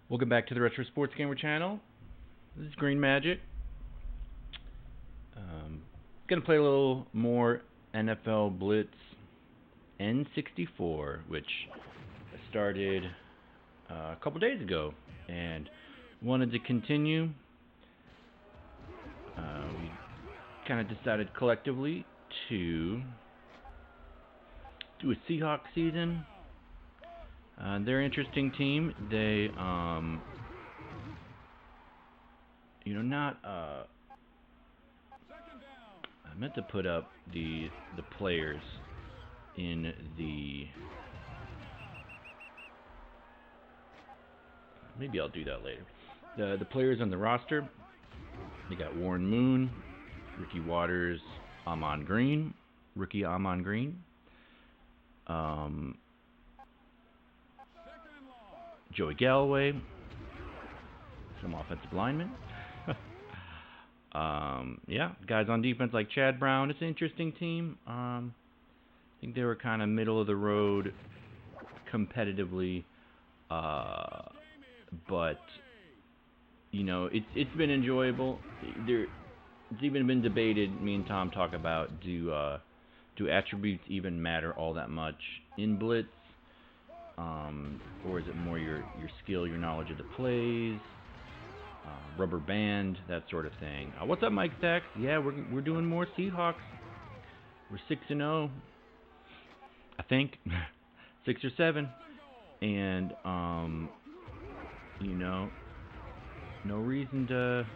Welcome back to the Retro Sports Gamer channel. This is Green Majik. Gonna play a little more NFL Blitz N64, which I started a couple days ago and wanted to continue. We kind of decided collectively to do a Seahawks season. They're an interesting team. They, not. I meant to put up the players in the. Maybe I'll do that later. The players on the roster. They got Warren Moon, Ricky Waters, Ahman Green, rookie Ahman Green. Joey Galloway, some offensive linemen. Guys on defense like Chad Brown. It's an interesting team. I think they were kind of middle of the road competitively, but it's been enjoyable. It's even been debated. Me and Tom talk about do attributes even matter all that much in Blitz? Or is it more your skill, your knowledge of the plays, rubber band, that sort of thing? What's up, Mike Stacks? Yeah, we're doing more Seahawks. We're 6-0, I think, 6 or 7, and no reason to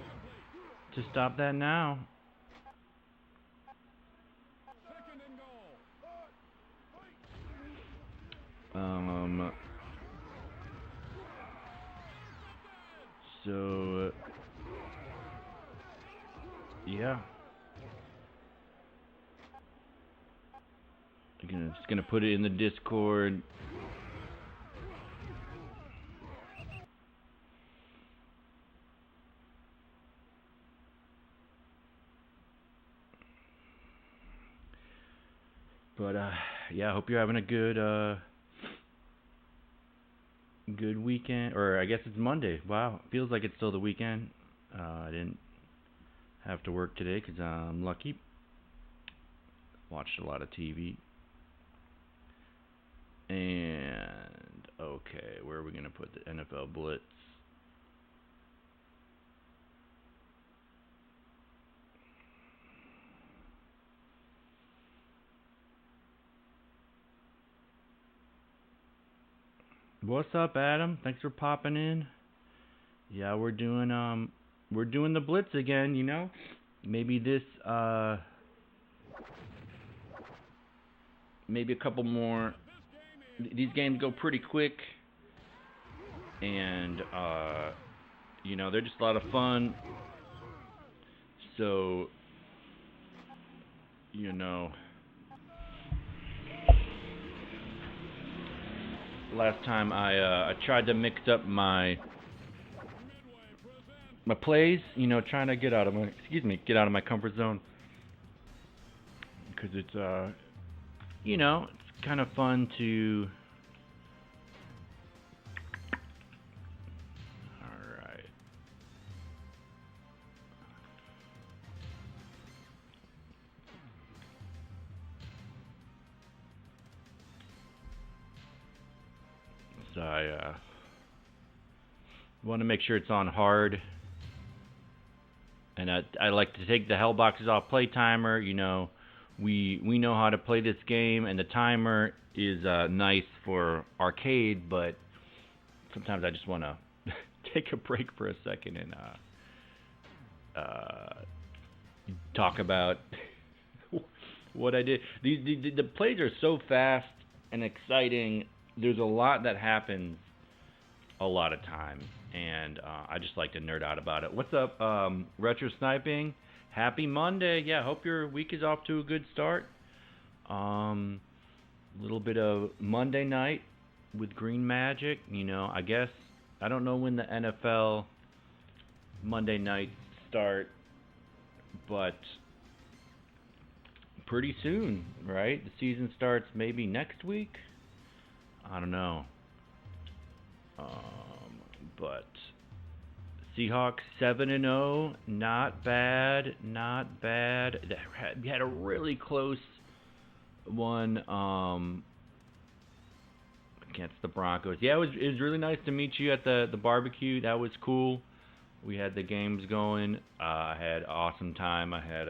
stop that now. So, yeah. I'm just gonna put it in the Discord. But I hope you're having a good weekend, or I guess it's Monday. Wow, feels like it's still the weekend. I didn't have to work today because I'm lucky. Watched a lot of TV. And okay, where are we gonna put the NFL Blitz? What's up, Adam? Thanks for popping in. Yeah, we're doing the Blitz again, Maybe this maybe a couple more. These games go pretty quick, and they're just a lot of fun. So, last time I tried to mix up my plays, trying to get out of my comfort zone, because it's it's kind of fun to. All right. So I want to make sure it's on hard, and I like to take the hell boxes off play timer. We know how to play this game, and the timer is nice for arcade, but sometimes I just want to take a break for a second and talk about what I did. The plays are so fast and exciting. There's a lot that happens a lot of times, and I just like to nerd out about it. What's up, Retro Sniping? Happy Monday. Yeah, hope your week is off to a good start. Little bit of Monday night with Green Majik. I guess, I don't know when the NFL Monday nights start, but pretty soon, right? The season starts maybe next week. I don't know. But Seahawks 7-0, not bad, not bad. We had a really close one against the Broncos. Yeah, it was really nice to meet you at the barbecue. That was cool. We had the games going. I had an awesome time. I had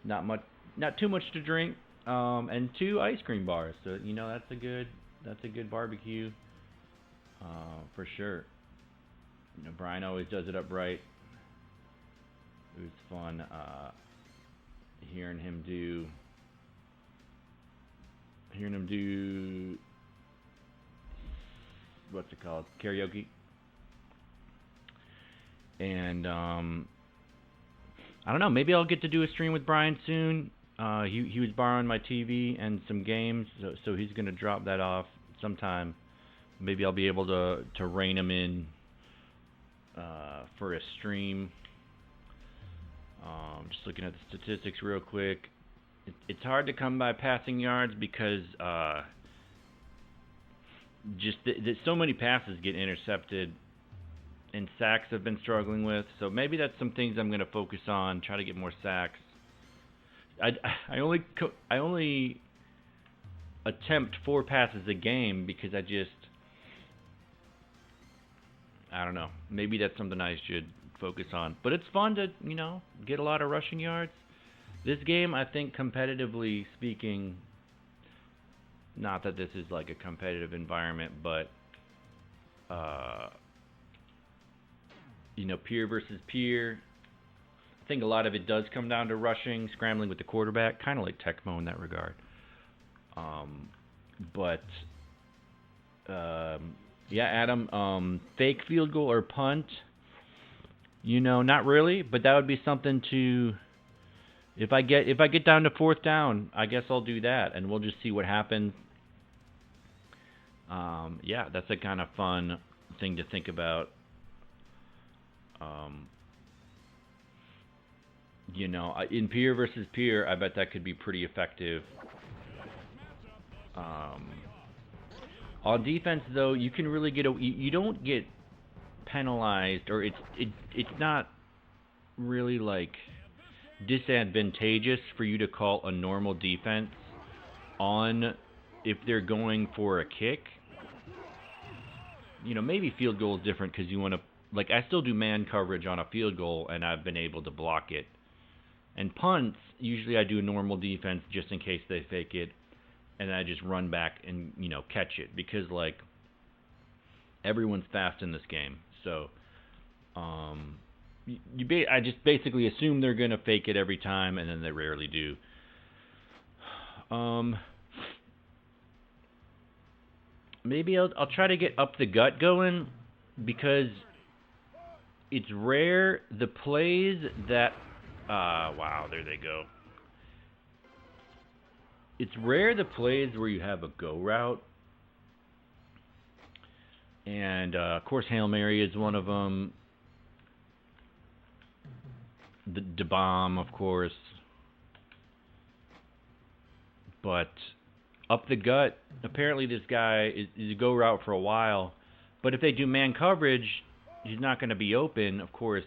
not too much to drink, and 2 ice cream bars. So that's a good barbecue, for sure. Brian always does it up right. It was fun hearing him do what's it called, karaoke. And I don't know, maybe I'll get to do a stream with Brian soon. He was borrowing my TV and some games, so he's gonna drop that off sometime. Maybe I'll be able to rein him in for a stream. Just looking at the statistics real quick. It's hard to come by passing yards because so many passes get intercepted, and sacks I've been struggling with. So maybe that's some things I'm going to focus on. Try to get more sacks. I only attempt 4 passes a game because I don't know. Maybe that's something I should focus on. But it's fun to, get a lot of rushing yards. This game, I think, competitively speaking, not that this is like a competitive environment, but, peer versus peer. I think a lot of it does come down to rushing, scrambling with the quarterback, kind of like Tecmo in that regard. Yeah, Adam, fake field goal or punt? Not really, but that would be something to. If I get down to 4th down, I guess I'll do that, and we'll just see what happens. Yeah, that's a kind of fun thing to think about. In peer versus peer, I bet that could be pretty effective. On defense, though, you can really you don't get penalized, or it's not really like disadvantageous for you to call a normal defense on if they're going for a kick. Maybe field goal is different because you want to, like, I still do man coverage on a field goal, and I've been able to block it. And punts, usually I do a normal defense just in case they fake it, and I just run back and, catch it. Because, like, everyone's fast in this game. So, I just basically assume they're going to fake it every time, and then they rarely do. Maybe I'll try to get up the gut going, because it's rare the plays that... wow, there they go. It's rare the plays where you have a go route. And, of course, Hail Mary is one of them. The bomb, of course. But up the gut, apparently this guy is a go route for a while. But if they do man coverage, he's not going to be open, of course.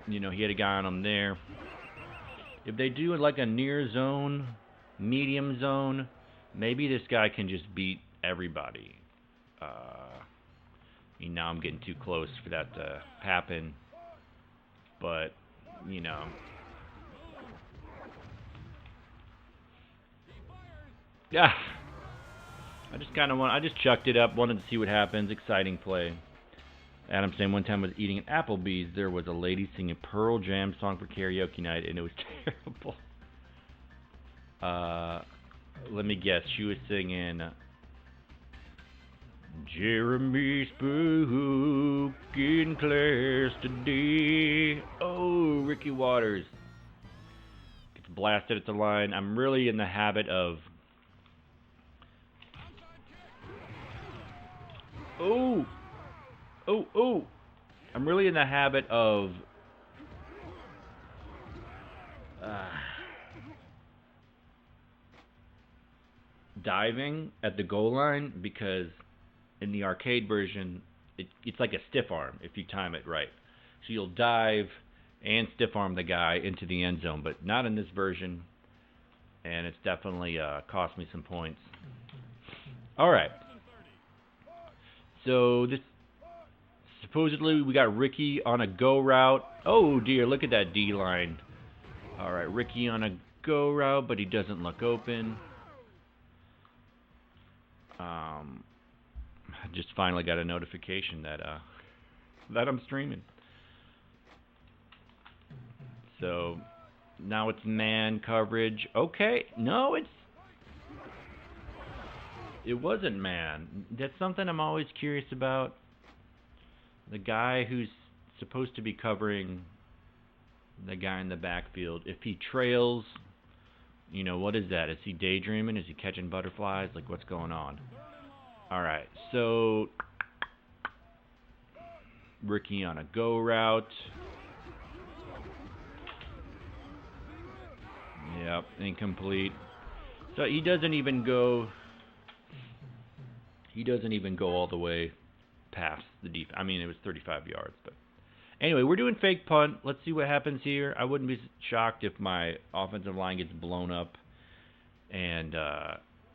He had a guy on him there. If they do like a near zone, medium zone, maybe this guy can just beat everybody. Now I'm getting too close for that to happen. But, yeah. I just chucked it up, wanted to see what happens. Exciting play. Adam saying one time I was eating at Applebee's, there was a lady singing Pearl Jam song for karaoke night, and it was terrible. Let me guess, she was singing Jeremy Spook in class today. Oh, Ricky Waters gets blasted at the line. I'm really in the habit of... Oh! I'm really in the habit of diving at the goal line, because in the arcade version, it's like a stiff arm if you time it right. So you'll dive and stiff arm the guy into the end zone, but not in this version. And it's definitely cost me some points. All right. So this supposedly we got Ricky on a go route. Oh dear, look at that D line. All right, Ricky on a go route, but he doesn't look open. I just finally got a notification that that I'm streaming. So now it's man coverage. Okay, no, it wasn't man. That's something I'm always curious about. The guy who's supposed to be covering the guy in the backfield, if he trails, you know, what is that? Is he daydreaming? Is he catching butterflies? Like, what's going on? All right, so Ricky on a go route. Yep, incomplete. So he doesn't even go all the way past the deep. I mean, it was 35 yards, but anyway, we're doing fake punt. Let's see what happens here. I wouldn't be shocked if my offensive line gets blown up and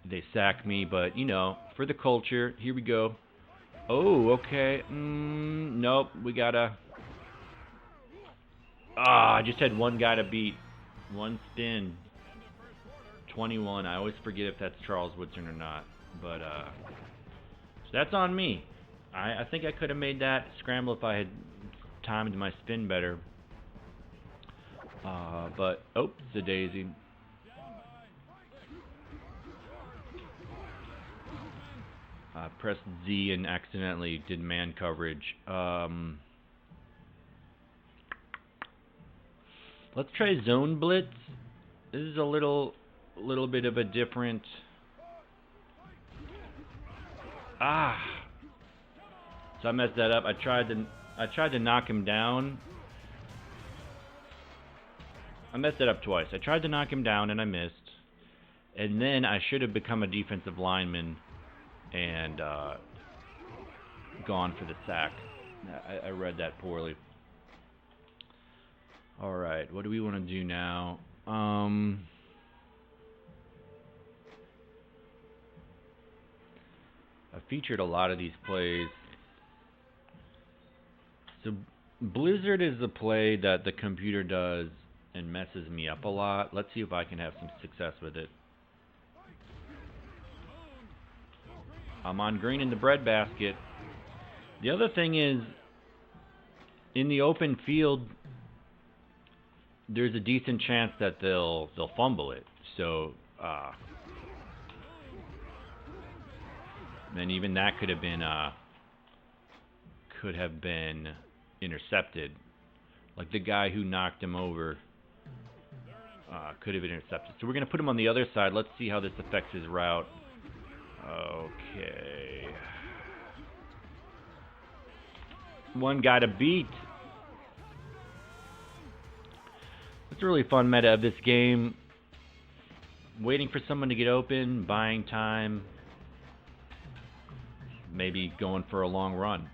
they sack me, but you know, for the culture, here we go. Oh, okay. Nope, we gotta. I just had one guy to beat. One spin. 21. I always forget if that's Charles Woodson or not, but so that's on me. I think I could have made that scramble if I had timed my spin better. But it's a daisy. Pressed Z and accidentally did man coverage. Let's try zone blitz. This is a little bit of a different. So I messed that up. I tried to knock him down. I messed it up twice. I tried to knock him down and I missed. And then I should have become a defensive lineman and gone for the sack. I read that poorly. All right, what do we want to do now? I featured a lot of these plays. So Blizzard is the play that the computer does and messes me up a lot. Let's see if I can have some success with it. Ahman Green in the breadbasket. The other thing is, in the open field, there's a decent chance that they'll fumble it. So, and even that could have been intercepted. Like the guy who knocked him over could have been intercepted. So we're going to put him on the other side. Let's see how this affects his route. Okay. One guy to beat. It's a really fun meta of this game. Waiting for someone to get open, buying time, maybe going for a long run.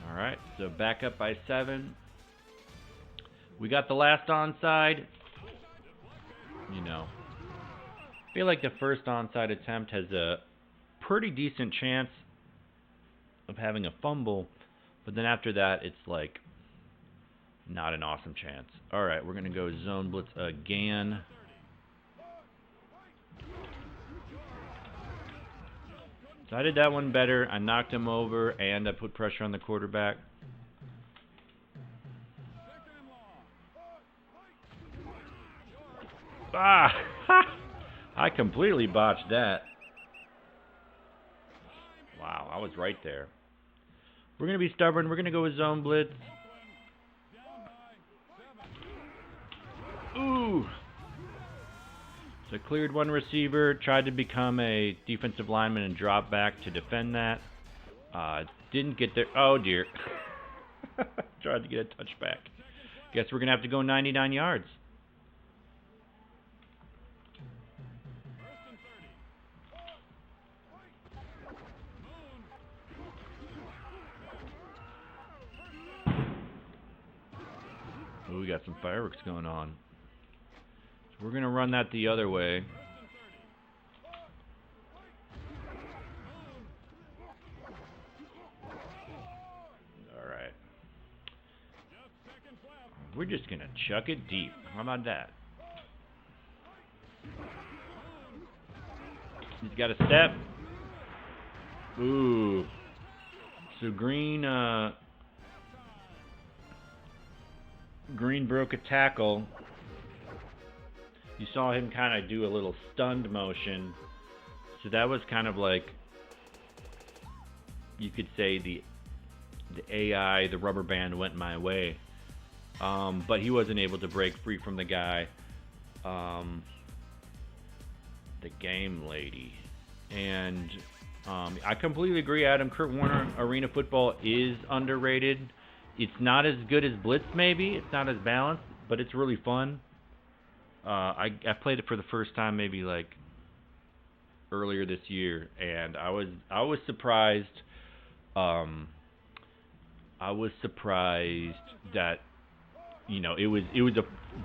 Alright, so back up by 7. We got the last onside. You know, I feel like the first onside attempt has a pretty decent chance of having a fumble, but then after that, it's like not an awesome chance. All right, we're going to go zone blitz again. So I did that one better. I knocked him over, and I put pressure on the quarterback. I completely botched that. Wow, I was right there. We're going to be stubborn. We're going to go with zone blitz. Ooh. So cleared one receiver, tried to become a defensive lineman and drop back to defend that. Didn't get there. Oh, dear. Tried to get a touchback. Guess we're going to have to go 99 yards. got some fireworks going on. So we're going to run that the other way. All right. We're just going to chuck it deep. How about that? He's got a step. Ooh. So Green broke a tackle. You saw him kind of do a little stunned motion. So that was kind of like, you could say the AI, the rubber band went my way. But he wasn't able to break free from the guy. The game lady. And I completely agree, Adam. Kurt Warner Arena Football is underrated. It's not as good as Blitz, maybe. It's not as balanced, but it's really fun. I played it for the first time maybe like earlier this year, and I was surprised. I was surprised that, you know, it was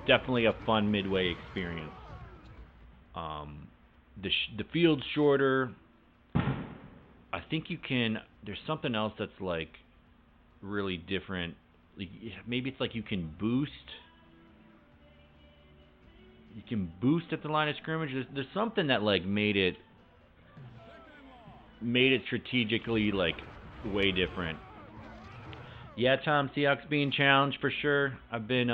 definitely a fun midway experience. The field's shorter. I think you can. There's something else that's like really different. Like, maybe it's like you can boost. You can boost at the line of scrimmage. There's something that like made it strategically like way different. Yeah, Tom, Seahawks being challenged for sure. I've been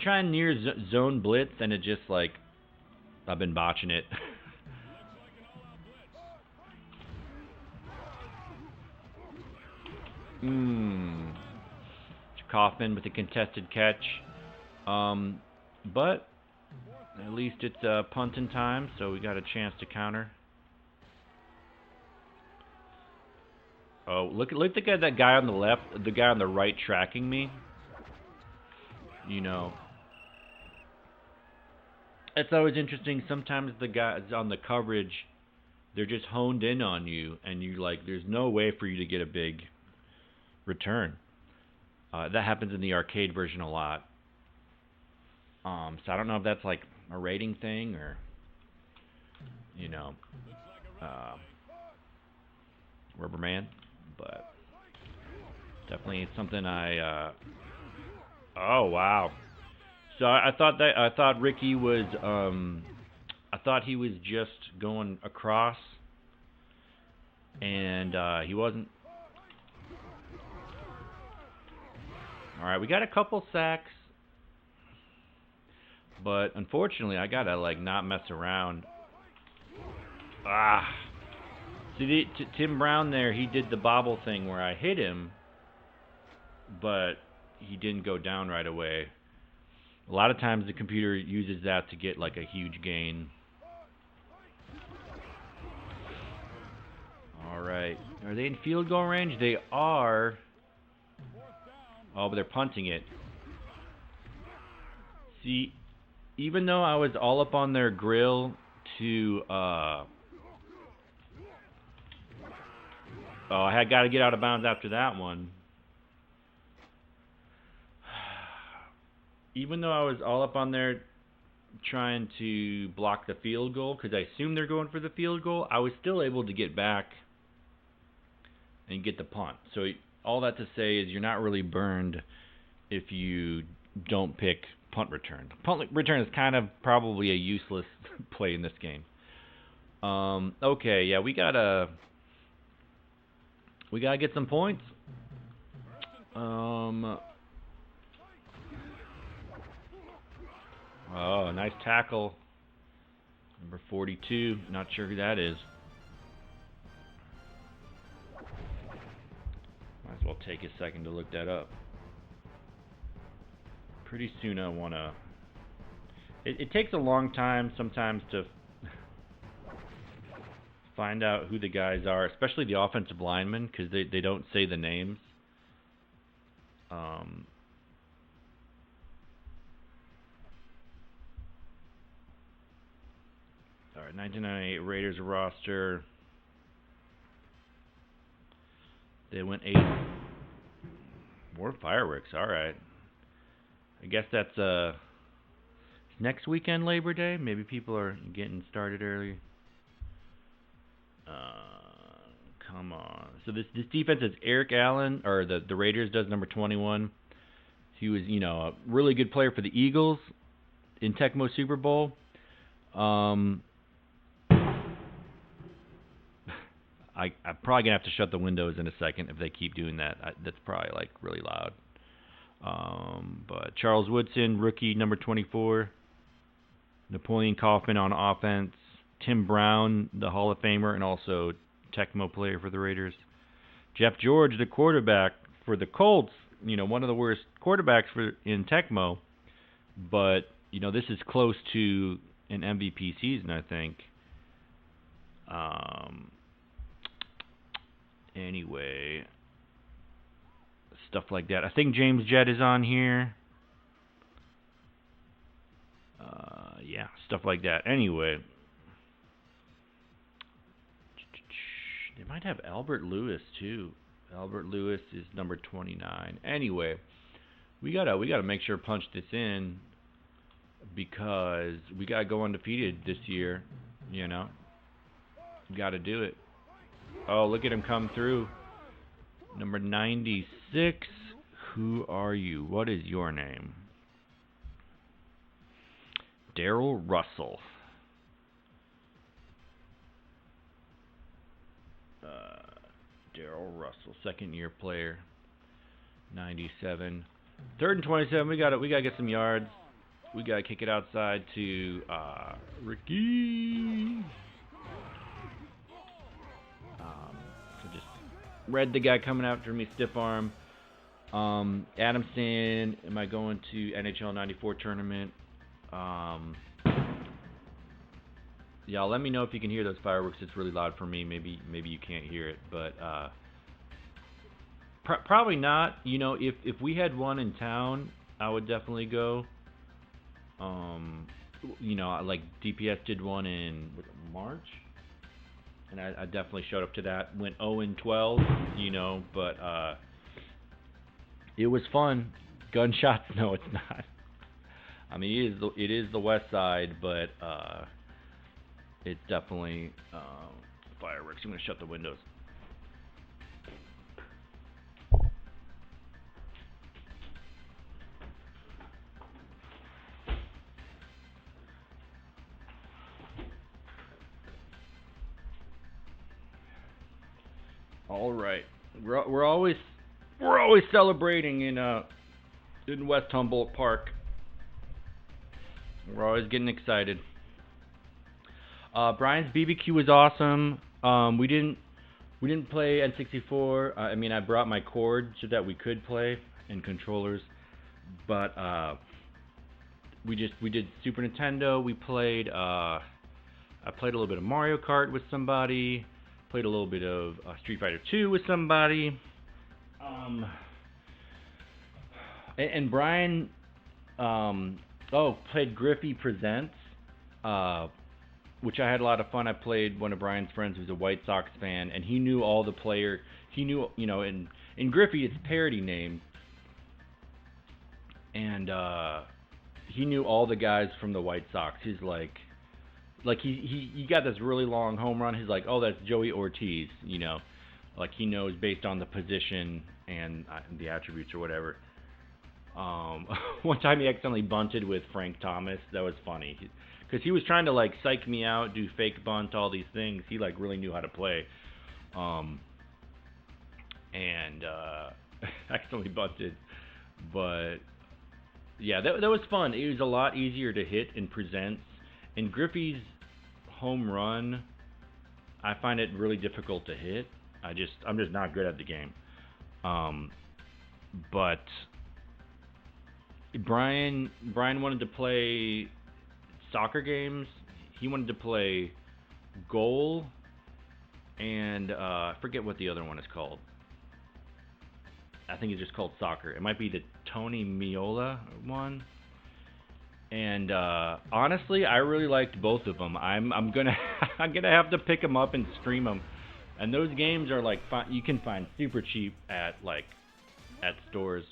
trying near zone blitz, and it just like I've been botching it. Kaufman with a contested catch. But at least it's punting time, so we got a chance to counter. Oh, look at that guy on the left, the guy on the right tracking me. You know, it's always interesting. Sometimes the guys on the coverage, they're just honed in on you, and you like, there's no way for you to get a big return. That happens in the arcade version a lot. So I don't know if that's like a rating thing or, you know, Rubberman, but definitely it's something I. Oh wow! So I thought Ricky was. I thought he was just going across, and he wasn't. All right, we got a couple sacks, but unfortunately, I gotta like not mess around. See, Tim Brown there, he did the bobble thing where I hit him, but he didn't go down right away. A lot of times the computer uses that to get like a huge gain. All right, are they in field goal range? They are. Oh, but they're punting it. See, even though I was all up on their grill to, oh, I had got to get out of bounds after that one. Even though I was all up on there trying to block the field goal, because I assumed they're going for the field goal, I was still able to get back and get the punt. So all that to say is you're not really burned if you don't pick punt return. Punt return is kind of probably a useless play in this game. Okay, yeah, we gotta get some points. Oh, nice tackle. Number 42. Not sure who that is. Might as well take a second to look that up. Pretty soon I want to... It takes a long time sometimes to find out who the guys are, especially the offensive linemen, because they don't say the names. All right, 1998 Raiders roster. They went More fireworks. All right. I guess that's next weekend, Labor Day. Maybe people are getting started early. Come on. So this defense is Eric Allen, or the Raiders does number 21. He was, a really good player for the Eagles in Tecmo Super Bowl. I'm probably gonna have to shut the windows in a second if they keep doing that. That's probably like really loud. But Charles Woodson, rookie number 24. Napoleon Kaufman on offense. Tim Brown, the Hall of Famer, and also Tecmo player for the Raiders. Jeff George, the quarterback for the Colts. One of the worst quarterbacks in Tecmo. But, this is close to an MVP season, I think. Anyway, stuff like that. I think James Jett is on here. Yeah, stuff like that. Anyway, they might have Albert Lewis too. Albert Lewis is number 29. Anyway, we gotta make sure to punch this in because we gotta go undefeated this year. Gotta do it. Oh, look at him come through. Number 96. Who are you? What is your name? Daryl Russell. Daryl Russell, second-year player. 97. 3rd and 27. We gotta get some yards. We gotta kick it outside to Ricky. So just read the guy coming after me, stiff arm. Adamson, am I going to NHL 94 tournament? Yeah, let me know if you can hear those fireworks. It's really loud for me. Maybe you can't hear it, but probably not. If we had one in town, I would definitely go. Like DPS did one in March, and I definitely showed up to that. Went 0-12, but it was fun. Gunshots? No, it's not. I mean, it is the West Side, but it's definitely fireworks. I'm gonna shut the windows. All right, we're always celebrating in West Humboldt Park. We're always getting excited. Brian's BBQ was awesome. We didn't play N64. I brought my cord so that we could play and controllers, but we did Super Nintendo. We played. I played a little bit of Mario Kart with somebody. Played a little bit of Street Fighter 2 with somebody. And Brian, played Griffey Presents, which I had a lot of fun. I played one of Brian's friends who's a White Sox fan, and he knew all the player. He knew, in Griffey it's parody name, and he knew all the guys from the White Sox. He's like he got this really long home run. He's like, oh, that's Joey Ortiz, like he knows based on the position and the attributes or whatever. One time he accidentally bunted with Frank Thomas. That was funny. Because he was trying to psych me out, do fake bunt, all these things. He really knew how to play, and accidentally bunted. But yeah, that was fun. It was a lot easier to hit in Presents. In Griffey's home run, I find it really difficult to hit. I'm just not good at the game. But Brian wanted to play soccer games. He wanted to play goal, and I forget what the other one is called. I think it's just called soccer. It might be the Tony Miola one. And honestly, I really liked both of them. I'm gonna have to pick them up and stream them. And those games are you can find super cheap at at stores.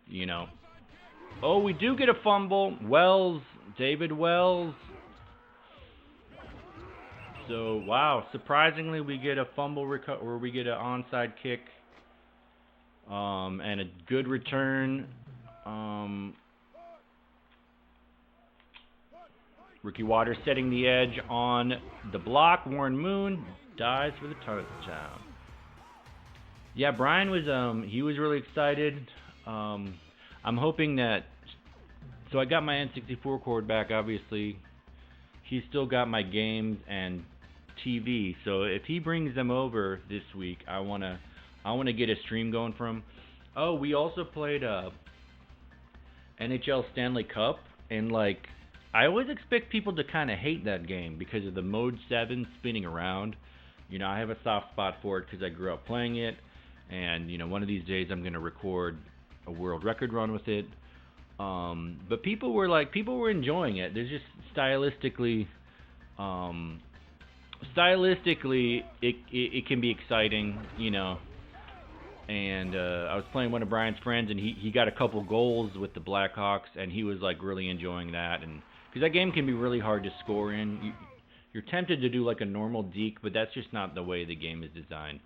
You know. Oh, we do get a fumble. Wells, David Wells. So, wow, surprisingly, we get a fumble or we get an onside kick. And a good return. Rookie Waters setting the edge on the block. Warren Moon dies for the touchdown. Yeah, Brian was he was really excited. I'm hoping that. So I got my N64 cord back. Obviously, he's still got my games and TV. So if he brings them over this week, I wanna get a stream going from. Oh, we also played NHL Stanley Cup, and like I always expect people to kind of hate that game because of the Mode 7 spinning around. You know, I have a soft spot for it because I grew up playing it, and you know, one of these days I'm gonna record a world record run with it. But people were enjoying it. There's just stylistically, it can be exciting, you know. And I was playing one of Brian's friends, and he got a couple goals with the Blackhawks, and he was like really enjoying that. And because that game can be really hard to score in, you're tempted to do like a normal deke, but that's just not the way the game is designed.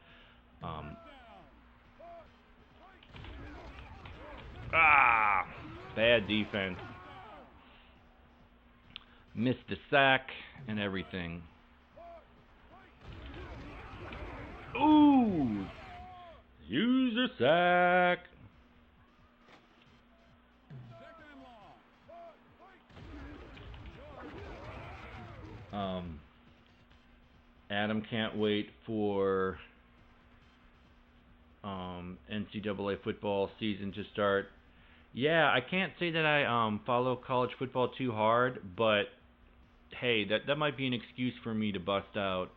Bad defense. Missed the sack and everything. Ooh! User sack. Adam can't wait for NCAA football season to start. Yeah, I can't say that I follow college football too hard, but hey, that might be an excuse for me to bust out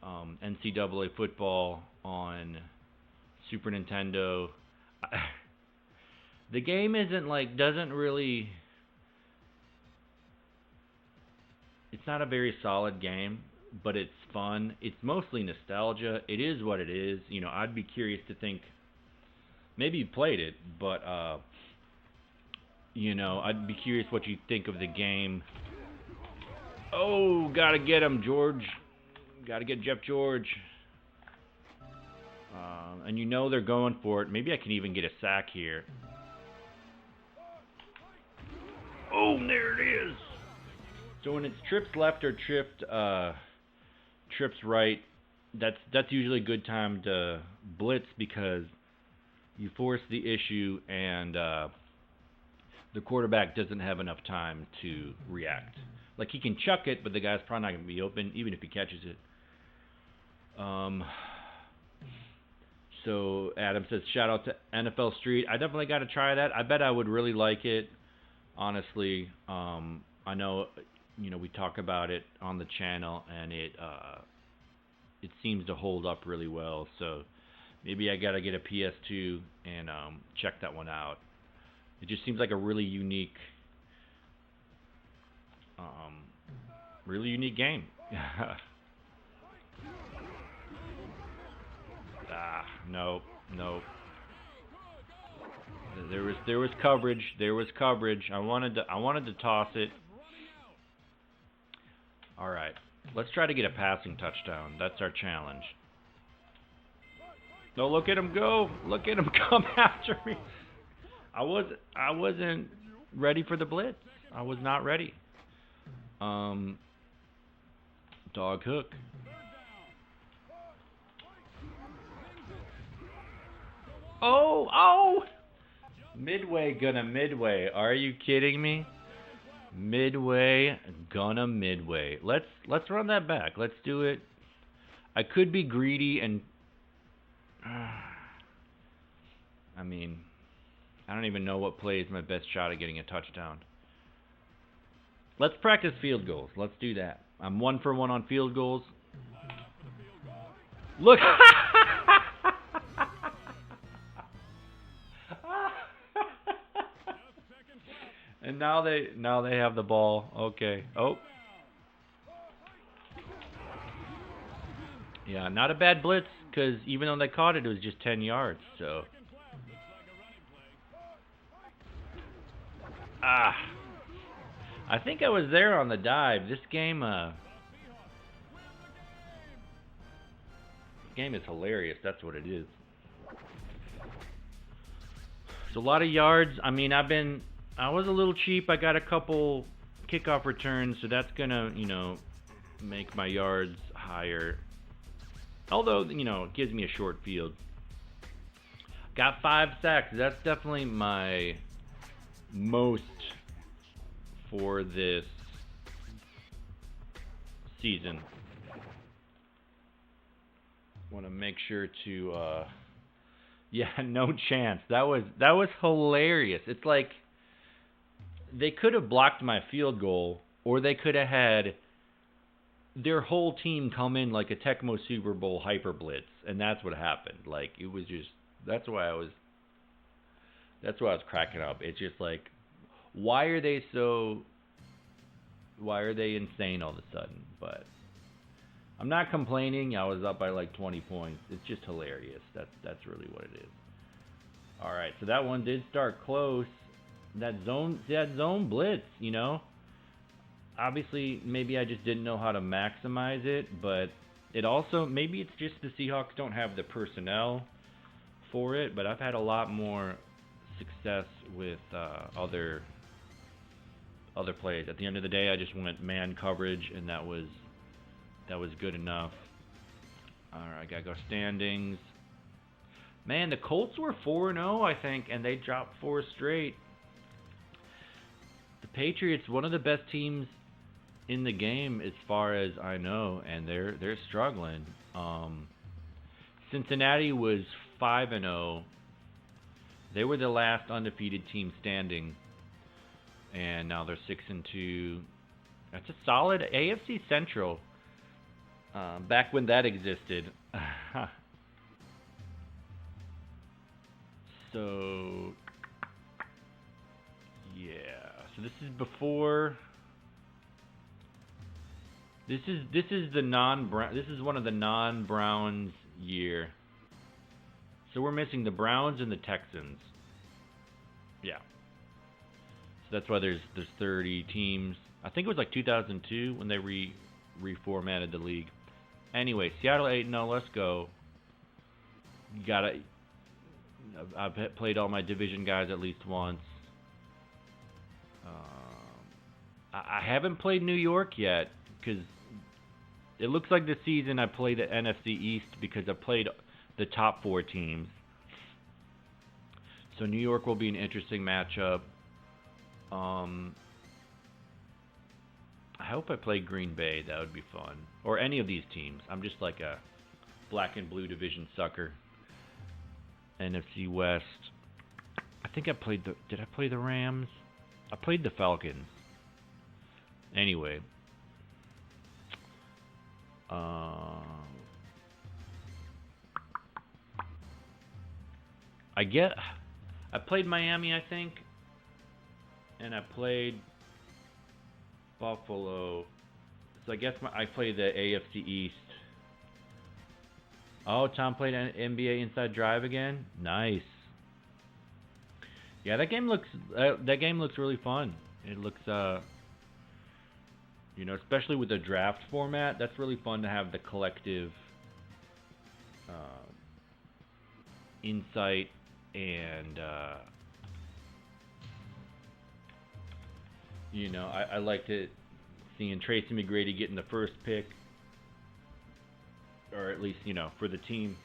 NCAA football on Super Nintendo. The game doesn't really. It's not a very solid game, but it's fun. It's mostly nostalgia. It is what it is. You know, I'd be curious to think. Maybe you played it, but you know, I'd be curious what you think of the game. Oh, gotta get him, George. Gotta get Jeff George. And you know they're going for it. Maybe I can even get a sack here. Oh, there it is. So when it's trips left or trips right, that's usually a good time to blitz because you force the issue and the quarterback doesn't have enough time to react. Like, he can chuck it, but the guy's probably not going to be open, even if he catches it. So Adam says, shout out to NFL Street. I definitely got to try that. I bet I would really like it, honestly. I know, you know, we talk about it on the channel, and it seems to hold up really well. So maybe I got to get a PS2 and check that one out. It just seems like a really unique game. Nope. There was coverage. I wanted to toss it. All right. Let's try to get a passing touchdown. That's our challenge. No, look at him go. Look at him come after me. I wasn't ready for the blitz. I was not ready. Dog hook. Oh! Midway gonna midway. Are you kidding me? Midway gonna midway. Let's run that back. Let's do it. I could be greedy and I mean, I don't even know what play is my best shot at getting a touchdown. Let's practice field goals. Let's do that. I'm 1 for 1 on field goals. Look. And now they have the ball. Okay. Oh. Yeah, not a bad blitz because even though they caught it, it was just 10 yards. So, I think I was there on the dive. This game is hilarious. That's what it is. So a lot of yards. I mean, I was a little cheap. I got a couple kickoff returns, so that's gonna, make my yards higher. Although, it gives me a short field. Got 5 sacks. That's definitely my most for this season. Want to make sure to yeah, no chance. That was hilarious. It's like they could have blocked my field goal, or they could have had their whole team come in like a Tecmo Super Bowl hyper blitz, and that's what happened. Like, it was just, that's why I was cracking up. It's just like, why are they insane all of a sudden? But I'm not complaining. I was up by like 20 points. It's just hilarious. That's really what it is. All right, so that one did start close. That zone blitz, obviously maybe I just didn't know how to maximize it, but it also, maybe it's just the Seahawks don't have the personnel for it, but I've had a lot more success with other plays. At the end of the day, I just went man coverage, and that was good enough. All right, I gotta go standings. Man, the Colts were 4-0, I think, and they dropped 4 straight. The Patriots, one of the best teams in the game as far as I know, and they're struggling. Cincinnati was 5-0. They were the last undefeated team standing, and now they're 6-2. That's a solid AFC Central. Back when that existed. So yeah. So this is before. This is the non-Brown. This is one of the non-Browns year. So we're missing the Browns and the Texans. Yeah. So that's why there's 30 teams. I think it was like 2002 when they reformatted the league. Anyway, Seattle 8-0. Let's go. I've played all my division guys at least once. I haven't played New York yet because it looks like this season I played the NFC East because I played the top 4 teams. So New York will be an interesting matchup. I hope I play Green Bay. That would be fun. Or any of these teams. I'm just like a black and blue division sucker. NFC West. I think I played did I play the Rams? I played the Falcons. Anyway. I played Miami, I think. And I played Buffalo. So I guess I played the AFC East. Oh, Tom played an NBA Inside Drive again. Nice. Yeah, that game looks really fun. It looks especially with the draft format, that's really fun to have the collective insight and I liked it seeing Tracy McGrady getting the first pick, or at least for the team.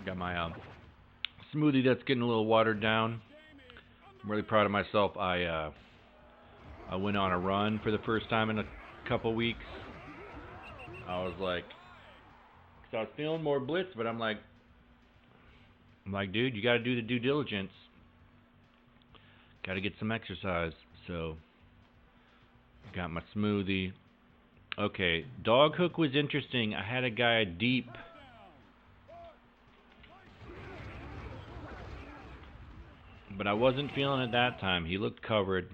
Got my smoothie that's getting a little watered down. I'm really proud of myself. I went on a run for the first time in a couple weeks. I was like, cause I was feeling more blitz, but I'm like, dude, you got to do the due diligence. Got to get some exercise. So, got my smoothie. Okay, dog hook was interesting. I had a guy deep. But I wasn't feeling it that time. He looked covered.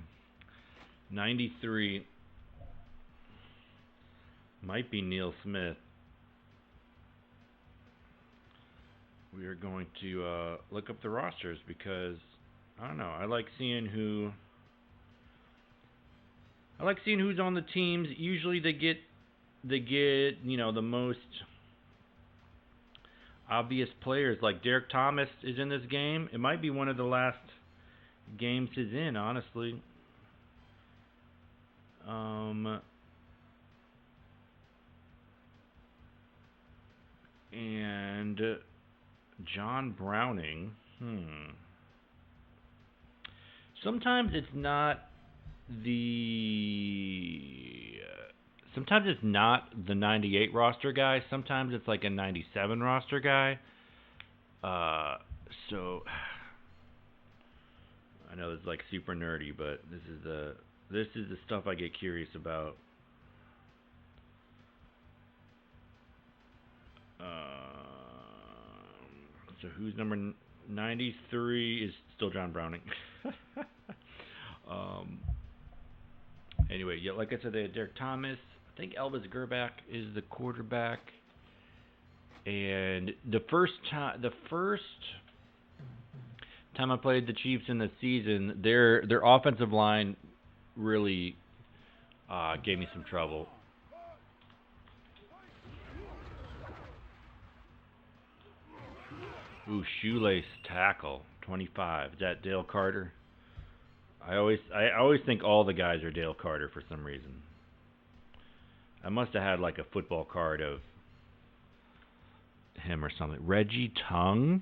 93 might be Neil Smith. We are going to look up the rosters because I don't know. I like seeing who's on the teams. Usually they get the most obvious players. Like Derek Thomas is in this game. It might be one of the last games he's in, honestly. And John Browning. Sometimes it's not the 98 roster guy. Sometimes it's like a 97 roster guy. So I know it's like super nerdy, but this is the stuff I get curious about. So who's number 93 is still John Browning. Anyway, yeah, like I said, they had Derek Thomas. I think Elvis Gerback is the quarterback. And the first time I played the Chiefs in the season, their offensive line really gave me some trouble. Ooh, shoelace tackle, 25. Is that Dale Carter? I always think all the guys are Dale Carter for some reason. I must have had like a football card of him or something. Reggie Tongue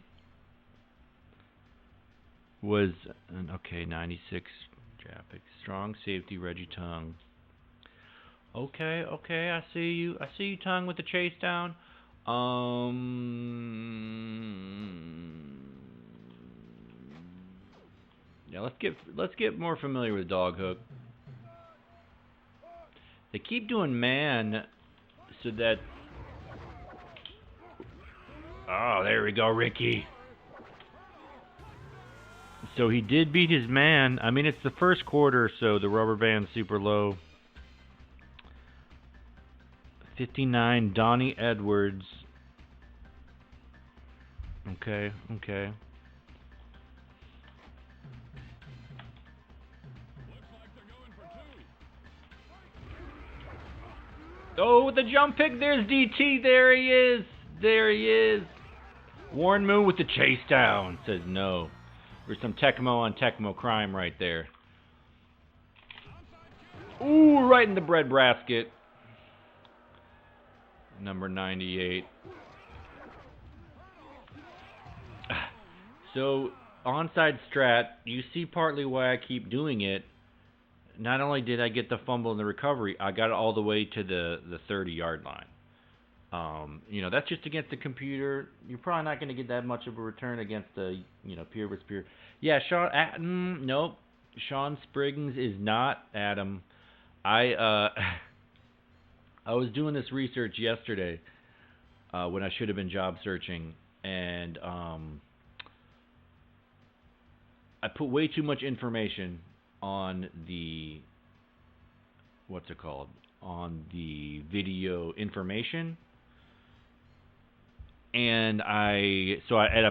was an 96 draft pick. Strong safety, Reggie Tongue. Okay, I see you. I see you, Tongue, with the chase down. Yeah, let's get more familiar with Dog Hook. They keep doing man so that. Oh, there we go, Ricky. So he did beat his man. I mean, it's the first quarter, so the rubber band's super low. 59, Donnie Edwards. Okay. Oh, the jump pick. There's DT. There he is. Warren Moon with the chase down. Says no. There's some Tecmo on Tecmo crime right there. Ooh, right in the breadbasket. Number 98. So, onside strat, you see partly why I keep doing it. Not only did I get the fumble and the recovery, I got it all the way to the 30-yard line. That's just against the computer. You're probably not going to get that much of a return against the, peer versus peer. Yeah, nope. Shawn Springs is not Adam. I was doing this research yesterday when I should have been job searching, and I put way too much information on the on the video information, and I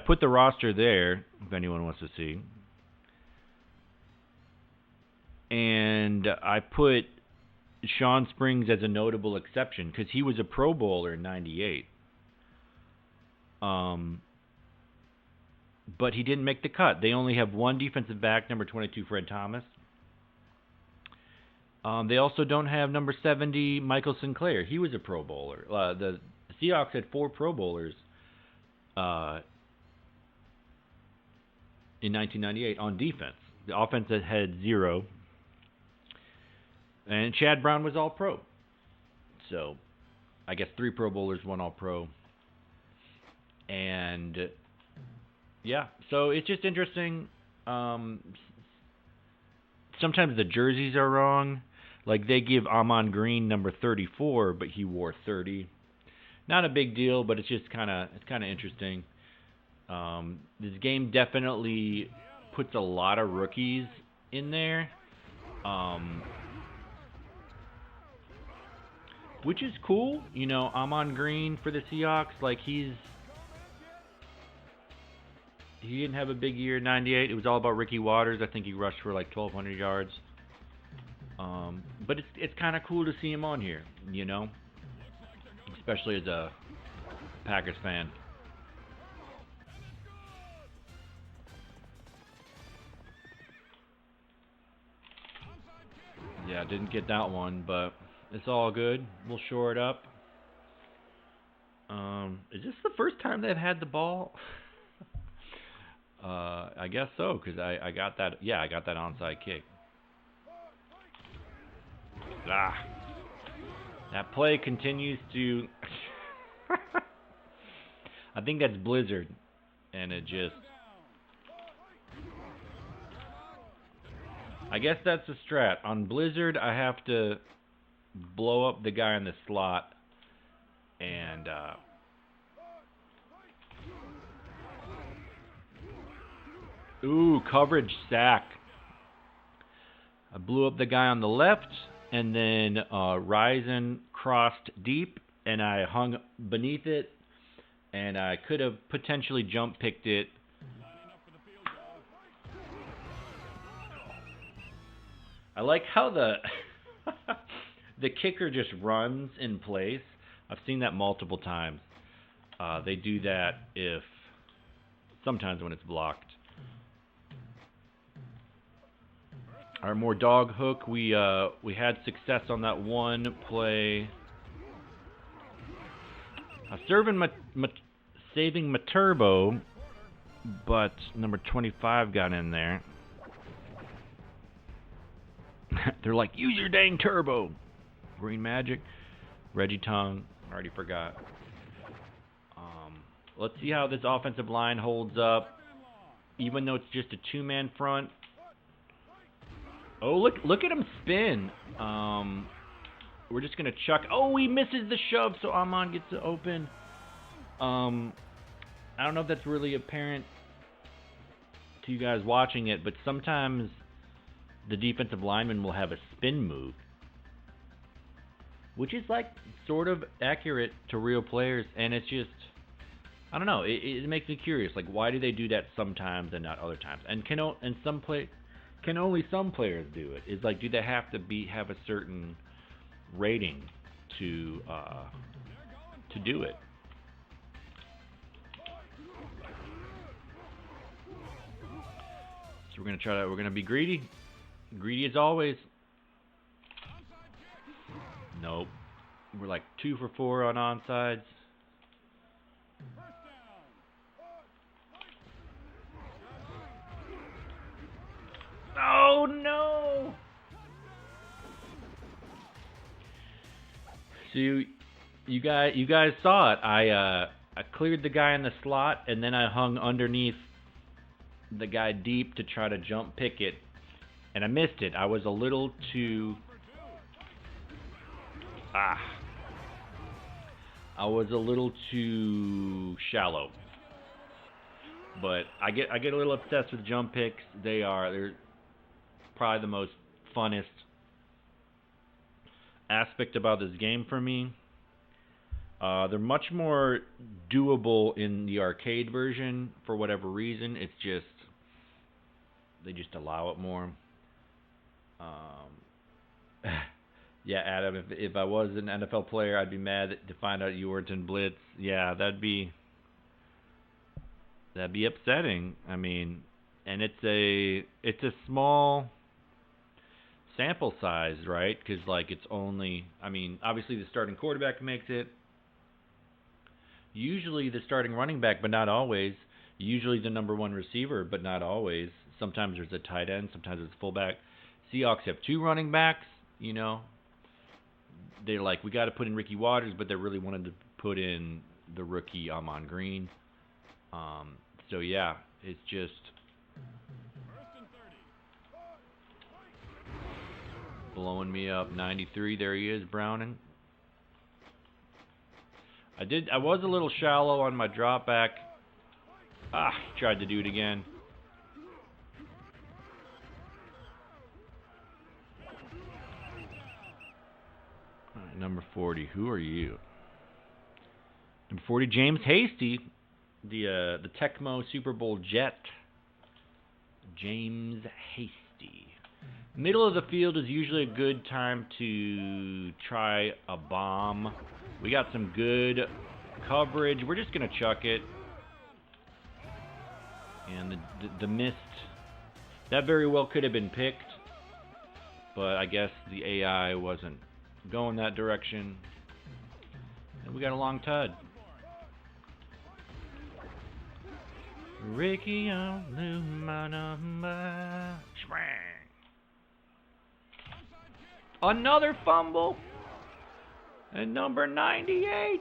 put the roster there if anyone wants to see, and I put Shawn Springs as a notable exception because he was a Pro Bowler in '98. But he didn't make the cut. They only have one defensive back, number 22, Fred Thomas. They also don't have number 70, Michael Sinclair. He was a Pro Bowler. The Seahawks had 4 Pro Bowlers in 1998 on defense. The offense had 0. And Chad Brown was All-Pro. So, I guess 3 Pro Bowlers, 1 All-Pro. And yeah, so it's just interesting. Sometimes the jerseys are wrong. Like they give Ahman Green number 34, but he wore 30. Not a big deal, but it's just kind of interesting. This game definitely puts a lot of rookies in there, which is cool. You know, Ahman Green for the Seahawks, like he didn't have a big year, 98. It was all about Ricky Waters. I think he rushed for like 1,200 yards. But it's kind of cool to see him on here, you know, especially as a Packers fan. Yeah, didn't get that one, but it's all good. We'll shore it up. Is this the first time they've had the ball? I guess so, because I got that. Yeah, I got that onside kick. That play continues to. I think that's Blizzard, and it just. I guess that's the strat. On Blizzard, I have to blow up the guy in the slot, and ooh, coverage sack. I blew up the guy on the left, and then Ryzen crossed deep, and I hung beneath it, and I could have potentially jump picked it. I like how the the kicker just runs in place. I've seen that multiple times. They do that sometimes when it's blocked. Our more dog hook. We had success on that one play. Saving my turbo, but number 25 got in there. They're like, use your dang turbo. Green Majik, Reggie Tongue. Already forgot. Let's see how this offensive line holds up, even though it's just a two-man front. Oh, look at him spin. We're just gonna chuck. Oh, he misses the shove, so Ahman gets it open. I don't know if that's really apparent to you guys watching it, but sometimes the defensive lineman will have a spin move, which is like sort of accurate to real players, and it's just, I don't know, it makes me curious, like why do they do that sometimes and not other times? And can only some players do it? Is like, do they have to have a certain rating to do it? So we're gonna try that. We're gonna be greedy. Greedy as always. Nope. We're like 2 for 4 on onside. Oh no! So you guys saw it. I cleared the guy in the slot, and then I hung underneath the guy deep to try to jump pick it. And I missed it. I was a little too... I was a little too shallow. But I get a little obsessed with jump picks. They're probably the most funnest aspect about this game for me. They're much more doable in the arcade version for whatever reason. It's just... they just allow it more. Yeah, Adam, if I was an NFL player, I'd be mad to find out you weren't in Blitz. Yeah, that'd be upsetting. I mean, and it's a small sample size, right? Because like it's only, I mean, obviously the starting quarterback makes it. Usually the starting running back, but not always. Usually the number one receiver, but not always. Sometimes there's a tight end, sometimes there's a fullback. Seahawks have 2 running backs, you know. They're like, we got to put in Ricky Waters, but they really wanted to put in the rookie Ahman Green. So, yeah, it's just... blowing me up. 93, there he is, Browning. I was a little shallow on my drop back. Tried to do it again. All right, number 40. Who are you? Number 40, James Hasty, the Tecmo Super Bowl Jet. James Hasty. Middle of the field is usually a good time to try a bomb. We got some good coverage. We're just going to chuck it. And the missed, that very well could have been picked. But I guess the AI wasn't going that direction. And we got a long tud. Ricky on my number. Another fumble. And number 98.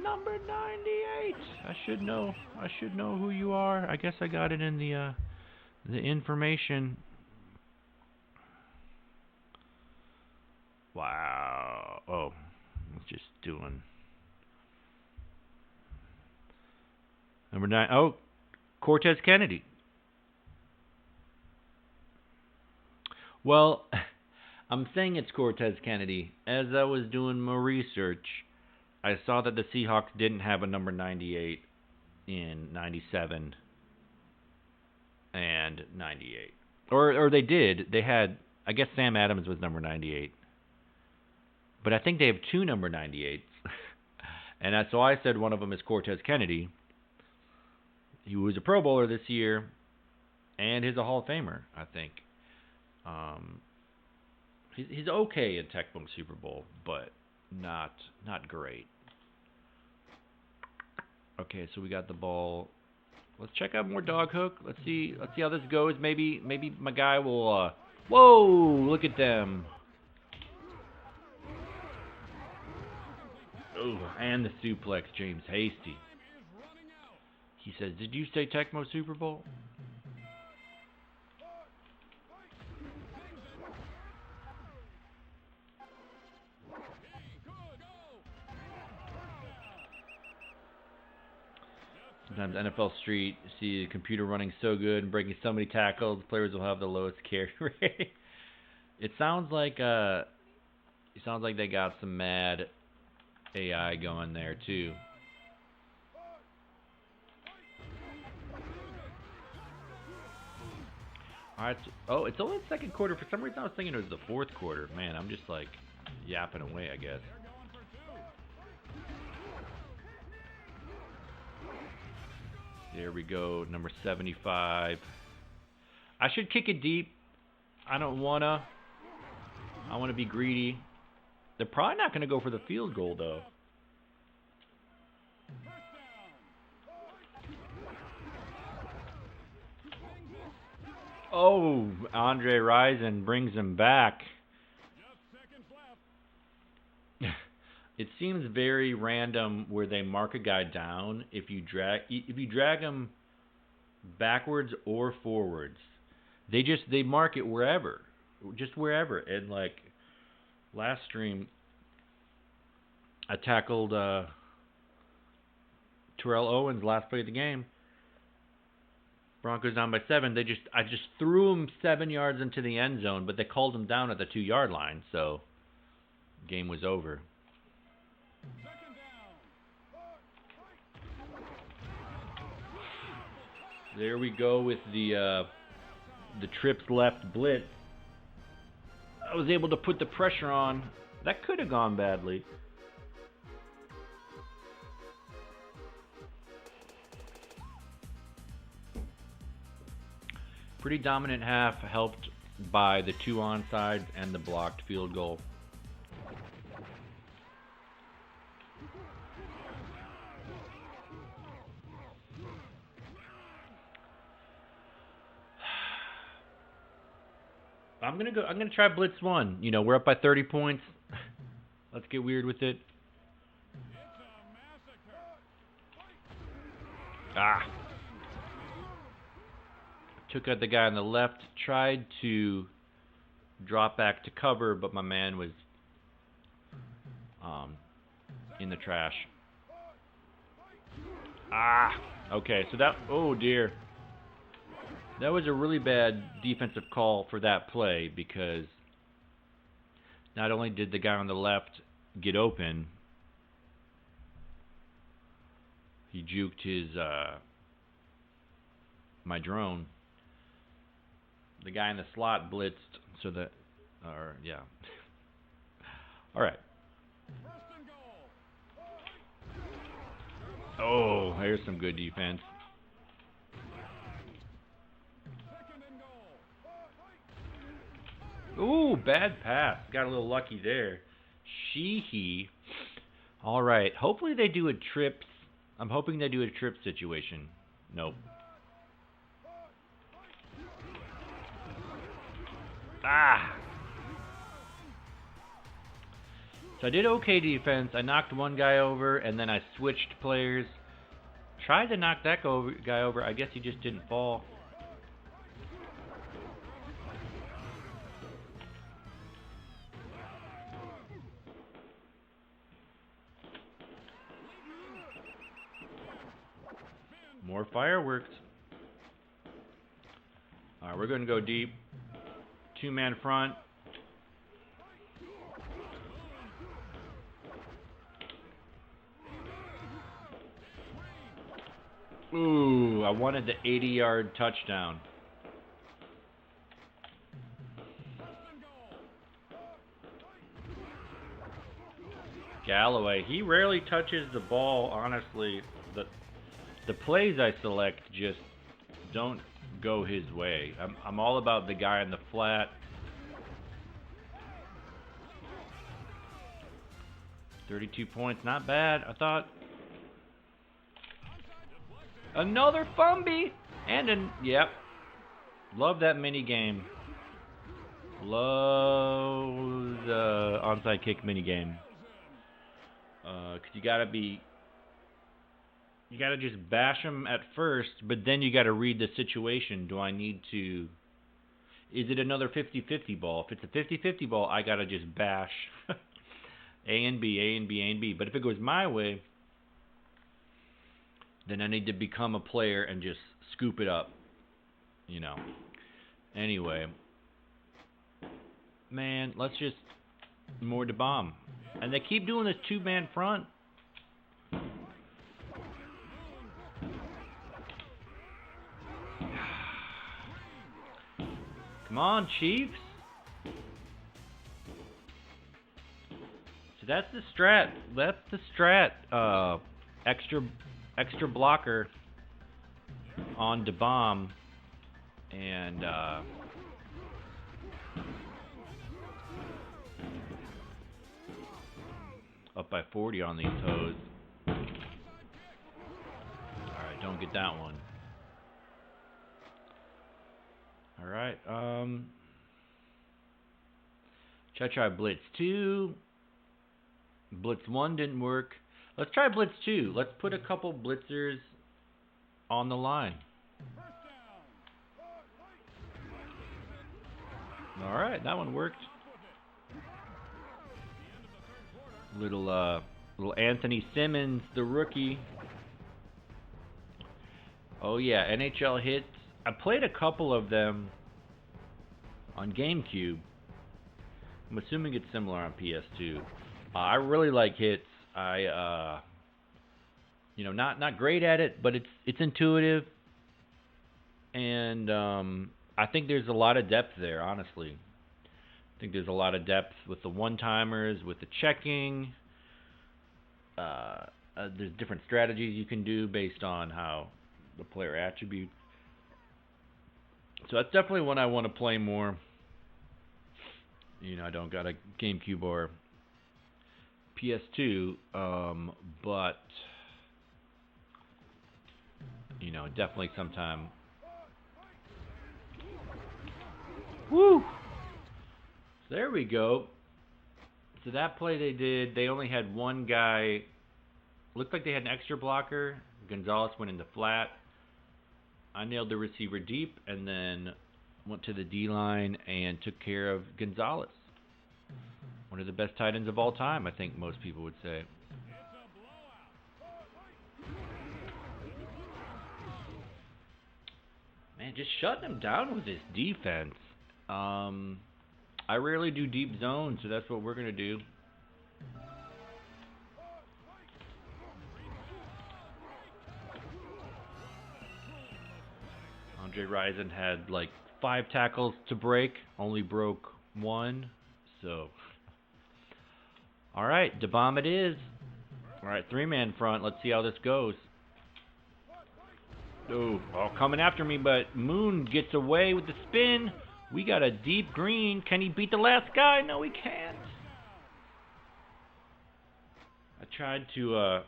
Number 98. I should know who you are. I guess I got it in the information. Wow. Oh, I was just doing number 9. Oh, Cortez Kennedy. Well, I'm saying it's Cortez Kennedy. As I was doing my research, I saw that the Seahawks didn't have a number 98 in 97 and 98. Or they did. They had, I guess Sam Adams was number 98. But I think they have 2 number 98s. And so I said one of them is Cortez Kennedy. He was a Pro Bowler this year, and he's a Hall of Famer, I think. He's okay in Tecmo Super Bowl, but not great. Okay, so we got the ball. Let's check out more dog hook. Let's see how this goes. Maybe my guy will. Whoa! Look at them. Oh, and the suplex, James Hasty. He says, "Did you say Tecmo Super Bowl?" Sometimes NFL Street, see the computer running so good and breaking so many tackles, players will have the lowest carry rate. It sounds like they got some mad AI going there too. All right. Oh, it's only the second quarter. For some reason, I was thinking it was the fourth quarter. Man, I'm just like yapping away, I guess. There we go, number 75. I should kick it deep. I don't wanna. I want to be greedy. They're probably not going to go for the field goal, though. Oh, Andre Rison brings him back. It seems very random where they mark a guy down if you drag him backwards or forwards. They mark it wherever, just wherever. And like last stream, I tackled Terrell Owens last play of the game. Broncos down by 7. I just threw him 7 yards into the end zone, but they called him down at the 2-yard line, so game was over. There we go with the trips left blitz. I was able to put the pressure on. That could have gone badly. Pretty dominant half, helped by the 2 onside and the blocked field goal. I'm gonna try Blitz 1. You know, we're up by 30 points. Let's get weird with it. Took out the guy on the left, tried to drop back to cover, but my man was in the trash. Okay, so that, oh dear. That was a really bad defensive call for that play because not only did the guy on the left get open. He juked his my drone. The guy in the slot blitzed, so that, or yeah. All right. Oh, here's some good defense. Ooh, bad pass. Got a little lucky there. Sheehy. All right. Hopefully they do a trips. I'm hoping they do a trip situation. Nope. Ah. So I did okay defense. I knocked one guy over, and then I switched players. Tried to knock that guy over. I guess he just didn't fall. More fireworks. All right, we're going to go deep. Two-man front. Ooh, I wanted the 80-yard touchdown. Galloway, he rarely touches the ball, honestly. The plays I select just don't go his way. I'm all about the guy in the flat. 32 points, not bad. I thought. Another Fumby! Yep. Love that mini game. Love the onside kick mini game. 'Cause you gotta just bash them at first, but then you gotta read the situation. Do I need to? Is it another 50-50 ball? If it's a 50-50 ball, I gotta just bash A and B, A and B, A and B. But if it goes my way, then I need to become a player and just scoop it up. You know. Anyway. Man, let's just more to bomb. And they keep doing this two-man front. Come on, Chiefs. So that's the strat. That's the strat. Extra blocker on the bomb, and up by 40 on these toes. All right, don't get that one. All right. Should I try Blitz 2? Blitz 1 didn't work. Let's try Blitz 2. Let's put a couple blitzers on the line. All right, that one worked. Little Anthony Simmons, the rookie. Oh yeah, NHL hits. I played a couple of them on GameCube. I'm assuming it's similar on PS2. I really like hits. Not great at it, but it's intuitive, and I think there's a lot of depth there. Honestly, I think there's a lot of depth with the one-timers, with the checking. There's different strategies you can do based on how the player attributes. So that's definitely one I want to play more. I don't got a GameCube or PS2, but definitely sometime. Woo! So there we go. So that play they only had one guy. Looked like they had an extra blocker. Gonzalez went in the flat. I nailed the receiver deep and then went to the D-line and took care of Gonzalez. One of the best tight ends of all time, I think most people would say. Man, just shutting him down with his defense. I rarely do deep zone, so that's what we're going to do. Jay Risen had like 5 tackles to break, only broke 1. So, all right, DeBomb it is. All right, 3-man front. Let's see how this goes. Oh, coming after me, but Moon gets away with the spin. We got a deep green. Can he beat the last guy? No, he can't. I tried to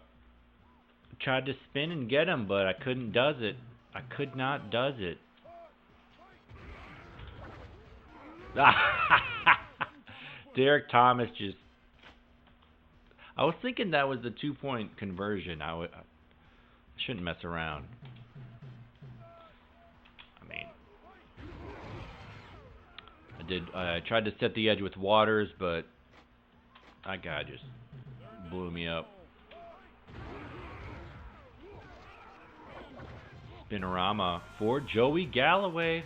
spin and get him, but I couldn't does it. I could not does it. Derek Thomas just... I was thinking that was the 2-point conversion. I shouldn't mess around. I tried to set the edge with Waters, but that guy just blew me up. Spinorama for Joey Galloway.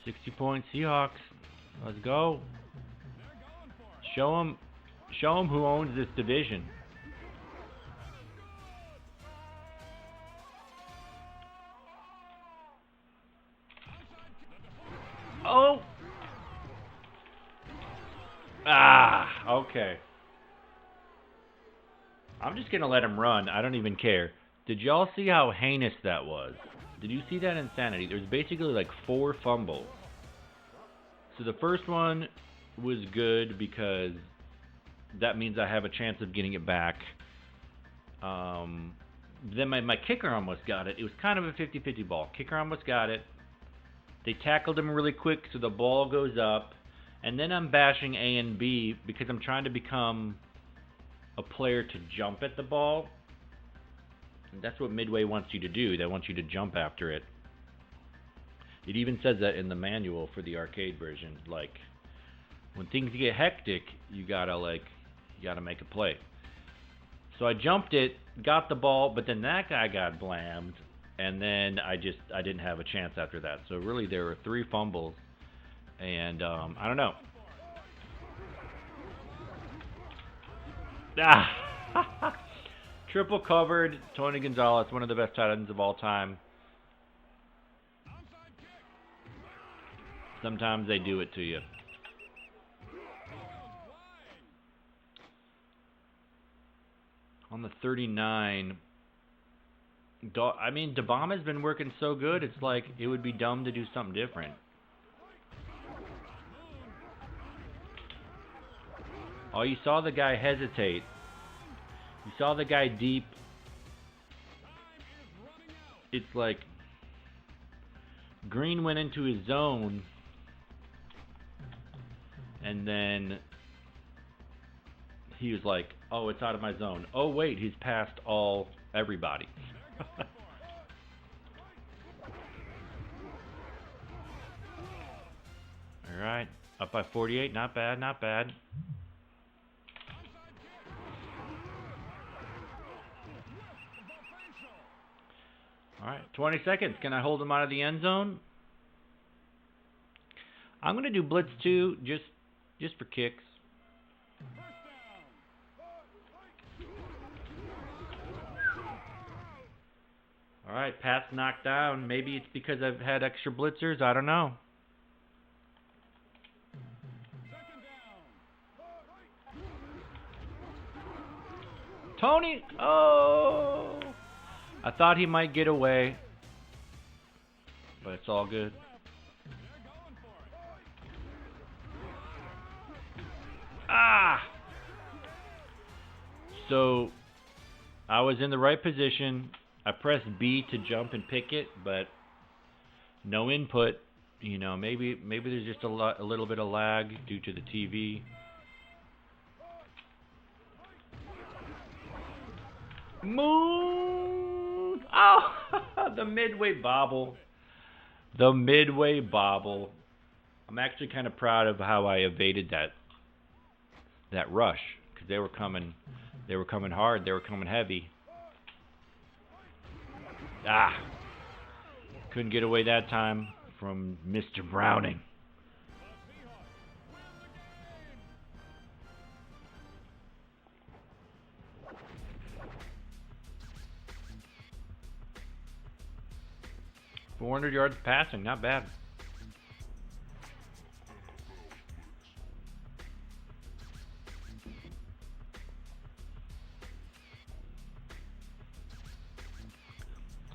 60-point Seahawks. Let's go. Show him who owns this division. Oh! Okay. I'm just going to let him run. I don't even care. Did y'all see how heinous that was? Did you see that insanity? There's basically like 4 fumbles. So the first one was good because that means I have a chance of getting it back. Then my kicker almost got it. It was kind of a 50-50 ball. Kicker almost got it. They tackled him really quick, so the ball goes up. And then I'm bashing A and B because I'm trying to become a player to jump at the ball. And that's what Midway wants you to do. They want you to jump after it. It even says that in the manual for the arcade version. Like, when things get hectic, you gotta make a play. So I jumped it, got the ball, but then that guy got blammed. And then I didn't have a chance after that. So really there were 3 fumbles. And I don't know. Triple covered. Tony Gonzalez, one of the best tight ends of all time. Sometimes they do it to you. On the 39... DeBomb has been working so good, it's like it would be dumb to do something different. Oh, you saw the guy hesitate. You saw the guy deep. It's like Green went into his zone, and then he was like, oh, it's out of my zone. Oh, wait, he's past everybody. All right, up by 48. Not bad, not bad. All right, 20 seconds. Can I hold him out of the end zone? I'm going to do Blitz 2 just for kicks. All right, pass knocked down. Maybe it's because I've had extra blitzers. I don't know. Tony! Oh! I thought he might get away. But it's all good. So, I was in the right position. I pressed B to jump and pick it, but no input. You know, maybe there's just a little bit of lag due to the TV. Move! Oh, the midway bobble. The midway bobble. I'm actually kind of proud of how I evaded that rush, because they were coming hard. They were coming heavy. Couldn't get away that time from Mr. Browning. 400 yards passing, not bad.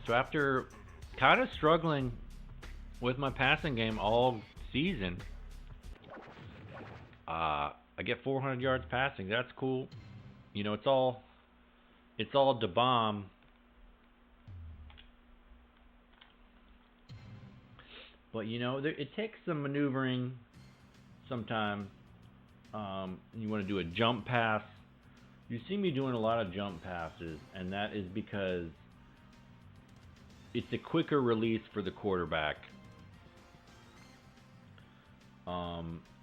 So after kind of struggling with my passing game all season, I get 400 yards passing. That's cool. You know, it's all the bomb. But you know, it takes some maneuvering sometimes. You want to do a jump pass. You see me doing a lot of jump passes, and that is because it's a quicker release for the quarterback.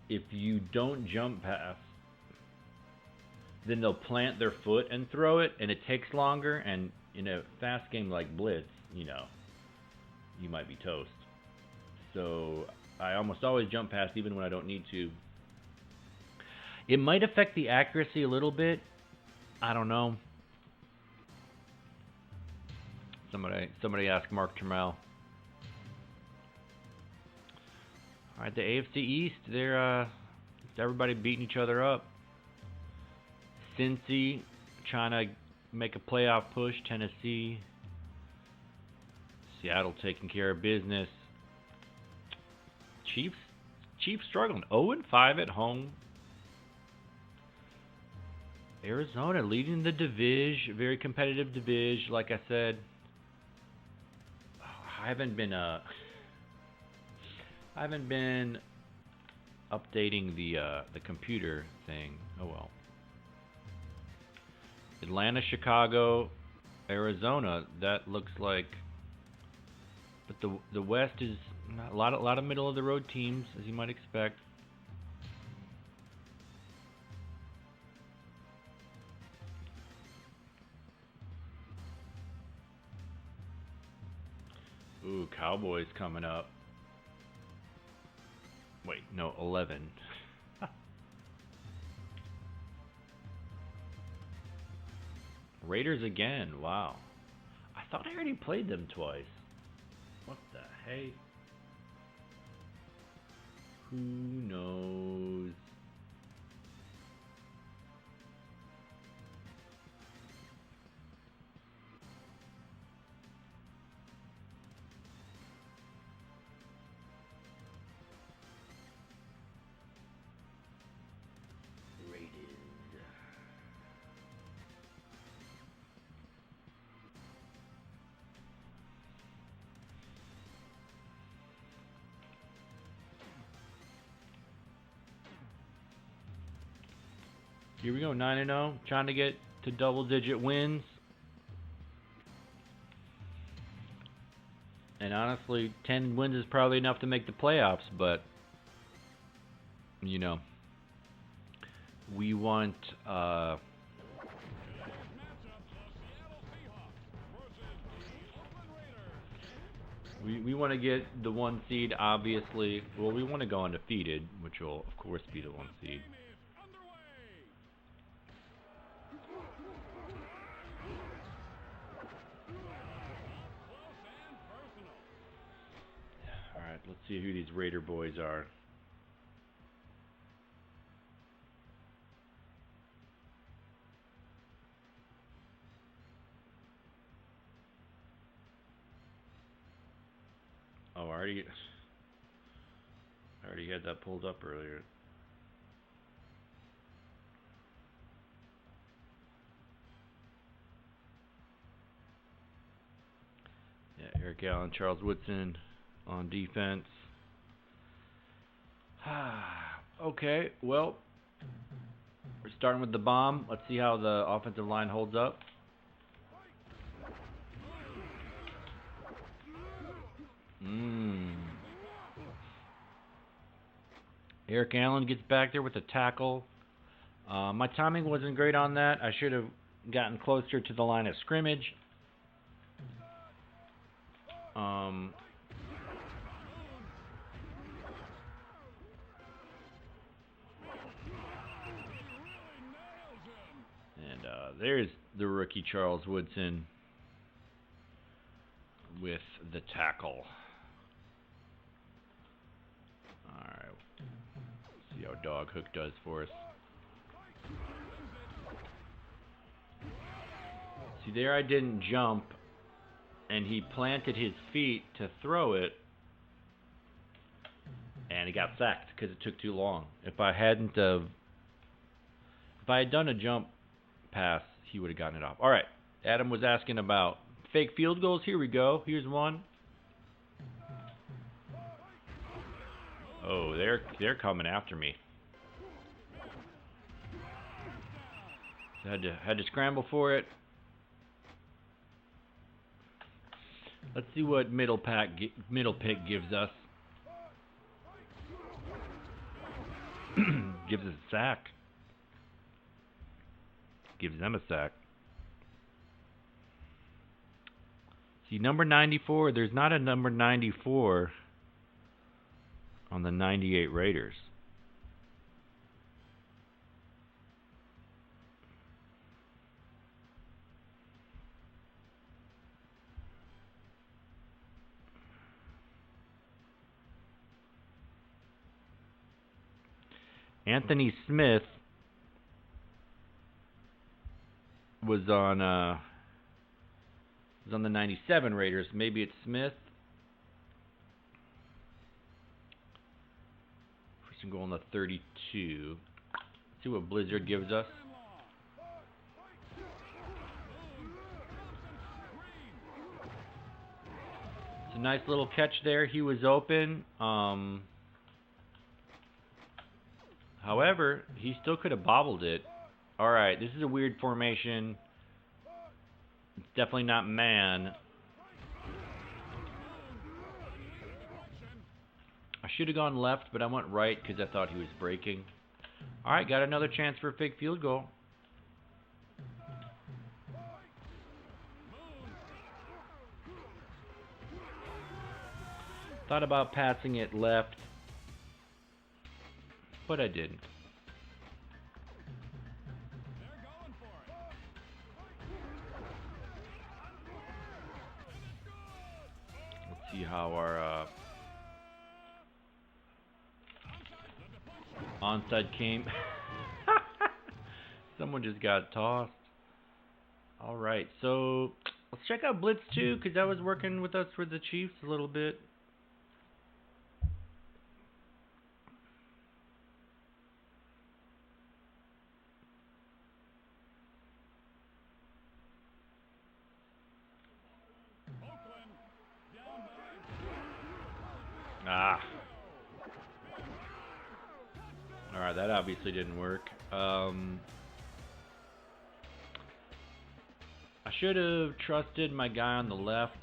If you don't jump pass, then they'll plant their foot and throw it, and it takes longer. And in a fast game like Blitz, you know, you might be toast. So I almost always jump pass even when I don't need to. It might affect the accuracy a little bit. I don't know. Somebody asked Mark Trammell. All right, the AFC East, they're everybody beating each other up. Cincy trying to make a playoff push. Tennessee. Seattle taking care of business. Chiefs struggling. 0-5 at home. Arizona leading the division. Very competitive division, like I said. I haven't been updating the computer thing. Oh well. Atlanta, Chicago, Arizona. That looks like. But the West is a lot of middle of the road teams, as you might expect. Ooh, Cowboys coming up. Wait, no, 11. Raiders again, wow. I thought I already played them twice. What the hey? Who knows? Here we go, 9-0, trying to get to double-digit wins. And honestly, 10 wins is probably enough to make the playoffs, but, you know, we want, we want to get the 1 seed, obviously. Well, we want to go undefeated, which will, of course, be the 1 seed. Let's see who these Raider boys are. Oh, I already had that pulled up earlier. Yeah, Eric Allen, Charles Woodson on defense. Okay, well, we're starting with the bomb. Let's see how the offensive line holds up. Eric Allen gets back there with a tackle. My timing wasn't great on that. I should have gotten closer to the line of scrimmage. There's the rookie Charles Woodson with the tackle. Alright. See how dog hook does for us. See, there I didn't jump, and he planted his feet to throw it, and he got sacked because it took too long. If I had done a jump pass, he would have gotten it off. All right, Adam was asking about fake field goals. Here we go. Here's one. Oh, they're coming after me. So had to scramble for it. Let's see what middle pick gives us. Gives us a sack. Gives them a sack. See, number 94, there's not a number 94 on the 98 Raiders. Anthony Smith was on the 97 Raiders. Maybe it's Smith. First and goal on the 32. Let's see what Blizzard gives us. It's a nice little catch there. He was open. However, he still could have bobbled it. Alright, this is a weird formation. It's definitely not man. I should have gone left, but I went right because I thought he was breaking. Alright, got another chance for a fake field goal. Thought about passing it left, but I didn't. Let's see how our onside came. Someone just got tossed. All right, so let's check out Blitz 2 because that was working with us for the Chiefs a little bit. Alright, that obviously didn't work. I should have trusted my guy on the left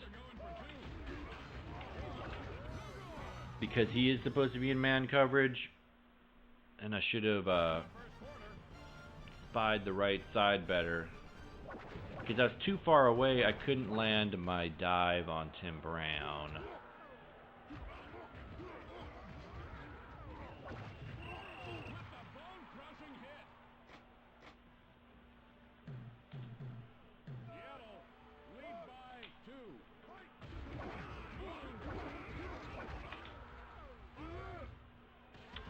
because he is supposed to be in man coverage, and I should have spied the right side better because I was too far away. I couldn't land my dive on Tim Brown.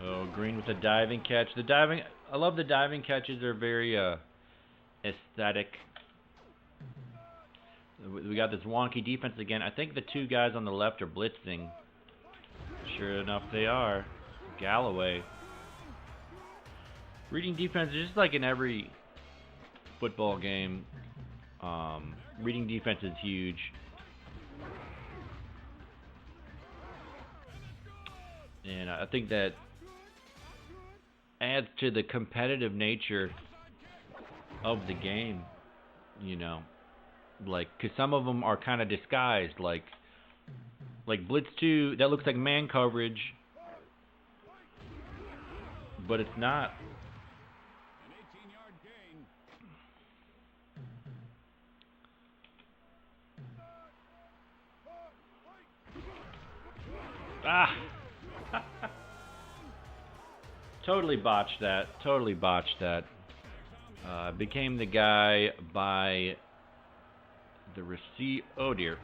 Oh, Green with the diving catch. I love the diving catches. They're very aesthetic. We got this wonky defense again. I think the two guys on the left are blitzing. Sure enough, they are. Galloway. Reading defense is just like in every football game. Reading defense is huge. And I think that adds to the competitive nature of the game, you know, like, because some of them are kind of disguised, like Blitz 2, that looks like man coverage, but it's not. Totally botched that. Became the guy by the receiver. Oh dear.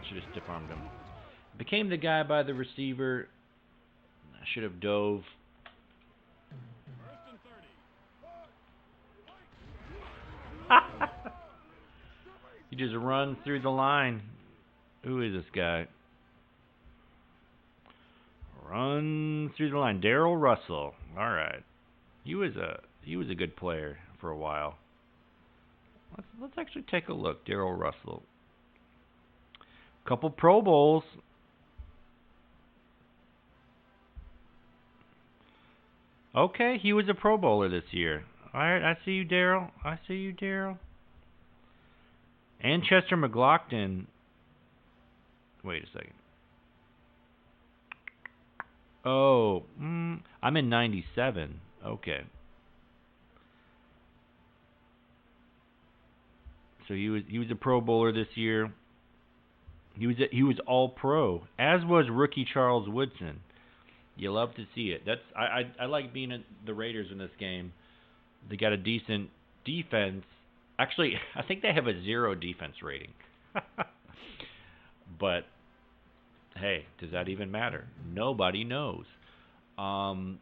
Should have stiff armed him. Became the guy by the receiver. I should have dove. He just runs through the line. Who is this guy? Runs through the line. Darrell Russell. All right. He was a good player for a while. Let's actually take a look. Darrell Russell. Couple Pro Bowls. Okay, he was a Pro Bowler this year. All right, I see you, Darrell. I see you, Darrell. And Chester McLaughlin. Wait a second. Oh, I'm in 97. Okay. So he was a Pro Bowler this year. He was All Pro, as was rookie Charles Woodson. You love to see it. I like being at the Raiders in this game. They got a decent defense. Actually, I think they have a 0 defense rating. But hey, does that even matter? Nobody knows. On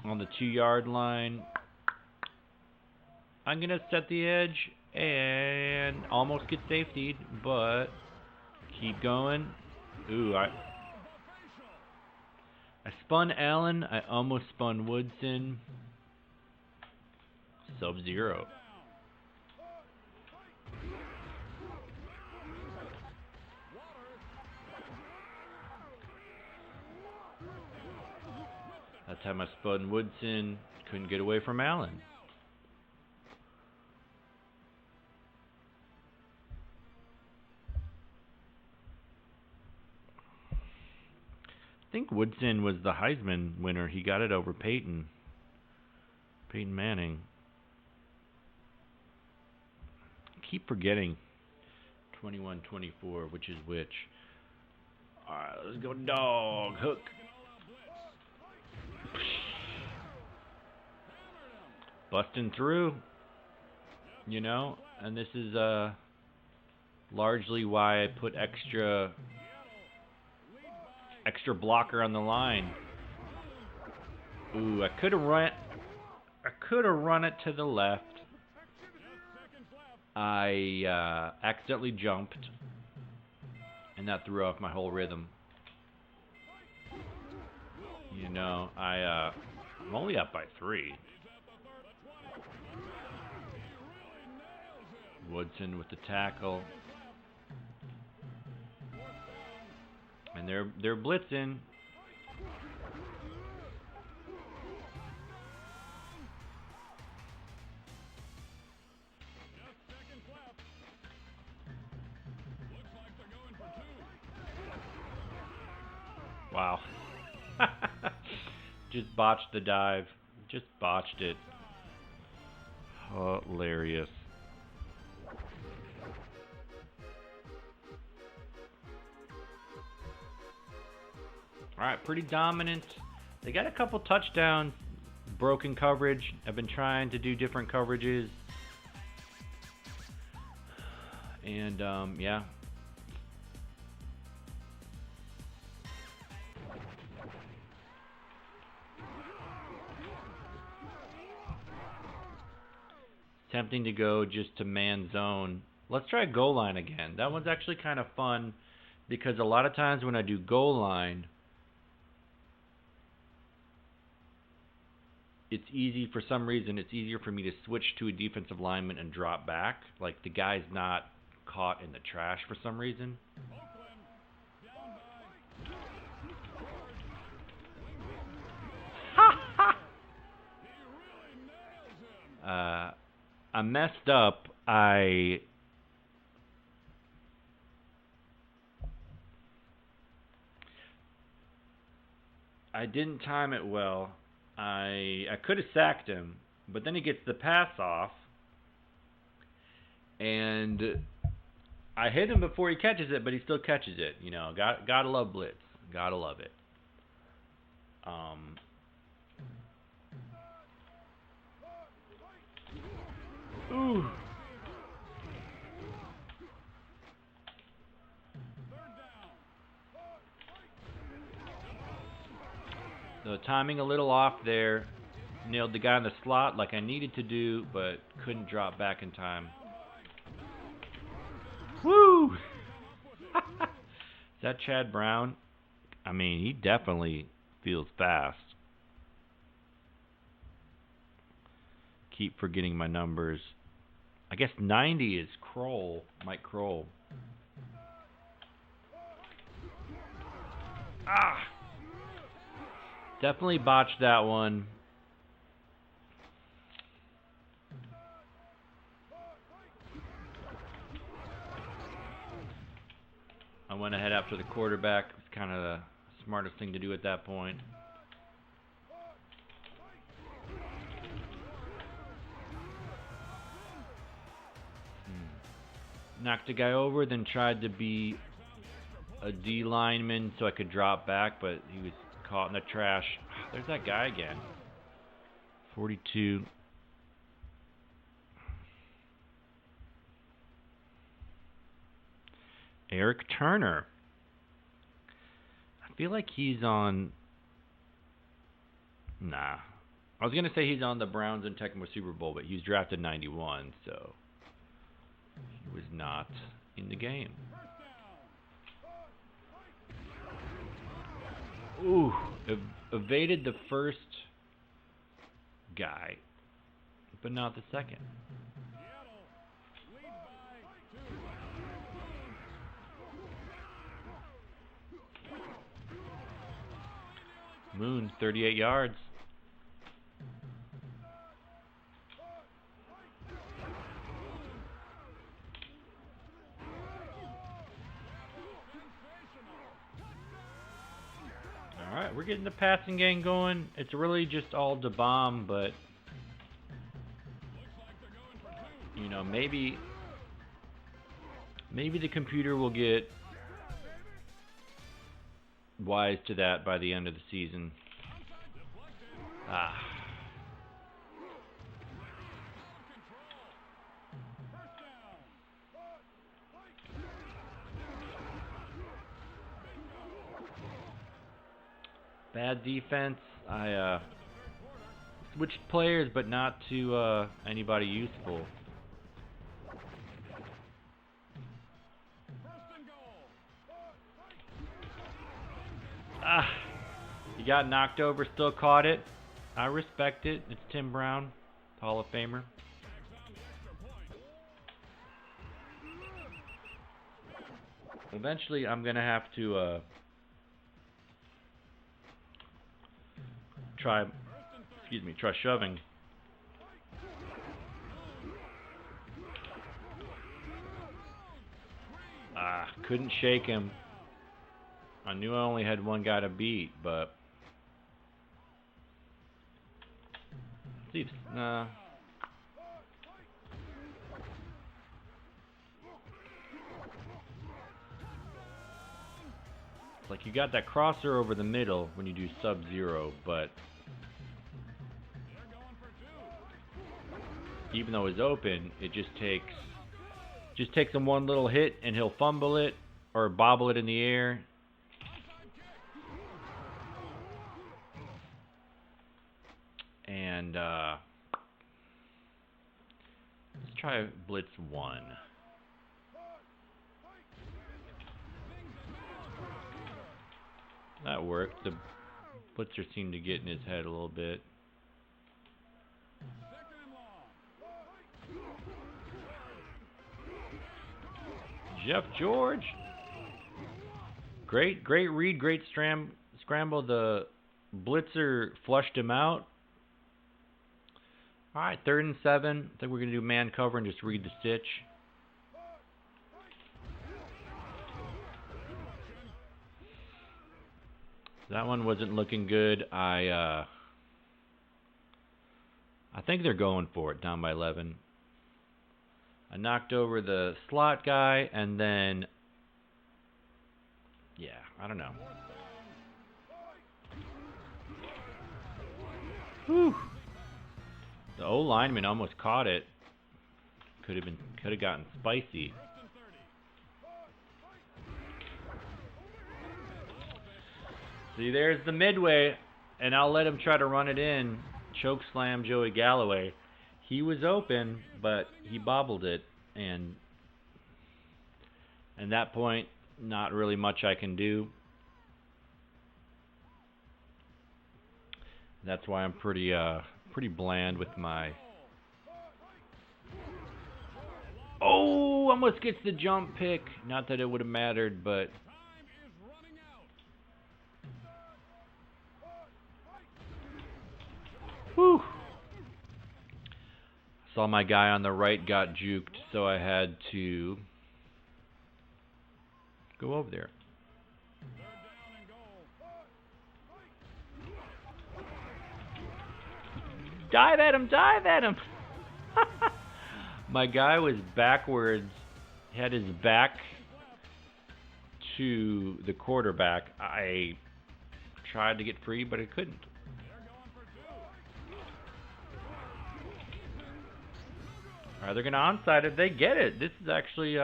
the 2-yard line, I'm gonna set the edge and almost get safetied, but keep going. Ooh, I spun Allen. I almost spun Woodson. Sub-0. That time I spun Woodson. Couldn't get away from Allen. I think Woodson was the Heisman winner. He got it over Peyton Manning. Keep forgetting 21-24, which is which. Alright, let's go dog hook. Busting through, you know, and this is largely why I put extra blocker on the line. Ooh, I could have run it to the left. I accidentally jumped, and that threw off my whole rhythm. You know, I'm only up by 3. Woodson with the tackle. And they're blitzing. Wow. Just botched the dive. Just botched it. Hilarious. Alright, pretty dominant. They got a couple touchdowns. Broken coverage. I've been trying to do different coverages. And, yeah. Tempting to go just to man zone. Let's try goal line again. That one's actually kind of fun because a lot of times when I do goal line, it's easy, for some reason, it's easier for me to switch to a defensive lineman and drop back. Like the guy's not caught in the trash for some reason. I messed up. I didn't time it well. I could have sacked him, but then he gets the pass off, and I hit him before he catches it, but he still catches it. You know, gotta love blitz. Gotta love it. Ooh. timing a little off there. Nailed the guy in the slot like I needed to do, but couldn't drop back in time. Woo! Is that Chad Brown? I mean, he definitely feels fast. Keep forgetting my numbers. I guess 90 is Croel, Mike Croel. Ah! Definitely botched that one. I went ahead after the quarterback. It was kind of the smartest thing to do at that point. Knocked a guy over, then tried to be a D lineman so I could drop back, but he was caught in the trash. There's that guy again. 42. Eric Turner. I feel like he's on... Nah. I was going to say he's on the Browns and Tecmo Super Bowl, but he was drafted 91, so he was not in the game. Ooh, evaded the first guy, but not the second. Moon, 38 yards. All right, we're getting the passing game going. It's really just all the bomb, but you know, maybe the computer will get wise to that by the end of the season. Bad defense. I switched players, but not to anybody useful. He got knocked over, still caught it. I respect it. It's Tim Brown, Hall of Famer. Eventually, I'm gonna have to try shoving. Couldn't shake him. I knew I only had one guy to beat, but let's see. It's like you got that crosser over the middle when you do sub-zero, but even though it's open, it just takes him one little hit and he'll fumble it or bobble it in the air. And let's try Blitz 1. That worked. The blitzer seemed to get in his head a little bit. Jeff George. Great read, great scramble. The blitzer flushed him out. All right, 3rd and 7. I think we're going to do man cover and just read the stitch. That one wasn't looking good. I think they're going for it, down by 11. I knocked over the slot guy, and then, yeah, I don't know. Whew. The O lineman almost caught it. Could have gotten spicy. See, there's the midway. and I'll let him try to run it in, choke slam Joey Galloway. He was open, but he bobbled it, and at that point, not really much I can do. That's why I'm pretty bland with my. Oh, almost gets the jump pick. Not that it would have mattered, but. Whew. Saw my guy on the right got juked, so I had to go over there. Dive at him, dive at him. My guy was backwards, had his back to the quarterback. I tried to get free, but I couldn't. All right, they're going to onside it. They get it. This is actually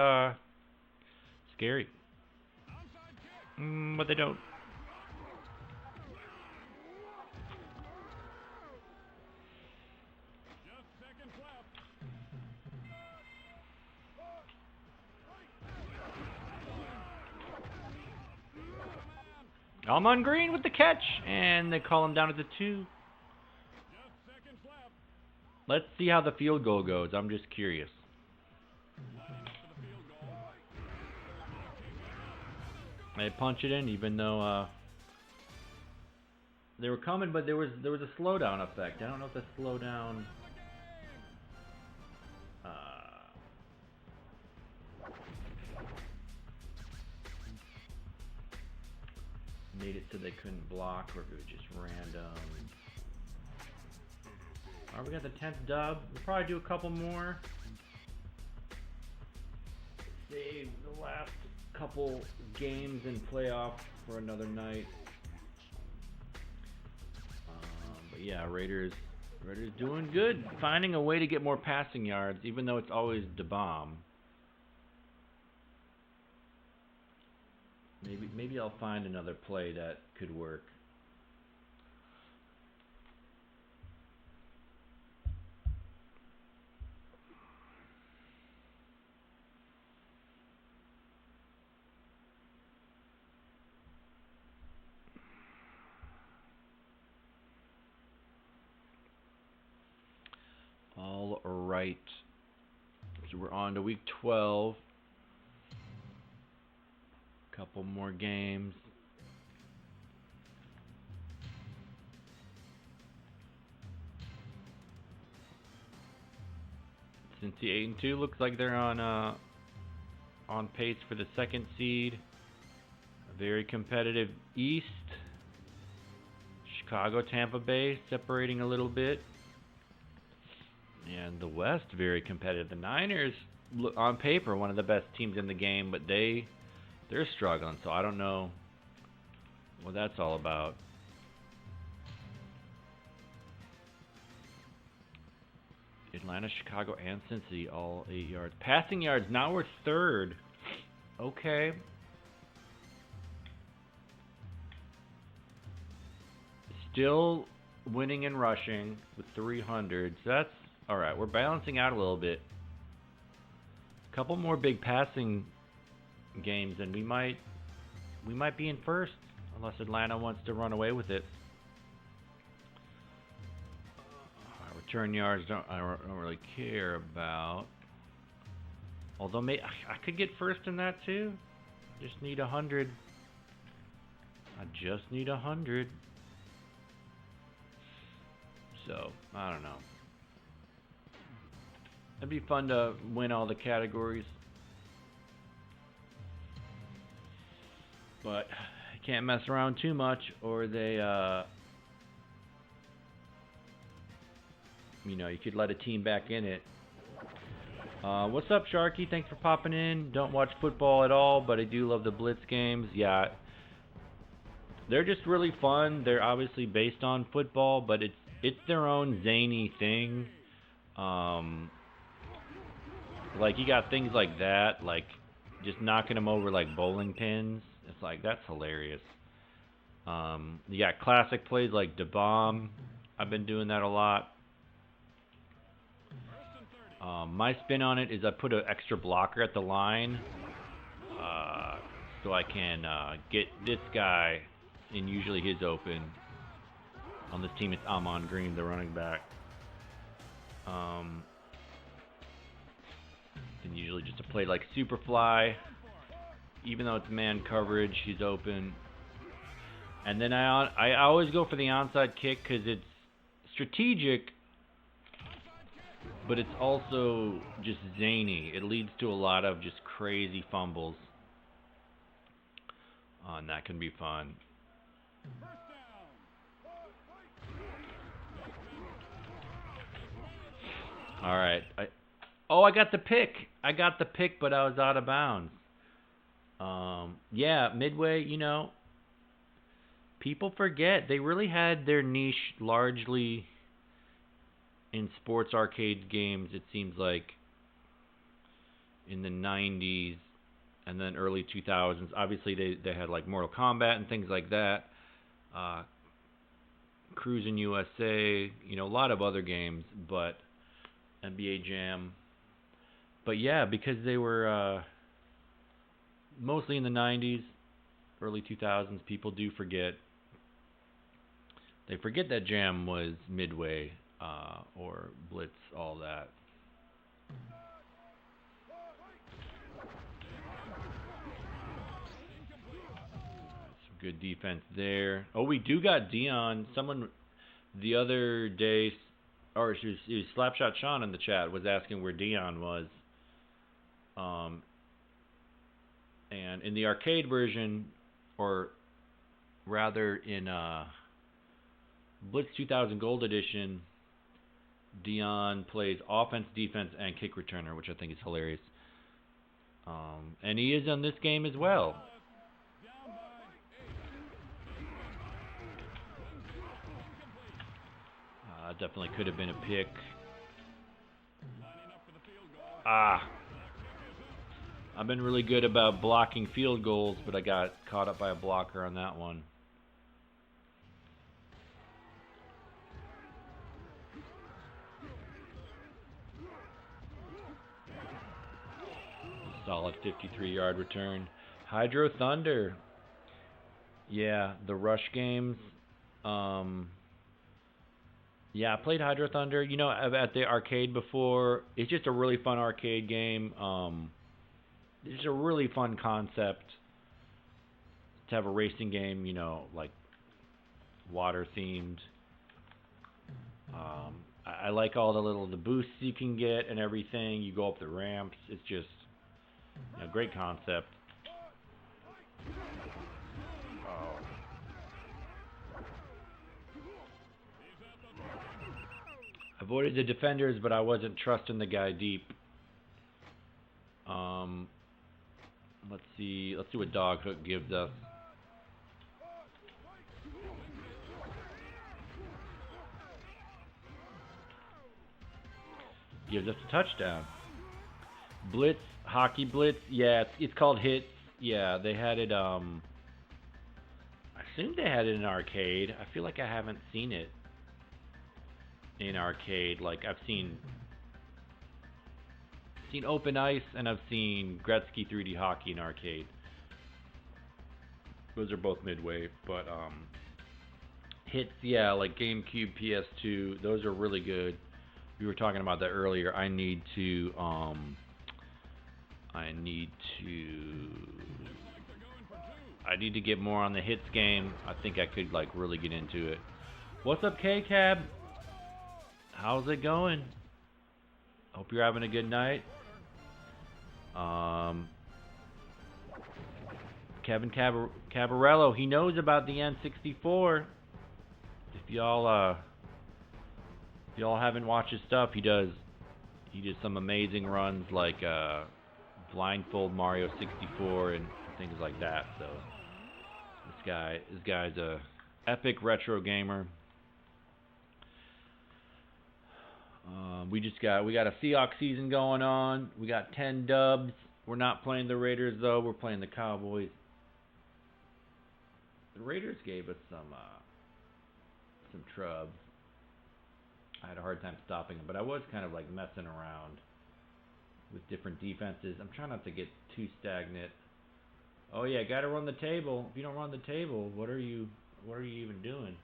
scary. But they don't. Ahman Green with the catch, and they call him down at the 2. Let's see how the field goal goes. I'm just curious. They punch it in, even though they were coming, but there was a slowdown effect. I don't know if the slowdown. Made it so they couldn't block, or if it was just random. Alright, we got the 10th dub. We'll probably do a couple more. Save the last couple games in playoffs for another night. But yeah, Raiders doing good. Finding a way to get more passing yards, even though it's always the bomb. Maybe I'll find another play that could work. All right. So we're on to week 12. Couple more games. Cincy 8-2 looks like they're on pace for the 2nd seed. A very competitive East. Chicago, Tampa Bay separating a little bit. And the West very competitive. The Niners, on paper, one of the best teams in the game, but they're struggling, so I don't know what that's all about. Atlanta, Chicago, and Cincy all 8 yards. Passing yards, now we're 3rd. Okay. Still winning and rushing with 300. So that's all right. We're balancing out a little bit. A couple more big passing games, and we might be in 1st, unless Atlanta wants to run away with it. Return yards, I don't really care about. Although I could get 1st in that too. Just need 100. I just need 100. So I don't know. It'd be fun to win all the categories. But I can't mess around too much, or they, you could let a team back in it. What's up, Sharky? Thanks for popping in. Don't watch football at all, but I do love the Blitz games. Yeah, they're just really fun. They're obviously based on football, but it's their own zany thing. Like, you got things like that, like just knocking them over like bowling pins. It's like, that's hilarious. You got classic plays like the bomb. I've been doing that a lot. My spin on it is I put an extra blocker at the line so I can get this guy, and usually he's open. On this team, it's Ahman Green, the running back. Then usually just a play like Superfly. Even though it's man coverage, he's open. And then I always go for the onside kick because it's strategic, but it's also just zany. It leads to a lot of just crazy fumbles. And that can be fun. All right. I got the pick. But I was out of bounds. Yeah, Midway, people forget they really had their niche largely in sports arcade games, it seems like, in the 90s and then early 2000s. Obviously, they had like Mortal Kombat and things like that. Cruis'n USA, a lot of other games, but NBA Jam. But yeah, because they were mostly in the 90s, early 2000s, people do forget. They forget that Jam was Midway or Blitz, all that. Some good defense there. Oh, we do got Dion. Someone the other day, or it was Slapshot Sean in the chat, was asking where Dion was. And in the arcade version, or rather in Blitz 2000 Gold Edition, Dion plays offense, defense, and kick returner, which I think is hilarious. And he is on this game as well. Definitely could have been a pick. I've been really good about blocking field goals, but I got caught up by a blocker on that one. Solid 53-yard return. Hydro Thunder. Yeah, the Rush games. Yeah, I played Hydro Thunder, at the arcade before. It's just a really fun arcade game. It's a really fun concept to have a racing game, like water themed. I like all the boosts you can get and everything. You go up the ramps. It's just great concept. Avoided the defenders, but I wasn't trusting the guy deep. Let's see what Dog Hook gives us. Gives us a touchdown. Blitz, Hockey Blitz. Yeah, it's called Hits. Yeah, they had it. I assume they had it in arcade. I feel like I haven't seen it in arcade. Like I've seen Open Ice and I've seen Gretzky 3D Hockey in arcade. Those are both Midway, but Hits, yeah, like GameCube, PS2, those are really good. We were talking about that earlier. I need to get more on the Hits game. I think I could really get into it. What's up, K-Cab? How's it going? Hope you're having a good night. Kevin Cabarello, he knows about the N64. If y'all haven't watched his stuff, he did some amazing runs like Blindfold Mario 64 and things like that. So this guy's a epic retro gamer. We got a Seahawks season going on. We got 10 dubs. We're not playing the Raiders though. We're playing the Cowboys. The Raiders gave us some trubs. I had a hard time stopping them, but I was kind of like messing around with different defenses. I'm trying not to get too stagnant. Oh yeah, got to run the table. If you don't run the table, what are you even doing?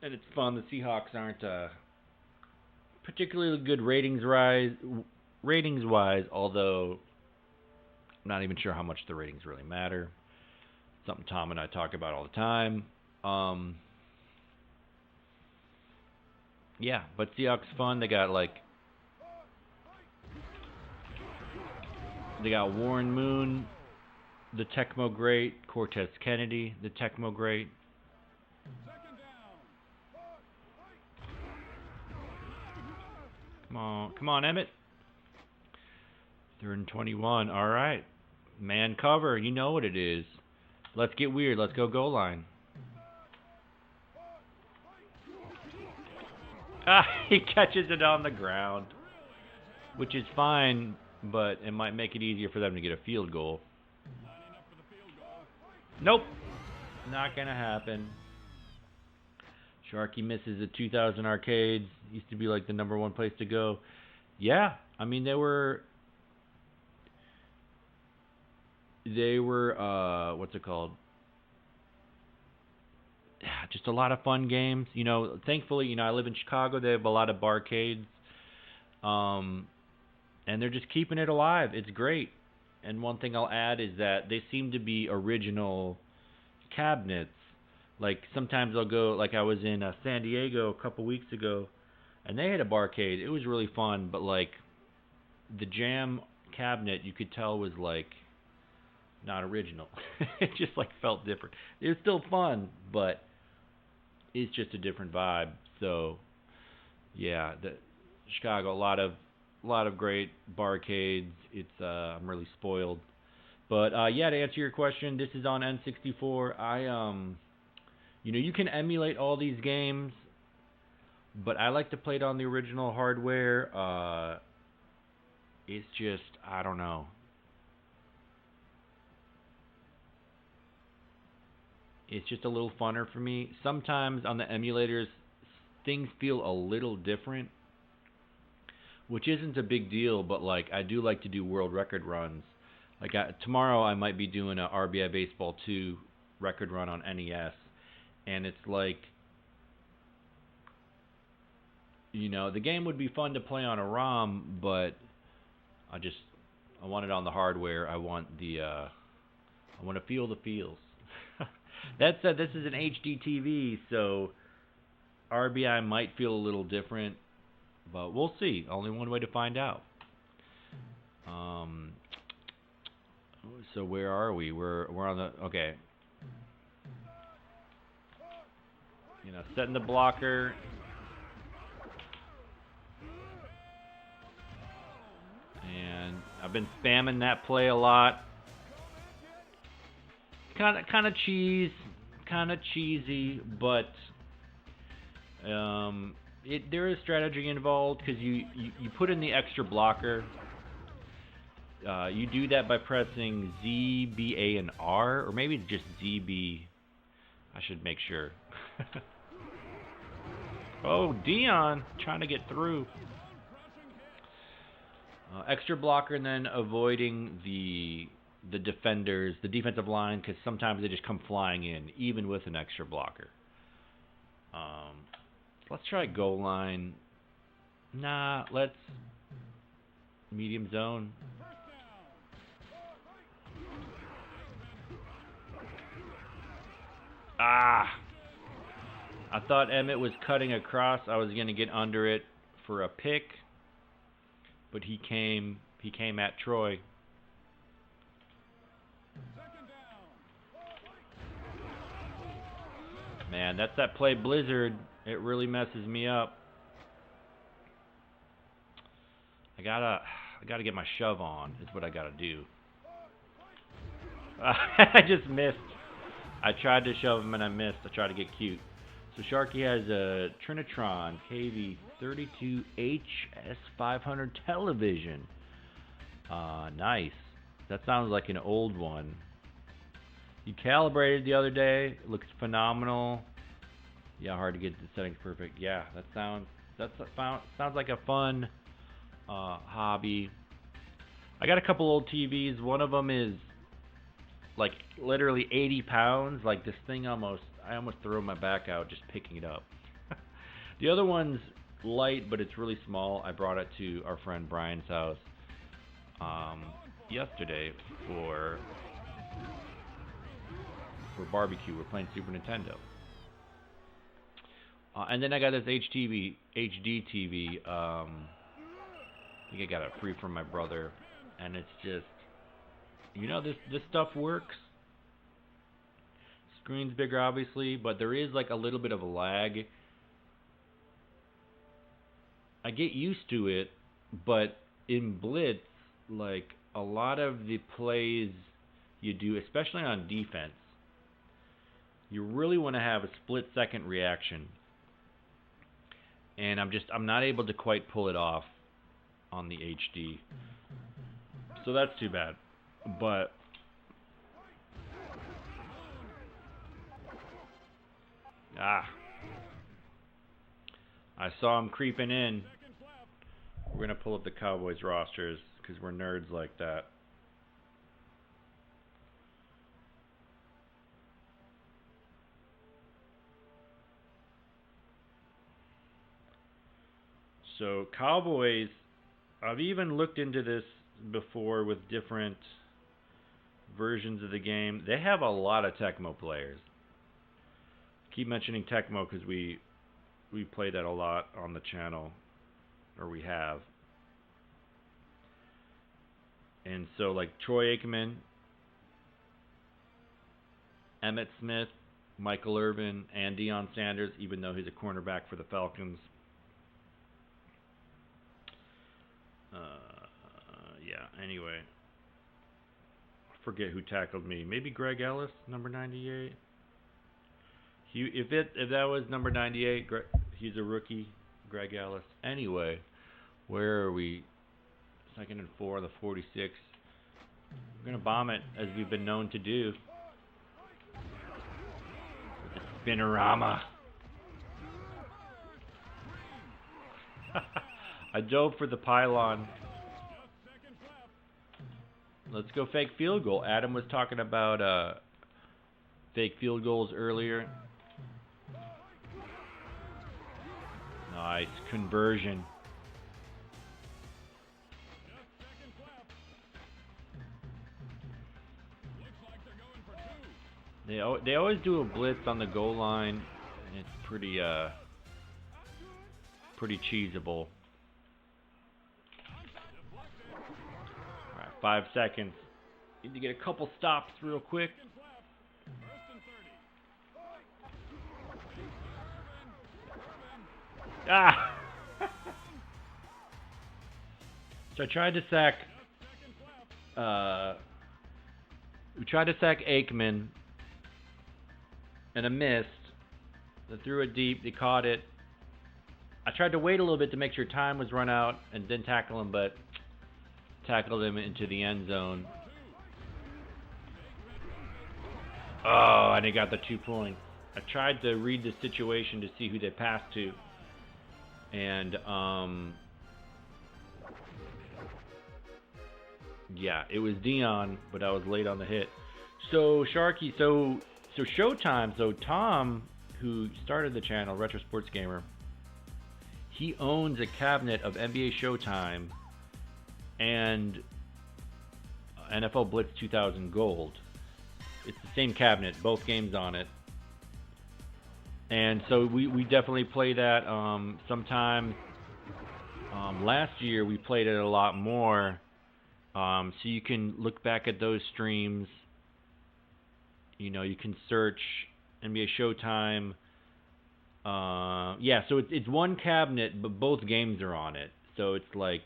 And it's fun. The Seahawks aren't particularly good ratings-wise, although I'm not even sure how much the ratings really matter. Something Tom and I talk about all the time. Yeah, but Seahawks fun. They got Warren Moon, the Tecmo great, Cortez Kennedy, the Tecmo great. Come on, Emmett. 3rd and 21. All right, man cover. You know what it is. Let's get weird. Let's go goal line. He catches it on the ground, which is fine, but it might make it easier for them to get a field goal. Nope, not gonna happen. Sharky misses the 2000 arcades. Used to be like the #1 place to go. Yeah, I mean they were what's it called? Just a lot of fun games. You know, thankfully, you know, I live in Chicago. They have a lot of barcades. And they're just keeping it alive. It's great. And one thing I'll add is that they seem to be original cabinets. Like sometimes I'll go, like I was in San Diego a couple weeks ago, and they had a barcade. It was really fun, but like the Jam cabinet, you could tell was like not original. It just like felt different. It was still fun, but it's just a different vibe. So yeah, the Chicago, a lot of great barcades. It's I'm really spoiled. But yeah, to answer your question, this is on N64. You know, you can emulate all these games, but I like to play it on the original hardware. It's just, I don't know. It's just a little funner for me. Sometimes on the emulators, things feel a little different, which isn't a big deal, but like I do like to do world record runs. Like tomorrow I might be doing a RBI Baseball 2 record run on NES. And it's like, you know, the game would be fun to play on a ROM, but I want it on the hardware. I want to feel the feels. That said, this is an HD TV, so RBI might feel a little different, but we'll see. Only one way to find out. So where are we? We're on the, okay. You know, setting the blocker. And I've been spamming that play a lot. Kind of cheesy, but there is strategy involved because you put in the extra blocker. You do that by pressing Z, B, A, and R, or maybe just Z, B. I should make sure. Oh, Dion trying to get through. Extra blocker, and then avoiding the defenders, the defensive line, because sometimes they just come flying in, even with an extra blocker. Let's try goal line. Nah, let's medium zone. I thought Emmett was cutting across. I was going to get under it for a pick, but he came at Troy. Man, that's that play Blizzard. It really messes me up. I gotta get my shove on, is what I gotta do. I just missed. I tried to shove him and I missed. I tried to get cute. So Sharky has a Trinitron KV32HS500 television. Nice. That sounds like an old one. You calibrated the other day. It looks phenomenal. Yeah, hard to get the settings perfect. Yeah, that sounds like a fun hobby. I got a couple old TVs. One of them is like literally 80 pounds. Like this thing I almost throw my back out just picking it up. The other one's light, but it's really small. I brought it to our friend Brian's house yesterday for barbecue. We're playing Super Nintendo. And then I got this HD TV. I think I got it free from my brother, and it's just, this stuff works. Screen's bigger, obviously, but there is like a little bit of a lag. I get used to it, but in Blitz, like a lot of the plays you do, especially on defense, you really want to have a split-second reaction. And I'm not able to quite pull it off on the HD. So that's too bad. But I saw him creeping in. We're going to pull up the Cowboys rosters because we're nerds like that. So Cowboys, I've even looked into this before with different versions of the game. They have a lot of Tecmo players. Keep mentioning Tecmo because we play that a lot on the channel, or we have. And so like Troy Aikman, Emmitt Smith, Michael Irvin, and Deion Sanders, even though he's a cornerback for the Falcons. Yeah, anyway. I forget who tackled me. Maybe Greg Ellis, number 98. If that was number 98, he's a rookie, Greg Ellis. Anyway, where are we? 2nd and 4 on the 46. We're going to bomb it, as we've been known to do. The spinorama. I dove for the pylon. Let's go fake field goal. Adam was talking about fake field goals earlier. Nice conversion. They always do a blitz on the goal line. And it's pretty cheesable. 5 seconds. Need to get a couple stops real quick. Ah! So I tried to sack. We tried to sack Aikman, and I missed. They threw it deep. They caught it. I tried to wait a little bit to make sure time was run out and then tackle him, but tackled him into the end zone. Oh, and he got the 2 points. I tried to read the situation to see who they passed to. And, yeah, it was Dion, but I was late on the hit. So, Sharky, so Showtime, so Tom, who started the channel, Retro Sports Gamer, he owns a cabinet of NBA Showtime and NFL Blitz 2000 Gold. It's the same cabinet, both games on it. And so we definitely play that sometime. Last year we played it a lot more. So you can look back at those streams. You know, you can search NBA Showtime. Yeah, so it's one cabinet, but both games are on it. So it's like,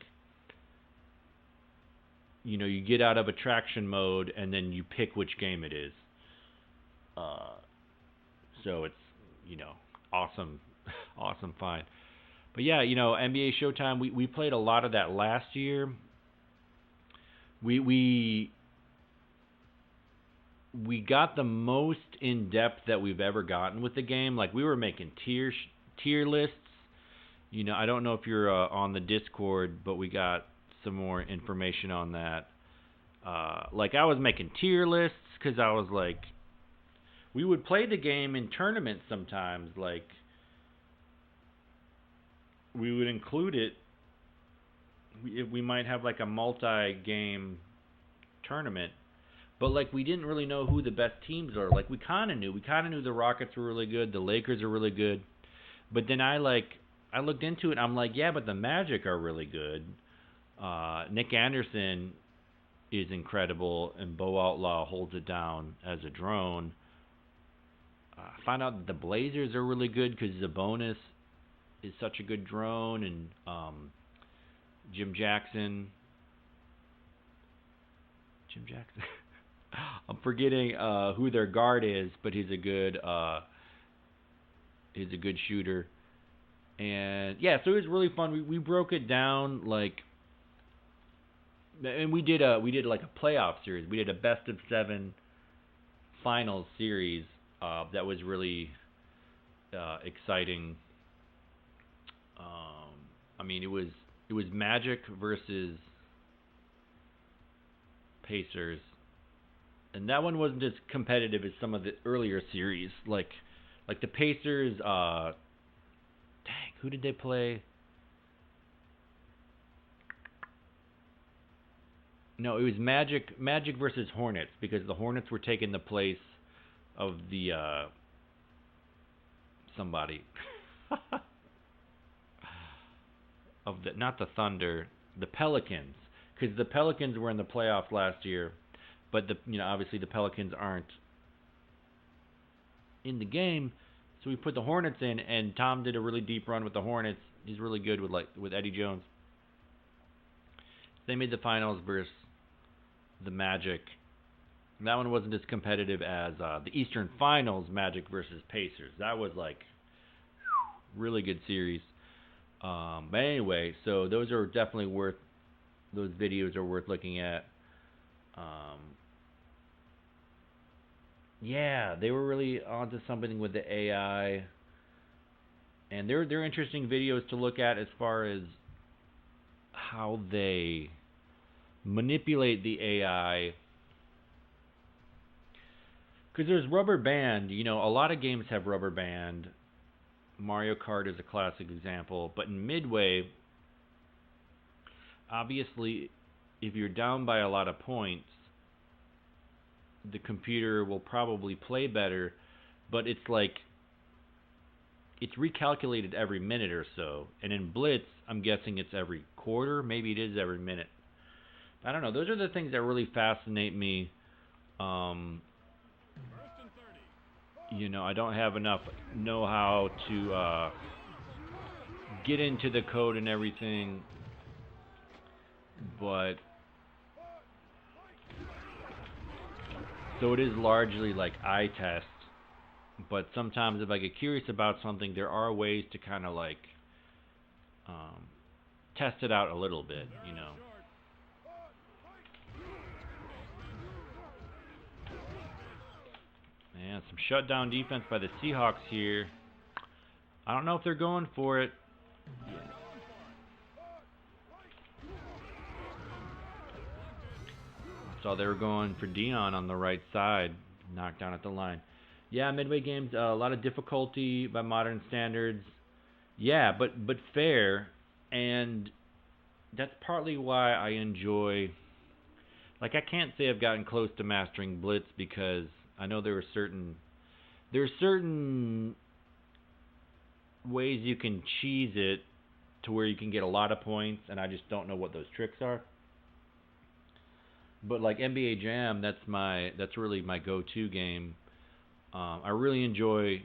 you know, you get out of attraction mode and then you pick which game it is. So it's, you know, awesome, awesome find. But yeah, NBA Showtime. We played a lot of that last year. We got the most in depth that we've ever gotten with the game. Like we were making tier lists. I don't know if you're on the Discord, but we got some more information on that. Like I was making tier lists because I was like, we would play the game in tournaments sometimes. Like we would include it. We might have like a multi-game tournament, but like we didn't really know who the best teams are. Like we kind of knew. We kind of knew the Rockets were really good. The Lakers are really good. But then I looked into it. I'm like, yeah, but the Magic are really good. Nick Anderson is incredible, and Bo Outlaw holds it down as a drone. Found out that the Blazers are really good because Sabonis is such a good drone, and Jim Jackson. I'm forgetting who their guard is, but he's a good shooter. And yeah, so it was really fun. We broke it down and we did like a playoff series. We did a best of 7 finals series that was really exciting. I mean, it was Magic versus Pacers, and that one wasn't as competitive as some of the earlier series. Like the Pacers. Who did they play? No, it was Magic versus Hornets, because the Hornets were taking the place of the somebody of the, not the Thunder, the Pelicans, because the Pelicans were in the playoffs last year, but obviously the Pelicans aren't in the game, so we put the Hornets in, and Tom did a really deep run with the Hornets. He's really good with Eddie Jones. They made the finals versus the Magic. That one wasn't as competitive as the Eastern Finals, Magic versus Pacers. That was really good series. But anyway, so those are definitely those videos are worth looking at. Yeah, they were really onto something with the AI, and they're interesting videos to look at as far as how they manipulate the AI. Because there's rubber band, a lot of games have rubber band. Mario Kart is a classic example, but in Midway, obviously, if you're down by a lot of points, the computer will probably play better, but it's recalculated every minute or so. And in Blitz, I'm guessing it's every quarter, maybe it is every minute. I don't know. Those are the things that really fascinate me. I don't have enough know-how to get into the code and everything, but so it is largely like eye test. But sometimes if I get curious about something, there are ways to kind of test it out a little bit, And some shutdown defense by the Seahawks here. I don't know if they're going for it. Saw they were going for Dion on the right side. Knocked down at the line. Yeah, Midway games, a lot of difficulty by modern standards. Yeah, but fair. And that's partly why I enjoy... I can't say I've gotten close to mastering Blitz, because I know there are certain ways you can cheese it to where you can get a lot of points, and I just don't know what those tricks are. But NBA Jam, that's really my go-to game. I really enjoy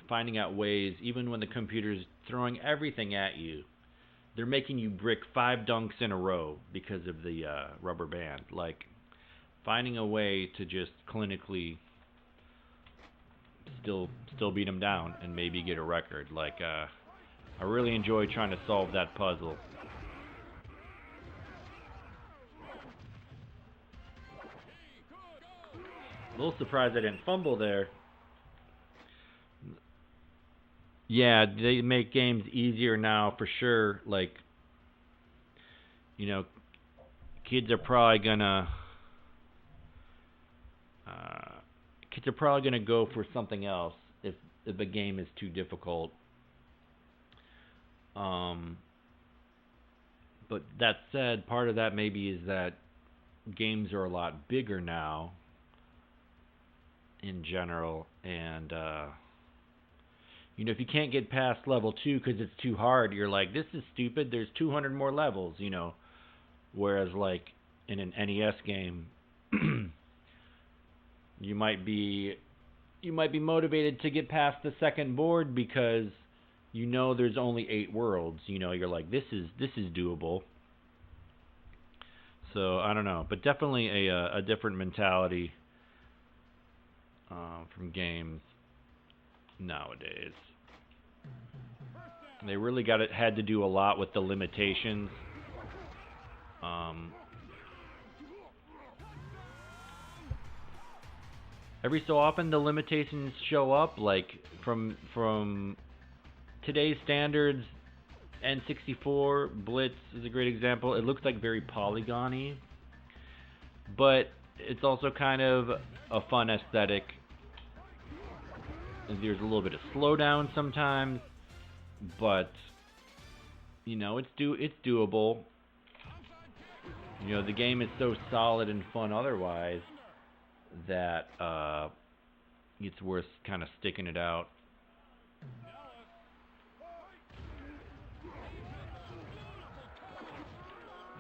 finding out ways, even when the computer's throwing everything at you, they're making you brick 5 dunks in a row because of the rubber band. Finding a way to just clinically still beat them down and maybe get a record. Like I really enjoy trying to solve that puzzle. A little surprised I didn't fumble there. Yeah, they make games easier now for sure. Like, you know, kids are probably gonna go for something else if the game is too difficult. But that said, part of that maybe is that games are a lot bigger now in general, and if you can't get past level 2 because it's too hard, you're like, this is stupid. There's 200 more levels, Whereas like in an NES game, you might be motivated to get past the second board because there's only 8 worlds. You're like, this is doable. So I don't know, but definitely a different mentality from games nowadays. They really had to do a lot with the limitations. Every so often the limitations show up, like from today's standards. N64 Blitz is a great example. It looks like very polygony, but it's also kind of a fun aesthetic. There's a little bit of slowdown sometimes, but it's doable. The game is so solid and fun otherwise that it's worth kind of sticking it out.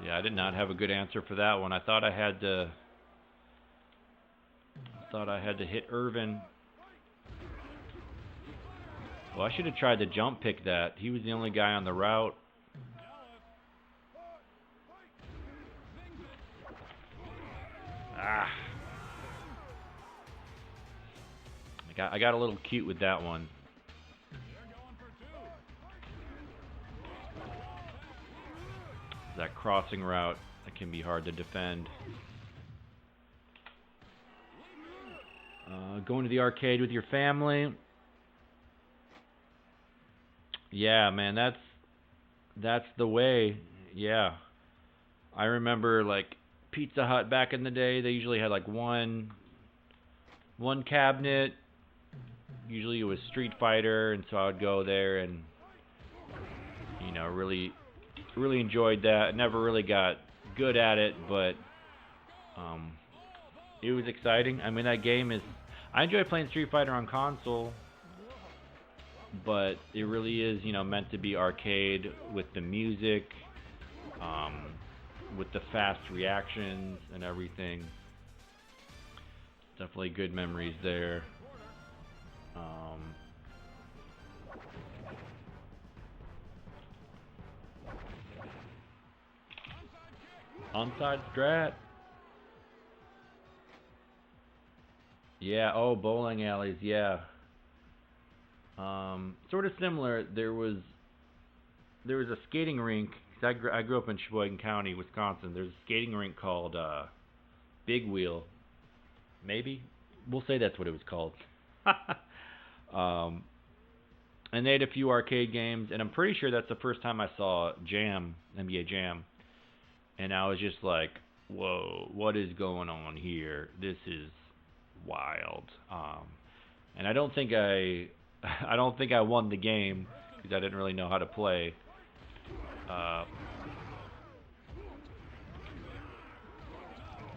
Yeah, I did not have a good answer for that one. I thought I had to hit Irvin. Well, I should have tried to jump pick that. He was the only guy on the route. I got a little cute with that one. That crossing route, that can be hard to defend. Going to the arcade with your family. Yeah, man, that's the way. Yeah. I remember like Pizza Hut back in the day, they usually had like one cabinet. Usually it was Street Fighter, and so I would go there and really enjoyed that. Never really got good at it, but it was exciting. I mean, that game is... I enjoy playing Street Fighter on console, but it really is, meant to be arcade with the music, with the fast reactions and everything. Definitely good memories there. Onside strat. Yeah, bowling alleys, yeah. Sort of similar. There was a skating rink. 'Cause I grew up in Sheboygan County, Wisconsin. There's a skating rink called Big Wheel. Maybe? We'll say that's what it was called. And they had a few arcade games, and I'm pretty sure that's the first time I saw NBA Jam. And I was just like, whoa, what is going on here? This is wild. And I don't think I won the game because I didn't really know how to play.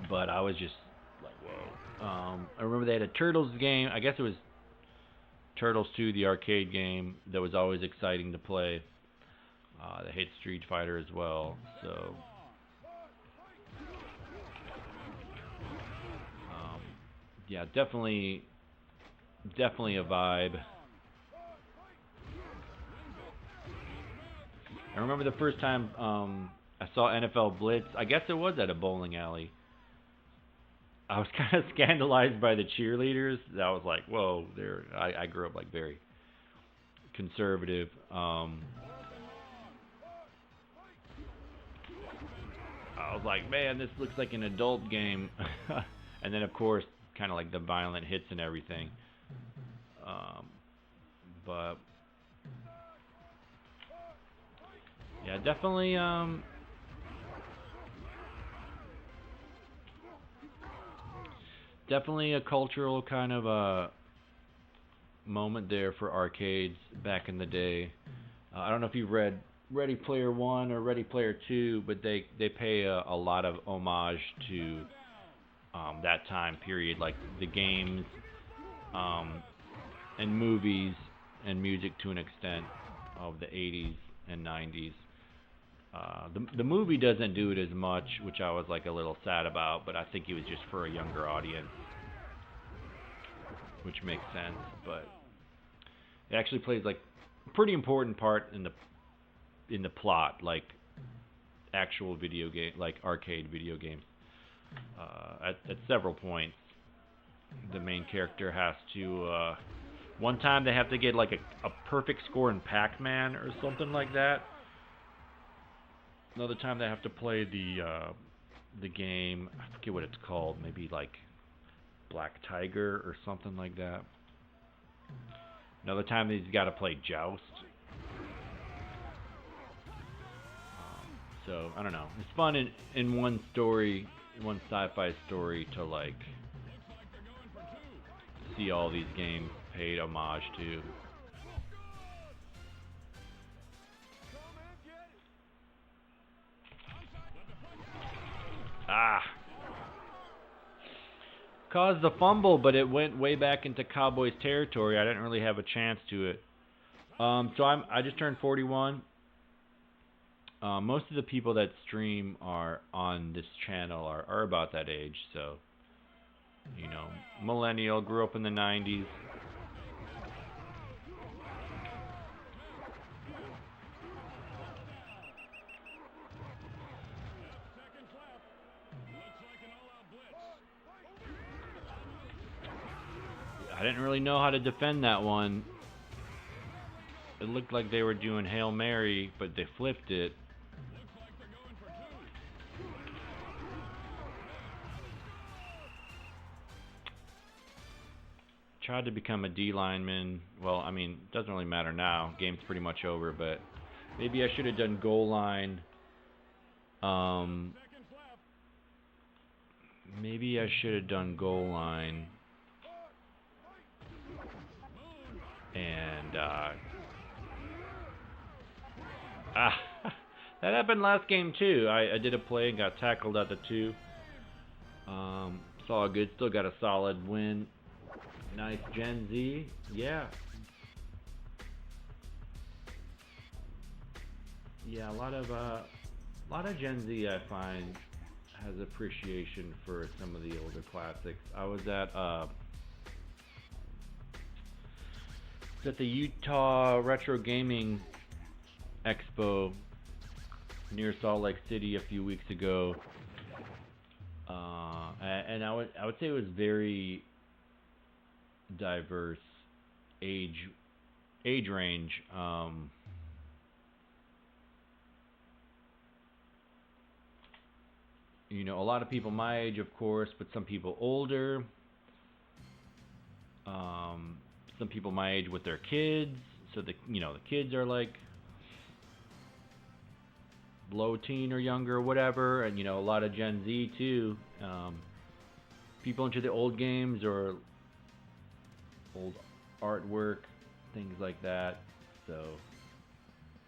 But I was just like, whoa. I remember they had a Turtles game. I guess it was Turtles 2, the arcade game, that was always exciting to play. They hate Street Fighter as well, so... yeah, definitely a vibe. I remember the first time I saw NFL Blitz. I guess it was at a bowling alley. I was kind of scandalized by the cheerleaders. I was like, whoa, I grew up like very conservative. I was like, man, this looks like an adult game. And then, of course, kind of like the violent hits and everything. But yeah, definitely. Definitely a cultural kind of a moment there for arcades back in the day. I don't know if you've read Ready Player One or Ready Player Two, but they pay a lot of homage to that time period, like the games and movies and music to an extent of the 80s and 90s. The movie doesn't do it as much, which I was like a little sad about, but I think it was just for a younger audience, which makes sense. But it actually plays like a pretty important part in the plot, like actual video game, like arcade video games. At several points, the main character has to. One time they have to get like a perfect score in Pac-Man or something like that. Another time they have to play the game. I forget what it's called. Maybe like Black Tiger or something like that. Another time he's got to play Joust. So I don't know. It's fun in one story, one sci-fi story to like see all these games paid homage to. Caused the fumble, but it went way back into Cowboys territory. I didn't really have a chance to it. So I just turned 41. Most of the people that stream are on this channel are about that age, so millennial, grew up in the 90s. I didn't really know how to defend that one. It looked like they were doing Hail Mary, but they flipped it. Tried to become a D lineman. Well, I mean, it doesn't really matter now. Game's pretty much over, but maybe I should have done goal line. Maybe I should have done goal line. And that happened last game too. I did a play and got tackled at the 2. It's all good. Still got a solid win. Nice Gen Z. Yeah. Yeah, a lot of Gen Z I find has appreciation for some of the older classics. I was at the Utah Retro Gaming Expo near Salt Lake City a few weeks ago, and I would say it was very diverse age range. A lot of people my age, of course, but some people older. Some people my age with their kids, so the kids are like low teen or younger or whatever, and a lot of Gen Z too. People into the old games or old artwork, things like that. So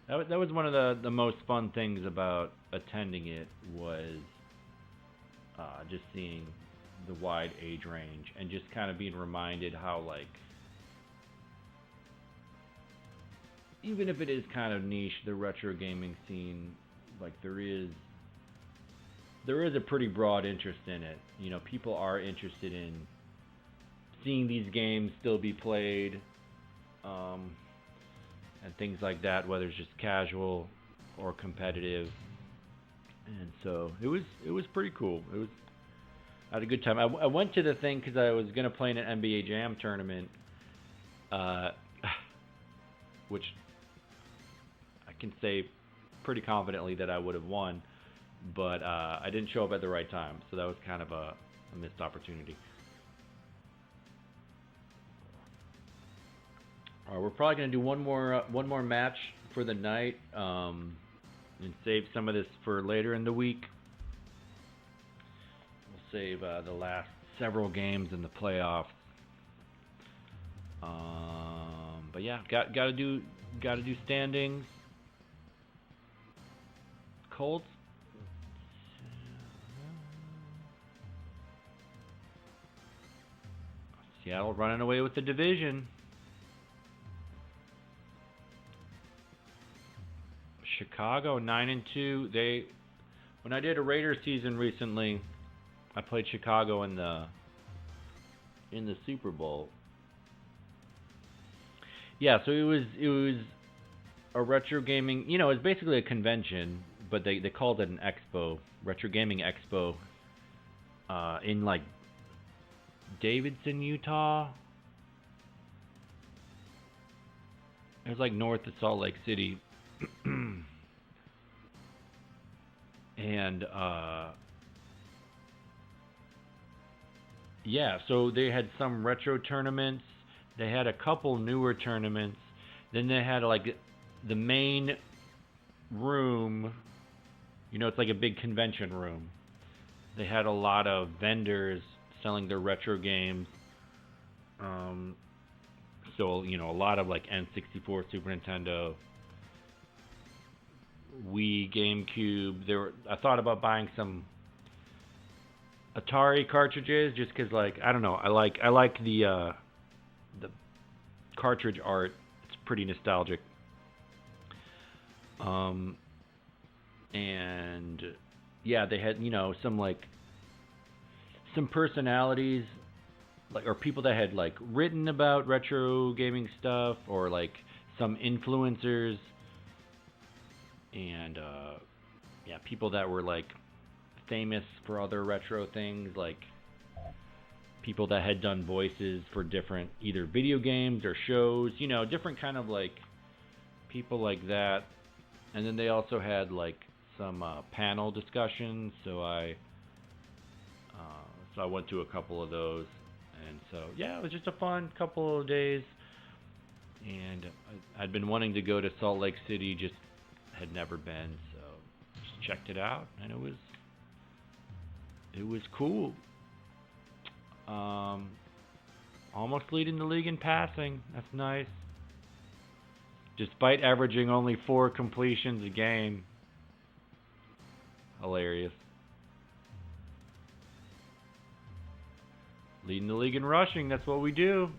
that was one of the most fun things about attending it, was just seeing the wide age range and just kind of being reminded how, like, even if it is kind of niche, the retro gaming scene, like, there is a pretty broad interest in it. People are interested in seeing these games still be played, and things like that, whether it's just casual or competitive. And so it was pretty cool. I had a good time. I went to the thing because I was gonna play in an NBA Jam tournament, uh, which I can say pretty confidently that I would have won, but I didn't show up at the right time, so that was kind of a missed opportunity. All right, we're probably gonna do one more match for the night, and save some of this for later in the week. We'll save the last several games in the playoffs. But yeah, gotta do standings. Colts. Seattle running away with the division. Chicago 9-2. When I did a Raiders season recently, I played Chicago in the Super Bowl. Yeah, so it was a retro gaming. You know, it's basically a convention, but they called it an expo, retro gaming expo, in like Davidson, Utah. It was like north of Salt Lake City. And yeah, so they had some retro tournaments. They had a couple newer tournaments. Then they had like the main room. You know, it's like a big convention room. They had a lot of vendors selling their retro games. So, you know, a lot of like N64, Super Nintendo, Wii, GameCube. I thought about buying some Atari cartridges just because, like, I don't know, I like the cartridge art. It's pretty nostalgic. And yeah, they had, you know, some personalities, like, or people that had like written about retro gaming stuff, or like some influencers, and yeah, people that were like famous for other retro things, like people that had done voices for different either video games or shows, you know, different kind of like people like that. And then they also had like some panel discussions, so I went to a couple of those. And so yeah, it was just a fun couple of days, and I'd been wanting to go to Salt Lake City, just had never been, so just checked it out, and it was cool. Almost leading the league in passing. That's nice. Despite averaging only 4 completions a game. Hilarious. Leading the league in rushing, that's what we do.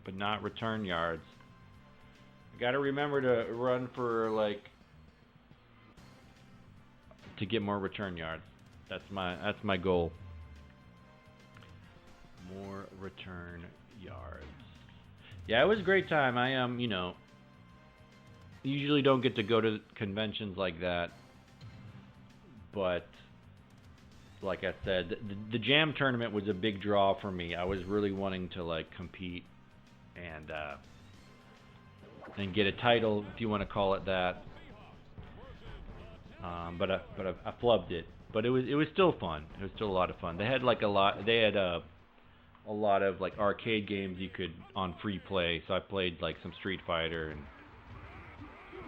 But not return yards. I gotta remember to run for to get more return yards. That's my goal. More return yards. Yeah, it was a great time. I you know, usually don't get to go to conventions like that, but like I said, the Jam tournament was a big draw for me. I was really wanting to like compete and get a title, if you want to call it that. But I flubbed it. But it was still fun. It was still a lot of fun. They had like a lot of like arcade games you could on free play. So I played like some Street Fighter, and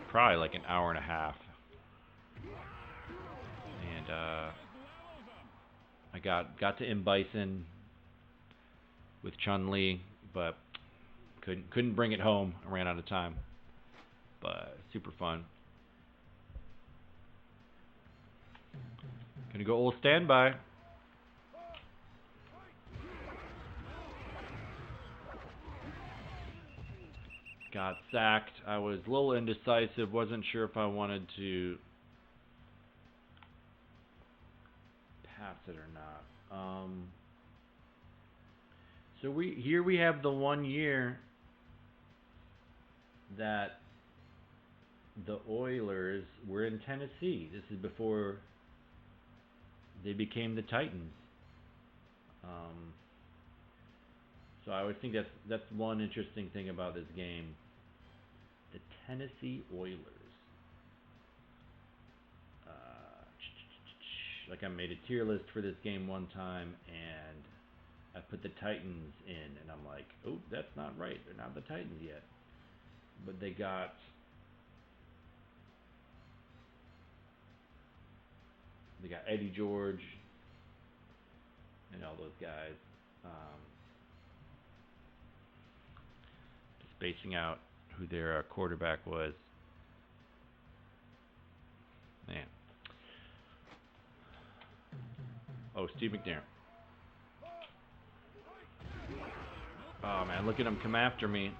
probably like an hour and a half. And I got to M. Bison with Chun-Li, but couldn't bring it home. I ran out of time. But super fun. Gonna go old standby. Got sacked. I was a little indecisive. Wasn't sure if I wanted to pass it or not. So we have the 1 year that the Oilers were in Tennessee. This is before they became the Titans. So I would think that's one interesting thing about this game. The Tennessee Oilers. Like I made a tier list for this game one time, and I put the Titans in, and I'm like, oh, that's not right. They're not the Titans yet. But they got Eddie George and all those guys. Spacing out who their quarterback was. Man. Oh, Steve McNair. Oh, man, look at him come after me.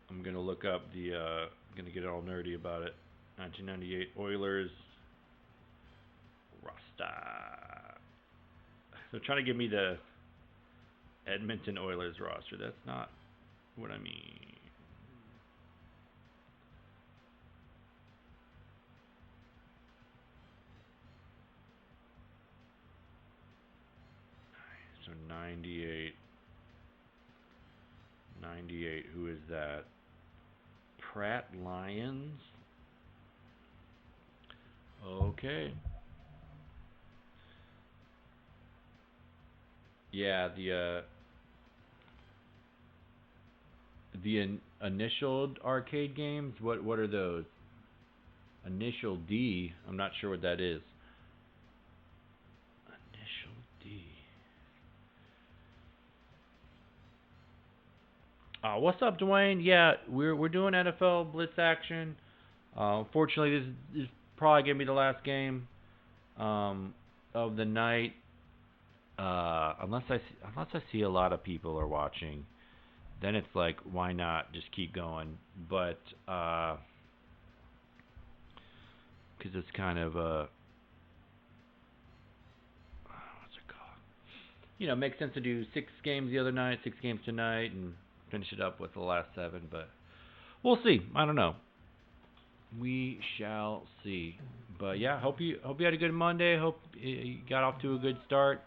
I'm going to look up the, I'm going to get all nerdy about it. 1998 Oilers roster. So trying to give me the Edmonton Oilers roster. That's not what I mean. So 98, who is that? Pratt Lions? Okay. Yeah, the initialed arcade games, what are those? Initial D, I'm not sure what that is. Initial D. What's up, Dwayne? Yeah, we're doing NFL Blitz action. Unfortunately, this is probably gonna be the last game of the night. Unless I see a lot of people are watching, then it's like, why not just keep going? But because it's kind of what's it called? You know, it makes sense to do 6 games the other night, 6 games tonight, and finish it up with the last 7. But we'll see. I don't know. We shall see. But yeah, hope you had a good Monday. Hope you got off to a good start.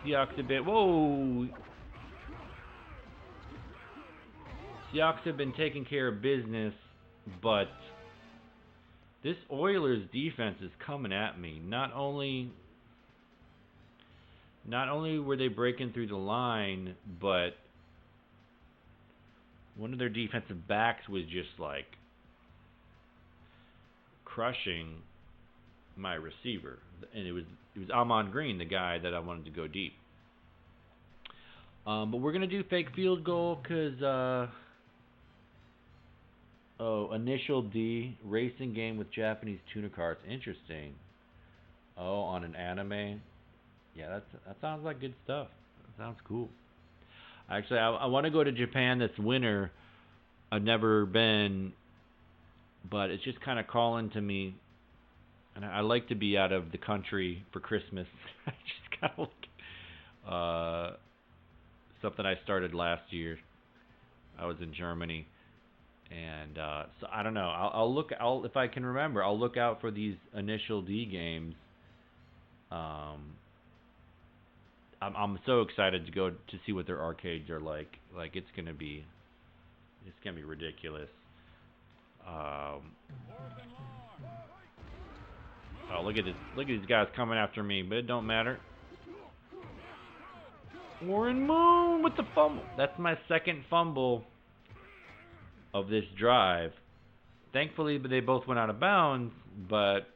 Seahawks a bit. Whoa. Seahawks have been taking care of business, but this Oilers defense is coming at me. Not only were they breaking through the line, but one of their defensive backs was just like crushing my receiver, and it was Ahman Green, the guy that I wanted to go deep. But we're gonna do fake field goal because initial D, racing game with Japanese tuna carts. Interesting. Oh, on an anime. Yeah, that sounds like good stuff. That sounds cool. Actually, I want to go to Japan this winter. I've never been, but it's just kind of calling to me. And I like to be out of the country for Christmas. I just kind of like something I started last year. I was in Germany, and so I don't know. I'll look. If I can remember, I'll look out for these initial D games. I'm so excited to go to see what their arcades are like. Like it's gonna be ridiculous. Oh, look at this! Look at these guys coming after me, but it don't matter. Warren Moon with the fumble. That's my second fumble of this drive. Thankfully, they both went out of bounds, but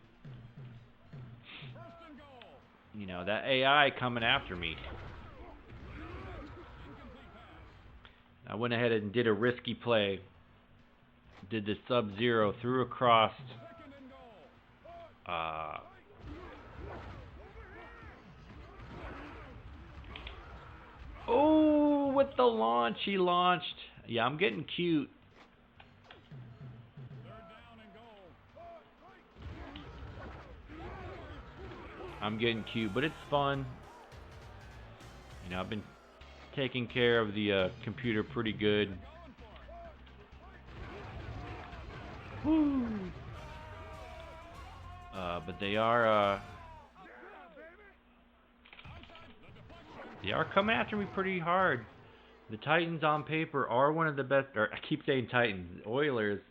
you know, that AI coming after me. I went ahead and did a risky play. Did the sub-zero, threw across. Oh, with the launch, he launched. Yeah, I'm getting cute. I'm getting cute, but it's fun. You know, I've been taking care of the computer pretty good. Woo! But they are coming after me pretty hard. The Titans on paper are one of the best, or I keep saying Titans, Oilers,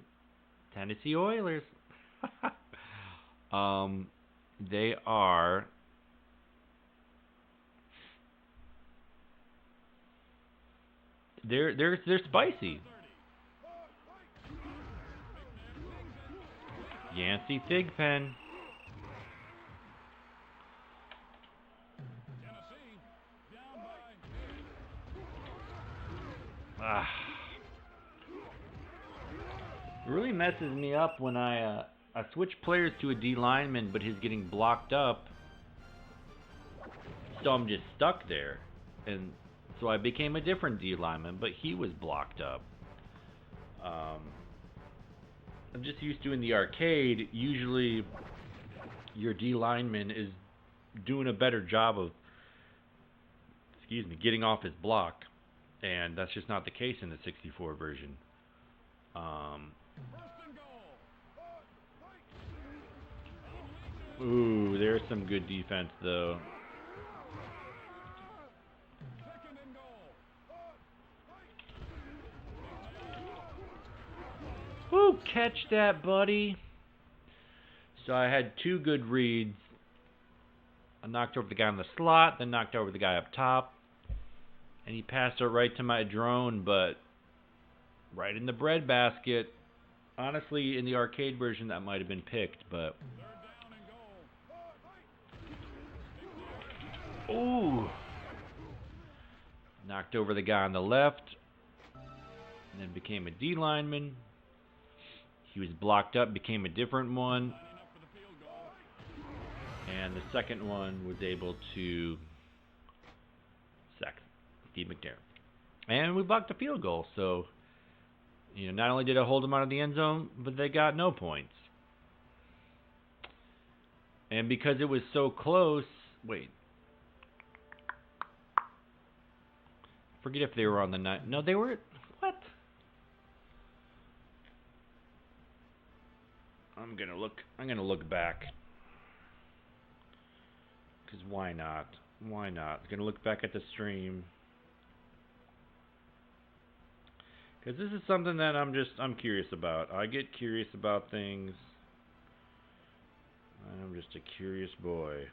Tennessee Oilers. They are they're spicy. Yancey Thigpen. It really messes me up when I switch players to a D lineman, but he's getting blocked up, so I'm just stuck there, and so I became a different D lineman, but he was blocked up. I'm just used to in the arcade, usually your D lineman is doing a better job of, getting off his block, and that's just not the case in the 64 version. Ooh, there's some good defense though. Ooh, catch that, buddy. So I had two good reads. I knocked over the guy in the slot, then knocked over the guy up top. And he passed it right to my drone, but right in the breadbasket. Honestly, in the arcade version, that might have been picked, but... Ooh! Knocked over the guy on the left, and then became a D lineman. He was blocked up, became a different one. And the second one was able to sack Steve McNair. And we blocked a field goal, so not only did I hold them out of the end zone, but they got no points. And because it was so close, forget if they were on the 9. No, they were. What? I'm gonna look back. Cause why not? Why not? I'm gonna look back at the stream. Cause this is something that I'm curious about. I get curious about things. I'm just a curious boy.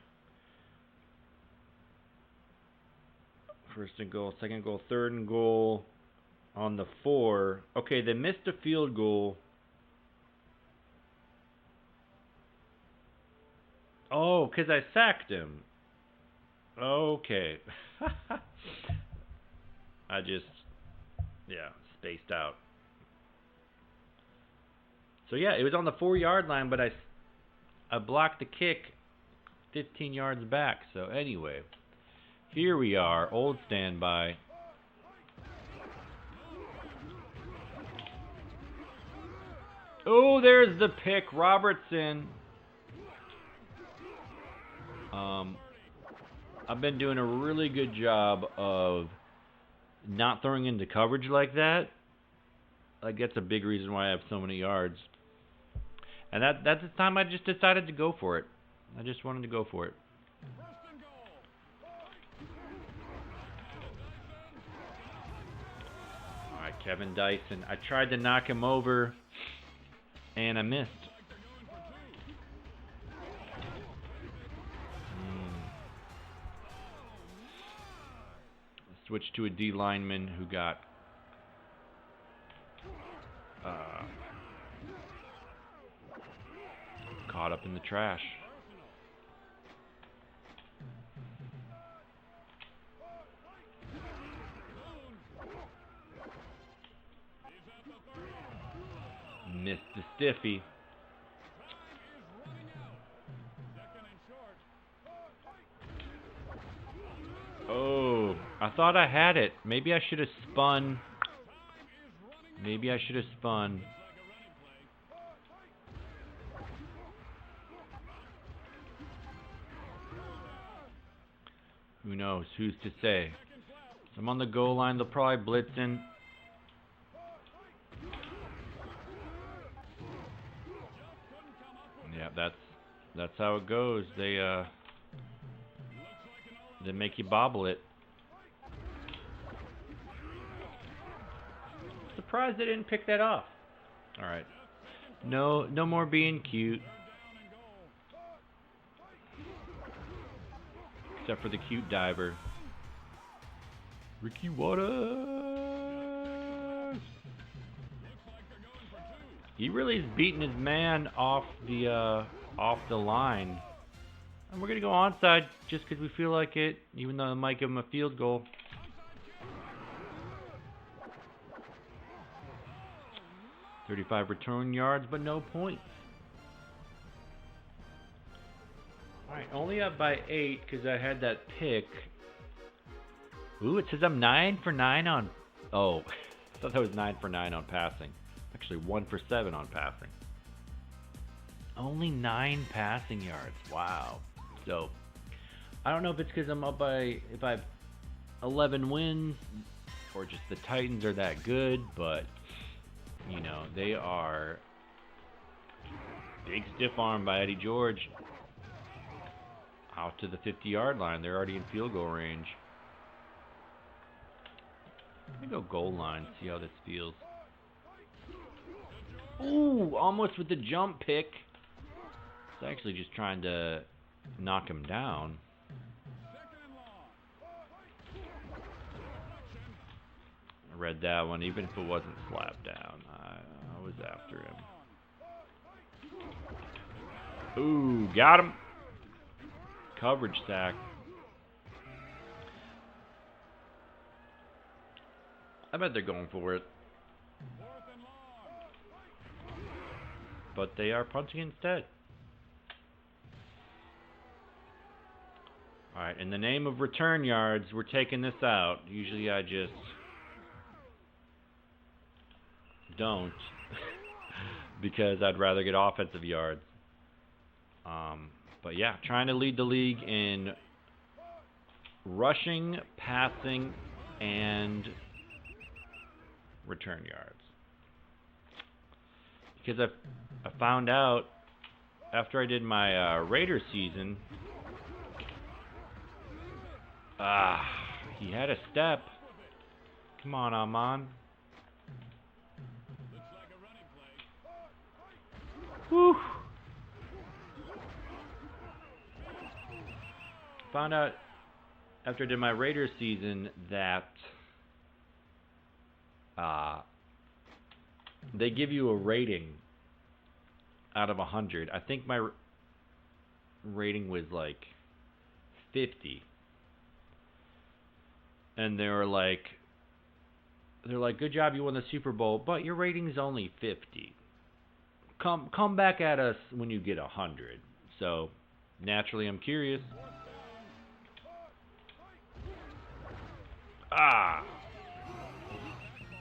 First and goal, second goal, third and goal on the 4. Okay, they missed a field goal. Oh, because I sacked him. Okay. I just, spaced out. So yeah, it was on the 4-yard line, but I blocked the kick 15 yards back. So anyway, here we are, old standby. Oh, there's the pick, Robertson. I've been doing a really good job of not throwing into coverage like that. Like, that's a big reason why I have so many yards. And that's the time I just decided to go for it. I just wanted to go for it. Alright, Kevin Dyson. I tried to knock him over, and I missed. Switched to a D lineman who got caught up in the trash. Missed the stiffy. Oh, I thought I had it. Maybe I should have spun. Who knows? Who's to say? I'm on the goal line. They'll probably blitz in. Yeah, that's how it goes. They make you bobble it. Surprised they didn't pick that off. All right. No more being cute. Except for the cute diver. Ricky Waters. He really is beating his man off the line. And we're going to go onside just because we feel like it, even though it might give him a field goal. .35 return yards, but no points. Alright, only up by 8 because I had that pick. Ooh, it says I'm 9 for 9 on... Oh, I thought that was 9 for 9 on passing. Actually, 1 for 7 on passing. Only 9 passing yards. Wow. So, I don't know if it's because I'm up by... If I have 11 wins, or just the Titans are that good, but... You know, they are... Big stiff arm by Eddie George. Out to the 50-yard line. They're already in field goal range. Let me go goal line, see how this feels. Ooh, almost with the jump pick. It's actually just trying to knock him down. I read that one, even if it wasn't slapped down. I was after him. Ooh, got him. Coverage sack. I bet they're going for it. But they are punting instead. Alright, in the name of return yards, we're taking this out. Usually I just don't. Because I'd rather get offensive yards. But yeah, trying to lead the league in rushing, passing, and return yards. Because I found out after I did my Raiders season, he had a step. Come on, Ahman. Whew. Found out after I did my Raiders season that they give you a rating out of 100. I think my rating was like 50. And they're like, good job, you won the Super Bowl, but your rating is only 50. Come back at us when you get 100. So naturally, I'm curious.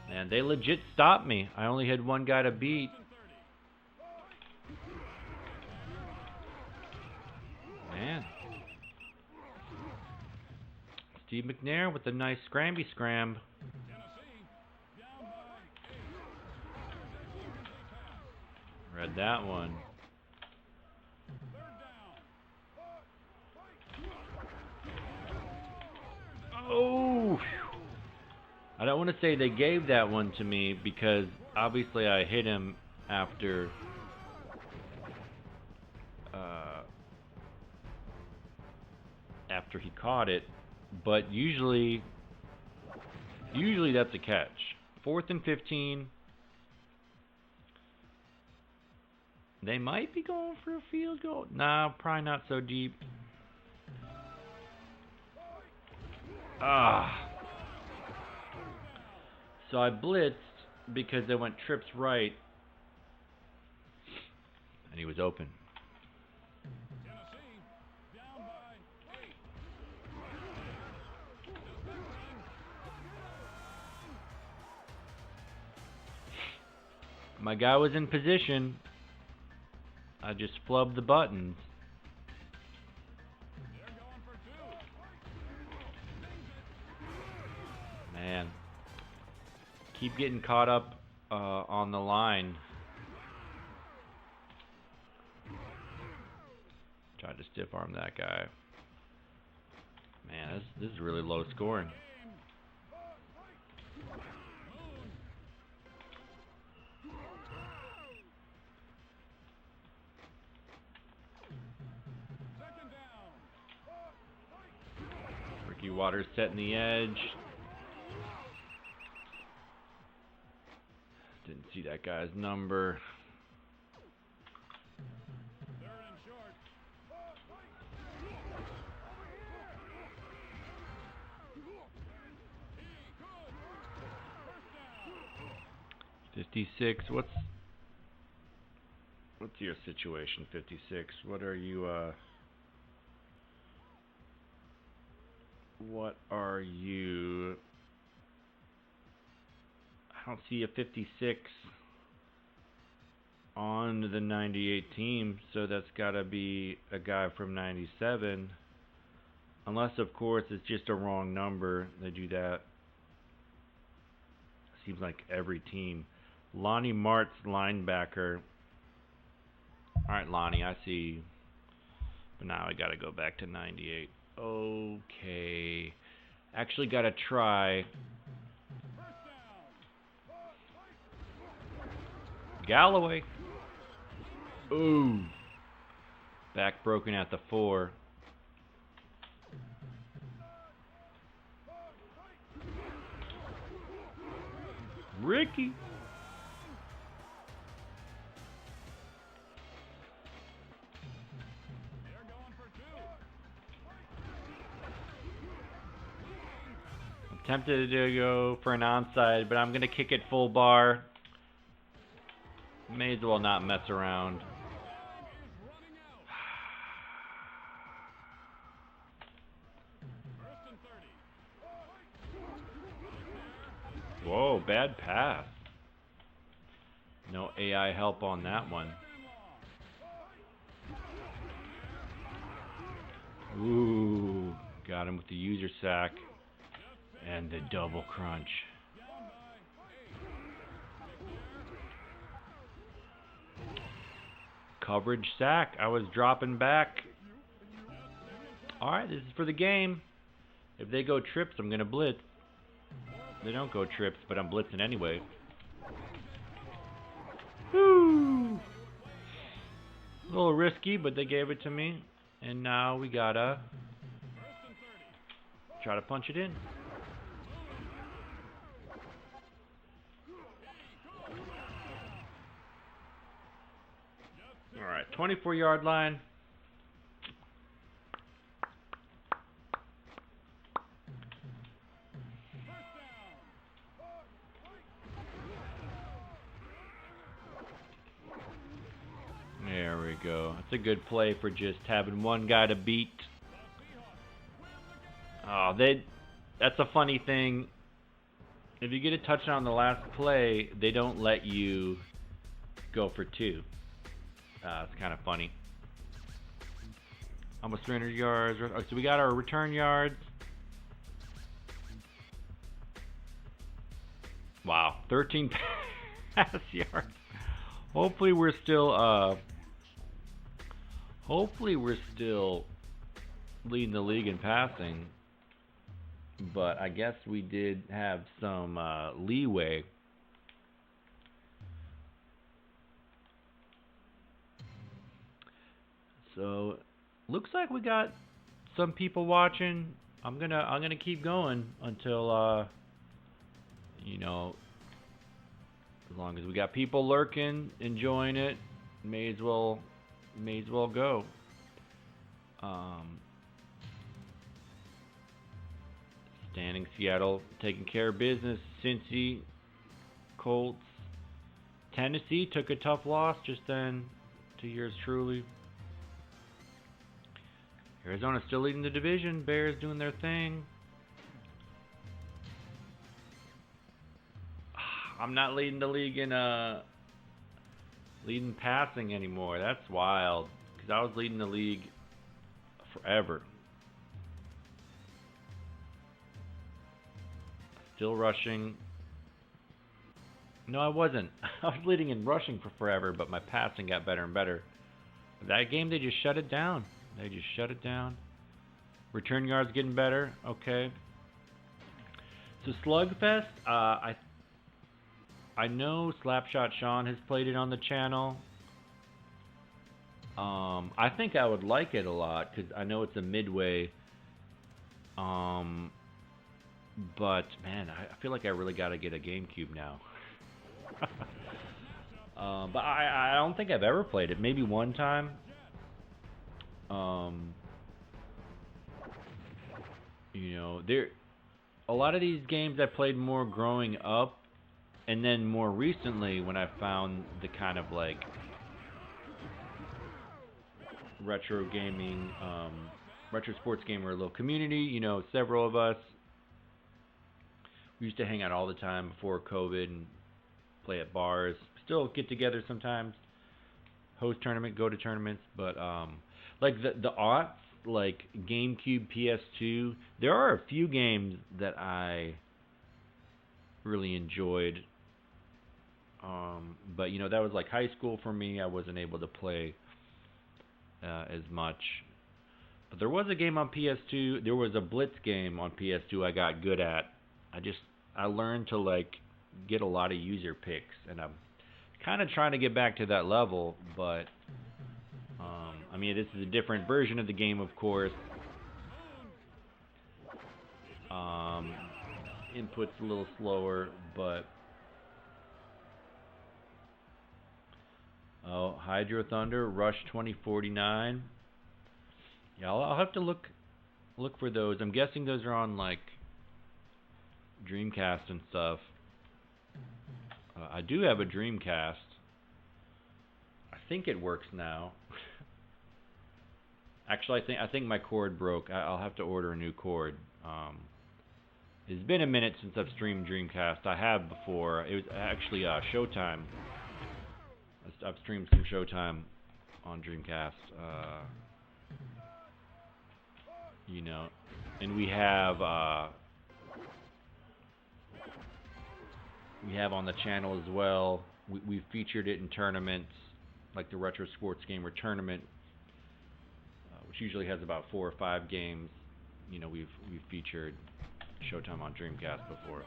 Man, they legit stopped me. I only had one guy to beat. Man. Steve McNair with a nice scramby scram. Read that one. Oh! I don't want to say they gave that one to me because obviously I hit him after he caught it, but usually that's a catch. 4th and 15. They might be going for a field goal. Nah, probably not so deep. So I blitzed because they went trips right. And he was open. My guy was in position. I just flubbed the buttons. Man. Keep getting caught up on the line. Tried to stiff arm that guy. Man, this is really low scoring. Ricky Waters setting the edge. Didn't see that guy's number. $56. What's your situation, 56? What are you I don't see a 56 on the 98 team, so that's got to be a guy from 97. Unless, of course, it's just a wrong number. They do that. Seems like every team. Lonnie Martz, linebacker. Alright, Lonnie, I see you. But now I got to go back to 98. Okay. Actually got to try. Galloway. Ooh. Back broken at the 4. Ricky. I'm tempted to go for an onside, but I'm going to kick it full bar. May as well not mess around. Whoa, bad pass. No AI help on that one. Ooh, got him with the user sack and the double crunch. Coverage sack. I was dropping back. Alright, this is for the game. If they go trips, I'm going to blitz. They don't go trips, but I'm blitzing anyway. Woo! A little risky, but they gave it to me. And now we gotta try to punch it in. Alright, 24-yard line. There we go. That's a good play for just having one guy to beat. Oh, that's a funny thing. If you get a touchdown on the last play, they don't let you go for 2. It's kind of funny. Almost 300 yards. So we got our return yards. Wow, 13 pass yards. Hopefully we're still leading the league in passing. But I guess we did have some leeway. So looks like we got some people watching. I'm gonna keep going until you know, as long as we got people lurking, enjoying it, may as well go. Standing Seattle taking care of business. Cincy, Colts, Tennessee took a tough loss just then to yours truly. Arizona still leading the division. Bears doing their thing. I'm not leading the league in leading passing anymore. That's wild. Because I was leading the league forever. Still rushing. No, I wasn't. I was leading in rushing for forever, but my passing got better and better. That game, they just shut it down. They just shut it down. Return yards getting better. Okay. So Slugfest, I know Slapshot Sean has played it on the channel. I think I would like it a lot because I know it's a midway. But man, I feel like I really got to get a GameCube now. But I don't think I've ever played it. Maybe one time. You know, a lot of these games I played more growing up, and then more recently when I found the kind of like retro gaming, retro sports gamer little community. You know, several of us. We used to hang out all the time before COVID and play at bars. Still get together sometimes, host tournament, go to tournaments, but like the aughts, like GameCube, PS2, there are a few games that I really enjoyed. But you know, that was like high school for me. I wasn't able to play as much. But there was a game on PS2. There was a Blitz game on PS2 I got good at. I learned to like get a lot of user picks, and I'm kind of trying to get back to that level, but I mean, this is a different version of the game, of course. Input's a little slower, but oh, Hydro Thunder, Rush 2049. Yeah, I'll have to look for those. I'm guessing those are on like Dreamcast and stuff. I do have a Dreamcast. I think it works now. Actually, I think my cord broke. I'll have to order a new cord. It's been a minute since I've streamed Dreamcast. I have before. It was actually Showtime. I've streamed some Showtime on Dreamcast. You know, and we have on the channel as well. We've featured it in tournaments, like the Retro Sports Gamer Tournament, which usually has about 4 or 5 games. You know, we've featured Showtime on Dreamcast before.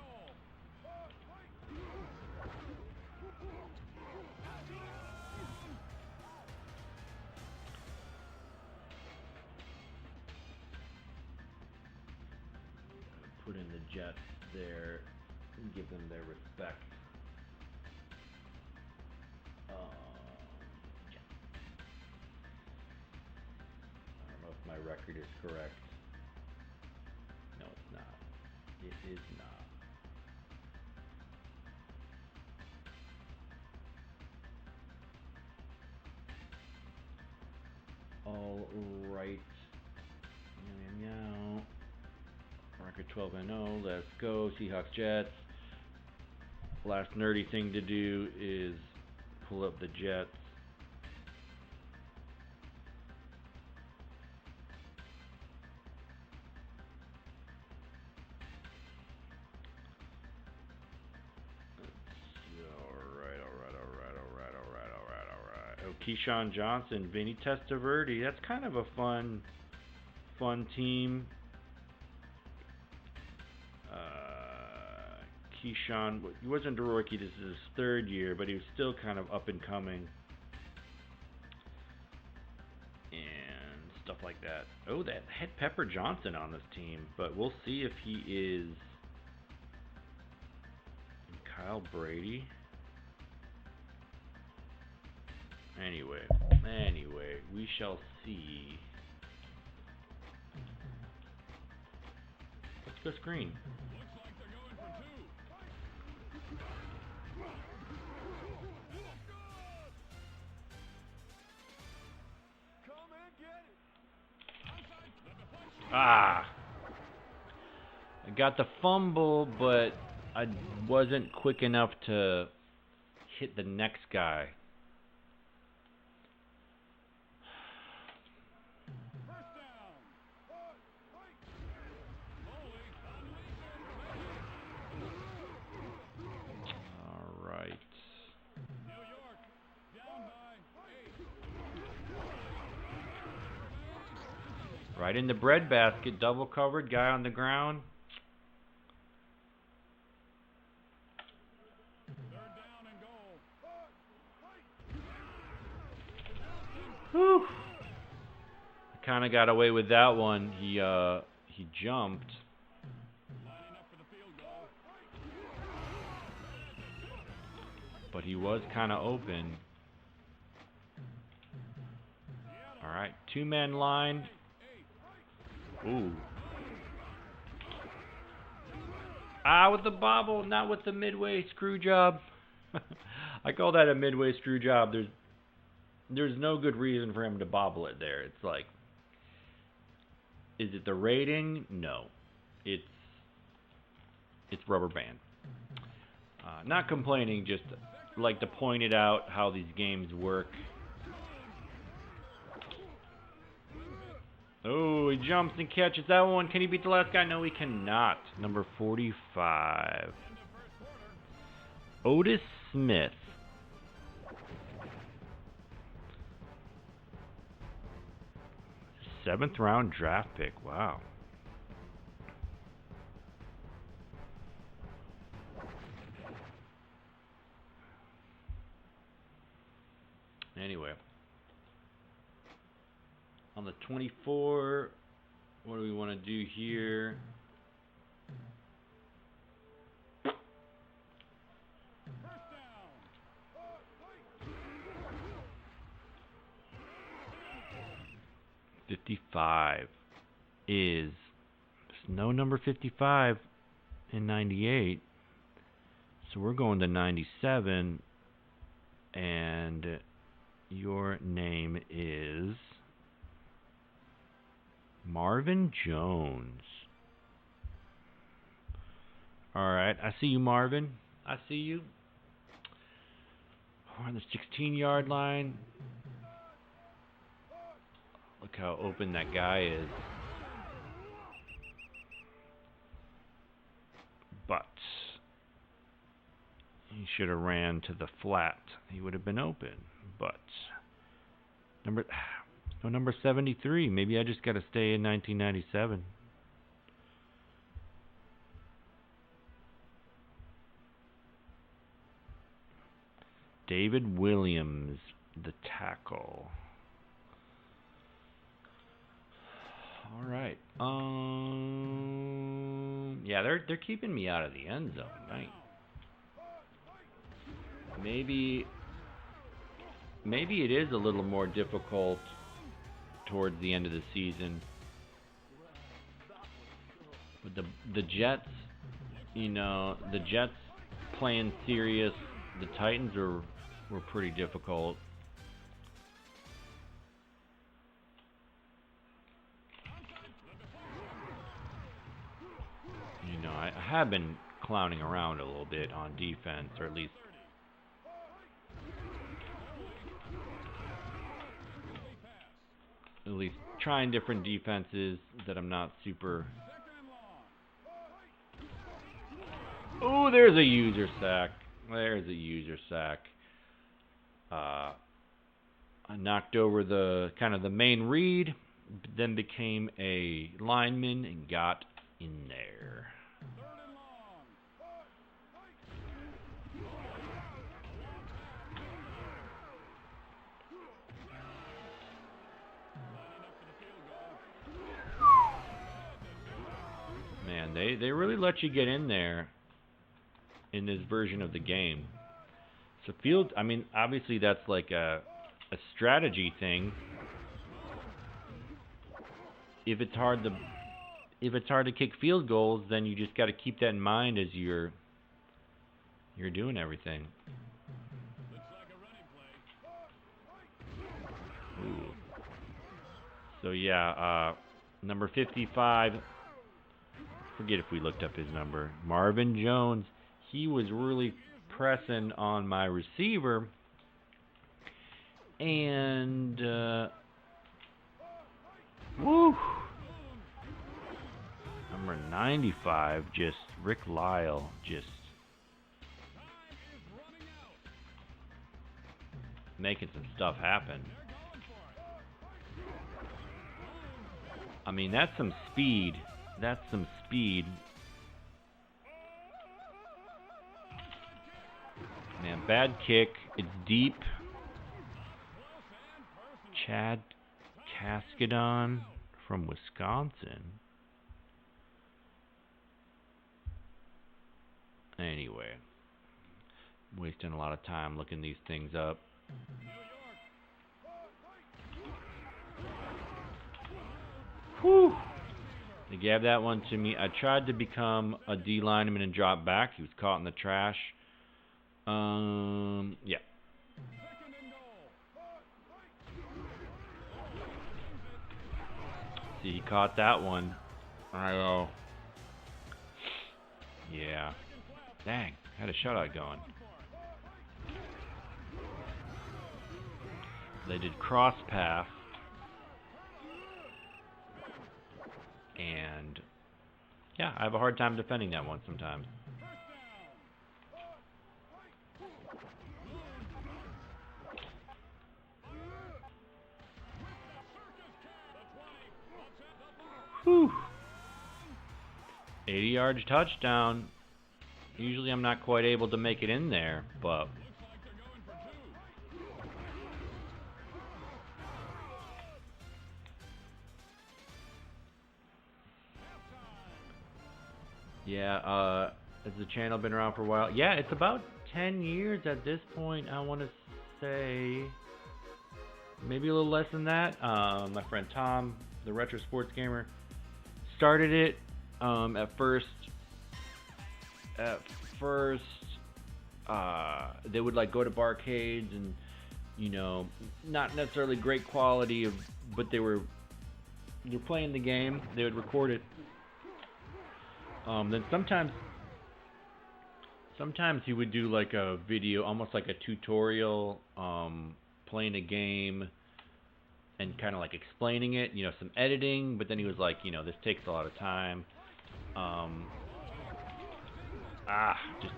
Put in the Jets there and give them their respect. Yeah. I don't know if my record is correct. No, it's not. It is not. All right. Meow. Record 12-0. Let's go. Seahawks Jets. Last nerdy thing to do is pull up the Jets. Alright. Oh, Keyshawn Johnson, Vinny Testaverde. That's kind of a fun team. Keyshawn, he wasn't a rookie, this is his 3rd year, but he was still kind of up and coming. And stuff like that. Oh, that had Pepper Johnson on this team, but we'll see if he is. And Kyle Brady. Anyway, we shall see. Let's go screen. I got the fumble, but I wasn't quick enough to hit the next guy. Right in the breadbasket. Double covered. Guy on the ground. Whew. Kind of got away with that one. He jumped. But he was kind of open. All right, two-man line. Ooh. Ah, with the bobble, not with the midway screw job. I call that a midway screw job. There's no good reason for him to bobble it there. It's like, is it the rating? No. It's rubber band. Not complaining, just like to point it out how these games work. Oh, he jumps and catches that one. Can he beat the last guy? No, he cannot. Number 45. Otis Smith. Seventh round draft pick. Wow. Anyway. On the 24, what do we want to do here? $55 is, there's no number 55 in 98, so we're going to 97, and your name is Marvin Jones. Alright, I see you, Marvin. I see you. We're on the 16-yard line. Look how open that guy is. But he should have ran to the flat. He would have been open. But number 73. Maybe I just got to stay in 1997. David Williams, the tackle. All right. Yeah, they're keeping me out of the end zone, right? Maybe it is a little more difficult towards the end of the season. But the Jets, the Jets playing serious. The Titans were pretty difficult. I have been clowning around a little bit on defense, or at least trying different defenses that I'm not super. Oh, there's a user sack. There's a user sack. I knocked over the main read, then became a lineman and got in there. Man, they really let you get in there in this version of the game. So obviously that's like a strategy thing. If it's hard to kick field goals, then you just got to keep that in mind as you're doing everything. Ooh. So yeah, number 55. Forget if we looked up his number. Marvin Jones. He was really pressing on my receiver, and woo! Number 95, just Rick Lyle, just making some stuff happen. I mean, that's some speed. That's some speed. Man, bad kick. It's deep. Chad Cascadon from Wisconsin. Anyway, I'm wasting a lot of time looking these things up. Whew. They gave that one to me. I tried to become a D lineman and drop back. He was caught in the trash. Yeah. See, he caught that one. I go. Yeah. Dang, had a shutout going. They did cross path. And yeah, I have a hard time defending that one sometimes. Whew. 80 yards touchdown. Usually I'm not quite able to make it in there, but yeah, has the channel been around for a while? Yeah, it's about 10 years at this point, I want to say. Maybe a little less than that. My friend Tom, the Retro Sports Gamer, started it. At first, they would like go to barcades and, you know, not necessarily great quality but they're playing the game. They would record it. Then sometimes he would do like a video, almost like a tutorial, playing a game and kind of like explaining it, you know, some editing. But then he was like, you know, this takes a lot of time. Just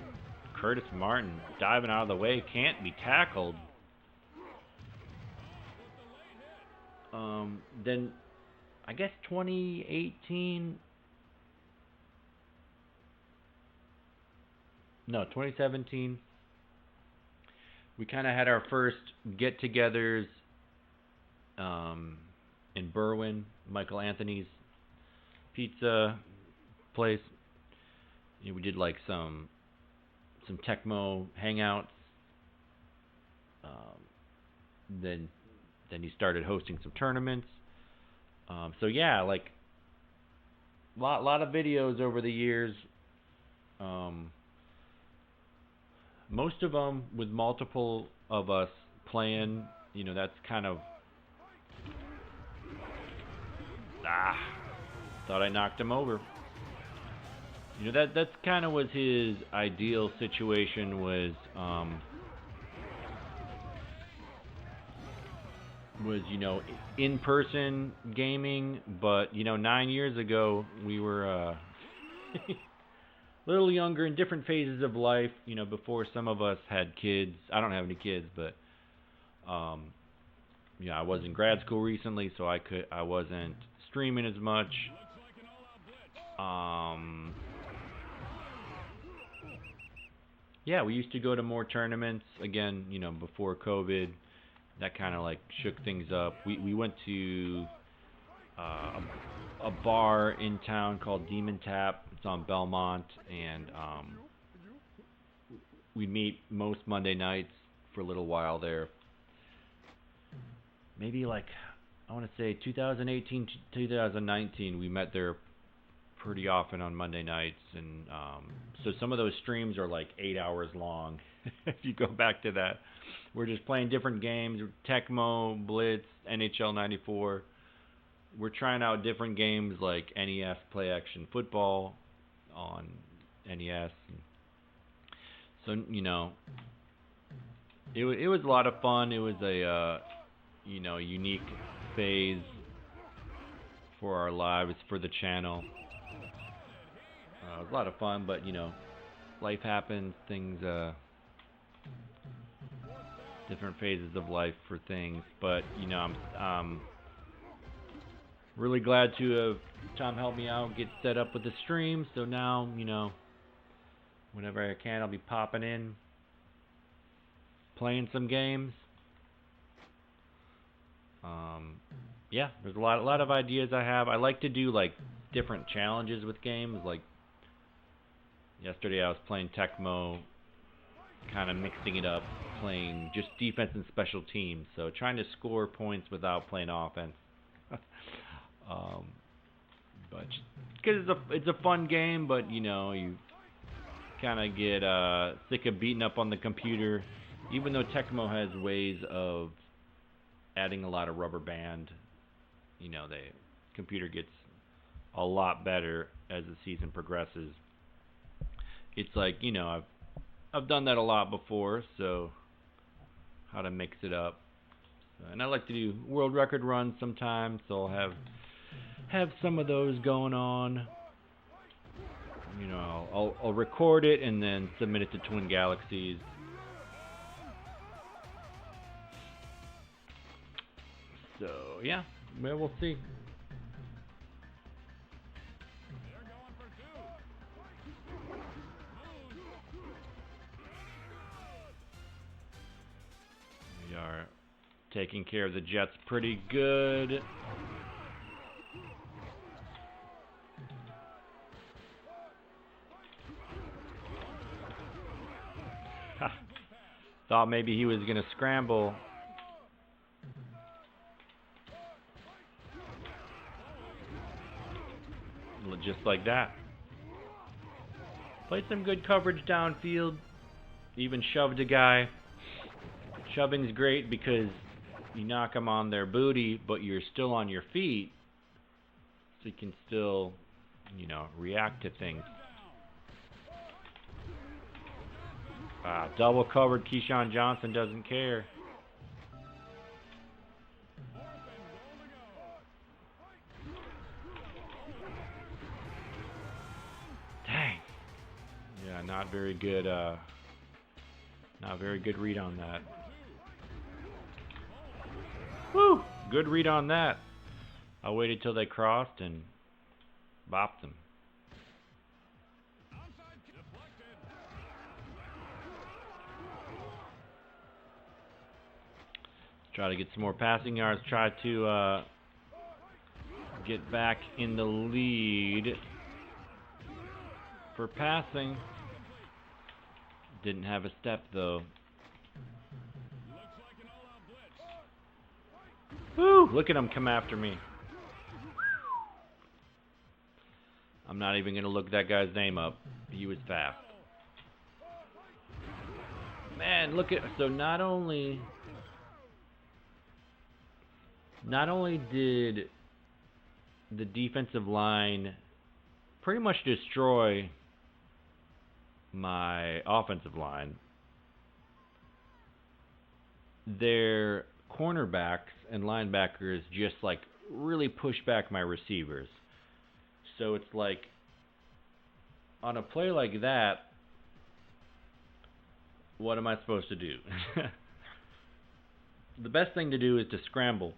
Curtis Martin diving out of the way, can't be tackled. Then I guess 2018. No, 2017. We kind of had our first get-togethers in Berwyn, Michael Anthony's pizza place. You know, we did like some Tecmo hangouts. Then he started hosting some tournaments. So yeah, like lot of videos over the years. Most of them with multiple of us playing. You know, that's kind of thought I knocked him over. You know, that's kind of was his ideal situation, was you know, in-person gaming. But you know, 9 years ago we were a little younger, in different phases of life. You know, before some of us had kids. I don't have any kids, but yeah, I was in grad school recently, so I wasn't streaming as much. Yeah, we used to go to more tournaments again, you know, before COVID. That kind of like shook things up. We went to a bar in town called Demon Tap. It's on Belmont, and we meet most Monday nights for a little while there. Maybe like, I want to say 2018 to 2019, we met there pretty often on Monday nights. And so some of those streams are like 8 hours long. If you go back to that, we're just playing different games. Tecmo, Blitz, NHL 94. We're trying out different games like NES Play Action Football on NES. So, you know, it was a lot of fun. It was a you know, unique phase for our lives, for the channel. It was a lot of fun, but you know, life happens, things, different phases of life for things. But you know, Really glad to have Tom help me out, get set up with the stream. So now, you know, whenever I can, I'll be popping in, playing some games. Yeah, there's a lot of ideas I have. I like to do like different challenges with games. Like yesterday, I was playing Tecmo, kind of mixing it up, playing just defense and special teams. So trying to score points without playing offense. But because it's a fun game, but you know you kind of get sick of beating up on the computer. Even though Tecmo has ways of adding a lot of rubber band, you know, the computer gets a lot better as the season progresses. It's like, you know, I've done that a lot before, so how to mix it up. And I like to do world record runs sometimes, so I'll have some of those going on. You know, I'll record it and then submit it to Twin Galaxies. So yeah, well, we'll see. We are taking care of the Jets pretty good. Thought maybe he was going to scramble. Just like that. Played some good coverage downfield. Even shoved a guy. Shoving's great because you knock them on their booty, but you're still on your feet. So you can still, you know, react to things. Double covered. Keyshawn Johnson doesn't care. Dang. Yeah, not very good. Not very good read on that. Woo! Good read on that. I waited till they crossed and bopped them. Try to get some more passing yards. Try to get back in the lead for passing. Didn't have a step though. Woo! Look at him come after me. I'm not even going to look that guy's name up. He was fast. Man, look at... So not only did the defensive line pretty much destroy my offensive line, their cornerbacks and linebackers just like really push back my receivers. So it's like on a play like that, what am I supposed to do? The best thing to do is to scramble.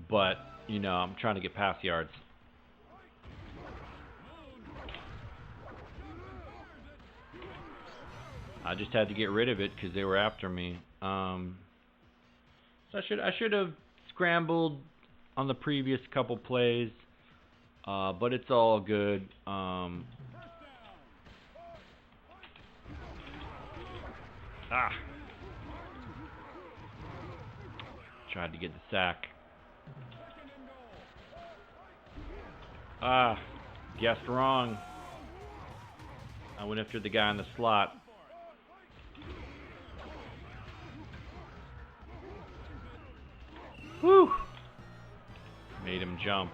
But, you know, I'm trying to get pass yards. I just had to get rid of it because they were after me. So I should have scrambled on the previous couple plays, but it's all good. Tried to get the sack. Guessed wrong. I went after the guy in the slot. Whew! Made him jump.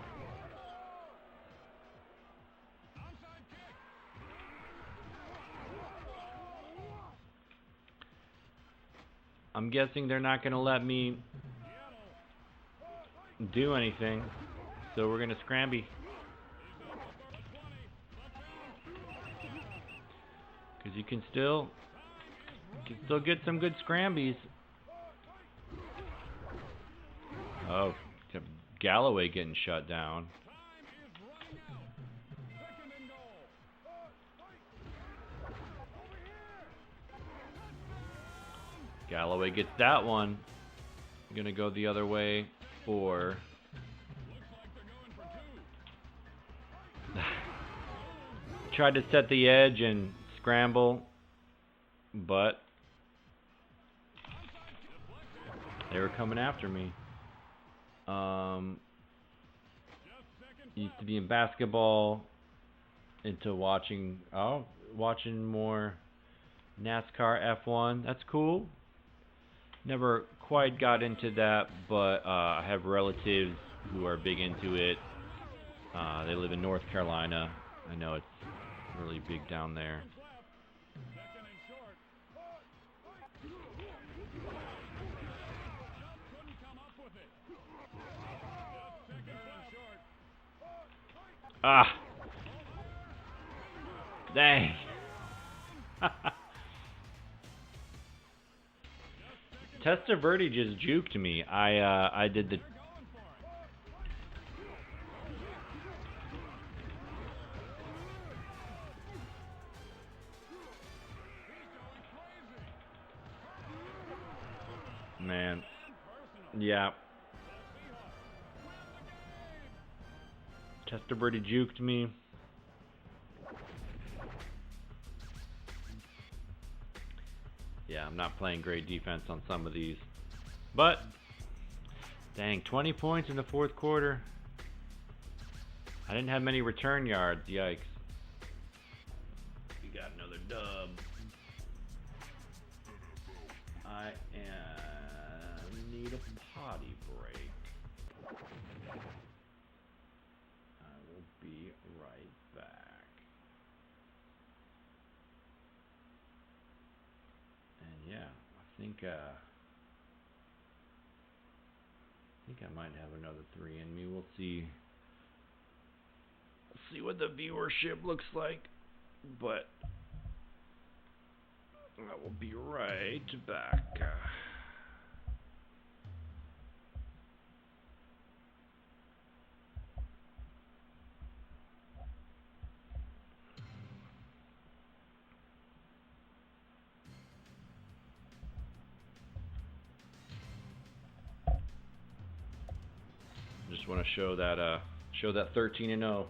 I'm guessing they're not going to let me do anything, so we're going to scramby. Because you can still get some good scrambies. Oh, Galloway getting shut down. Galloway gets that one. Gonna go the other way for... Tried to set the edge and scramble, but they were coming after me. Used to be in basketball, into watching more NASCAR F1. That's cool. Never quite got into that, but I have relatives who are big into it. They live in North Carolina. I know it's really big down there. Ah! Dang! Testaverde just juked me. I did the... Man. Yeah. Testaverde juked me. Yeah, I'm not playing great defense on some of these. But, dang, 20 points in the fourth quarter. I didn't have many return yards. Yikes. We got another dub. I need a potty break. I will be right back. And yeah, I think I might have another 3 in me. We'll see. See what the viewership looks like, but I will be right back. Just want to show that 13-0.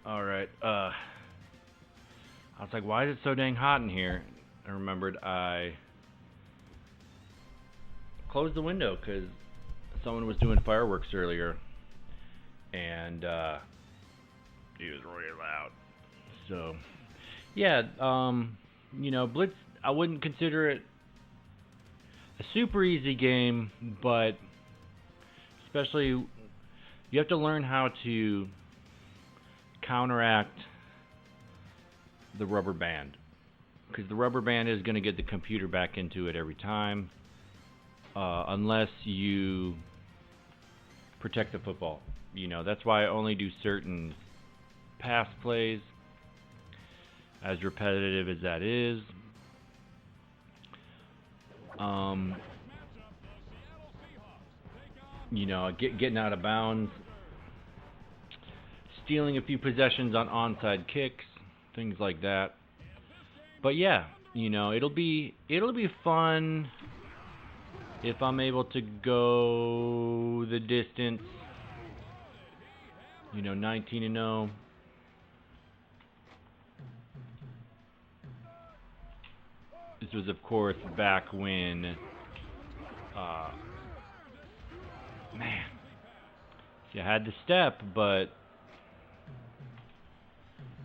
All right. I was like, why is it so dang hot in here? I remembered I closed the window because someone was doing fireworks earlier, and it was really loud. So, yeah, Blitz, I wouldn't consider it a super easy game, but especially you have to learn how to counteract the rubber band. Because the rubber band is going to get the computer back into it every time. Unless you protect the football. You know, that's why I only do certain pass plays, as repetitive as that is. You know, getting out of bounds, stealing a few possessions on onside kicks, things like that. But yeah, you know, it'll be fun if I'm able to go the distance. You know, 19-0. This was, of course, back when, man, you had to step, but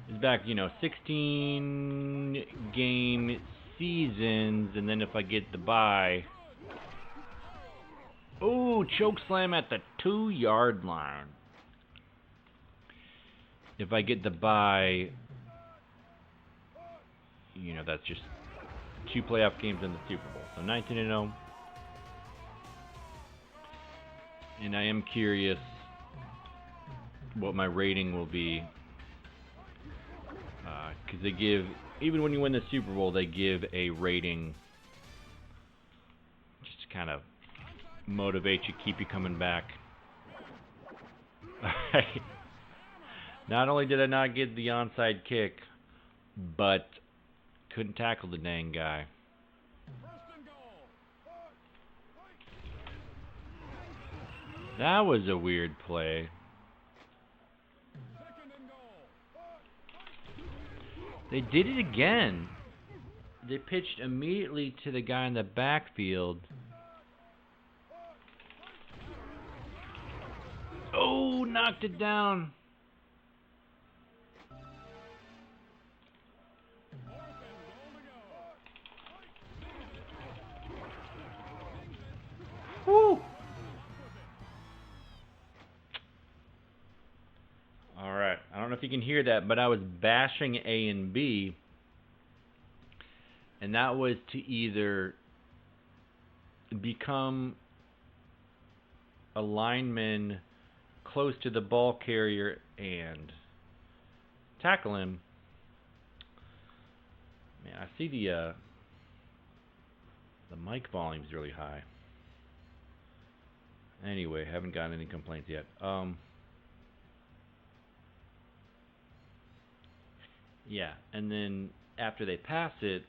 it's back, you know, 16 game seasons, and then if I get the bye, oh, choke slam at the 2-yard line. If I get the bye, you know, that's just 2 playoff games in the Super Bowl. So 19-0. And I am curious what my rating will be. Because they give, even when you win the Super Bowl, they give a rating just to kind of motivate you, keep you coming back. Not only did I not get the onside kick, but couldn't tackle the dang guy. That was a weird play. They did it again. They pitched immediately to the guy in the backfield. Oh, knocked it down. Woo! Alright, I don't know if you can hear that, but I was bashing A and B, and that was to either become a lineman close to the ball carrier and tackle him. Man, I see the mic volume's really high. Anyway, haven't gotten any complaints yet. Yeah, and then after they pass it,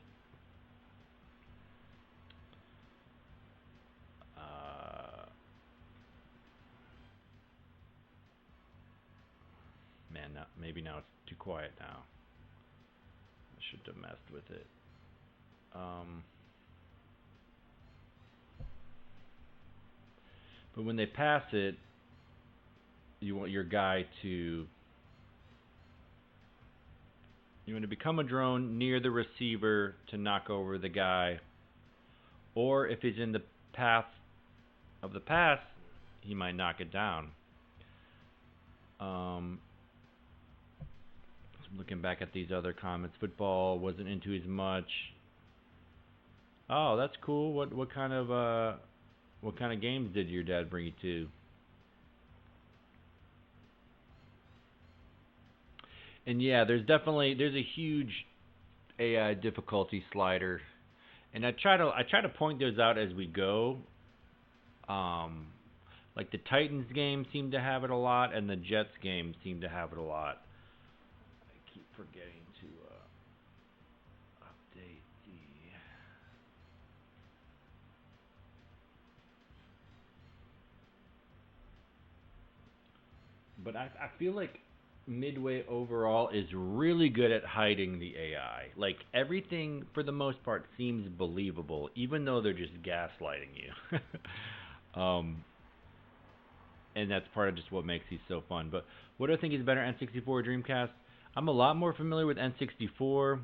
man, maybe now it's too quiet now. I should have messed with it. But when they pass it, you want your guy to... You want to become a drone near the receiver to knock over the guy. Or if he's in the path of the pass, he might knock it down. Looking back at these other comments, football wasn't into as much. Oh, that's cool. What kind of games did your dad bring you to? And yeah, there's a huge AI difficulty slider, and I try to point those out as we go. Like the Titans game seemed to have it a lot, and the Jets game seemed to have it a lot. I keep forgetting to update the. But I feel like Midway overall is really good at hiding the AI. Like, everything, for the most part, seems believable, even though they're just gaslighting you. And that's part of just what makes these so fun. But what do I think is better, N64 or Dreamcast? I'm a lot more familiar with N64.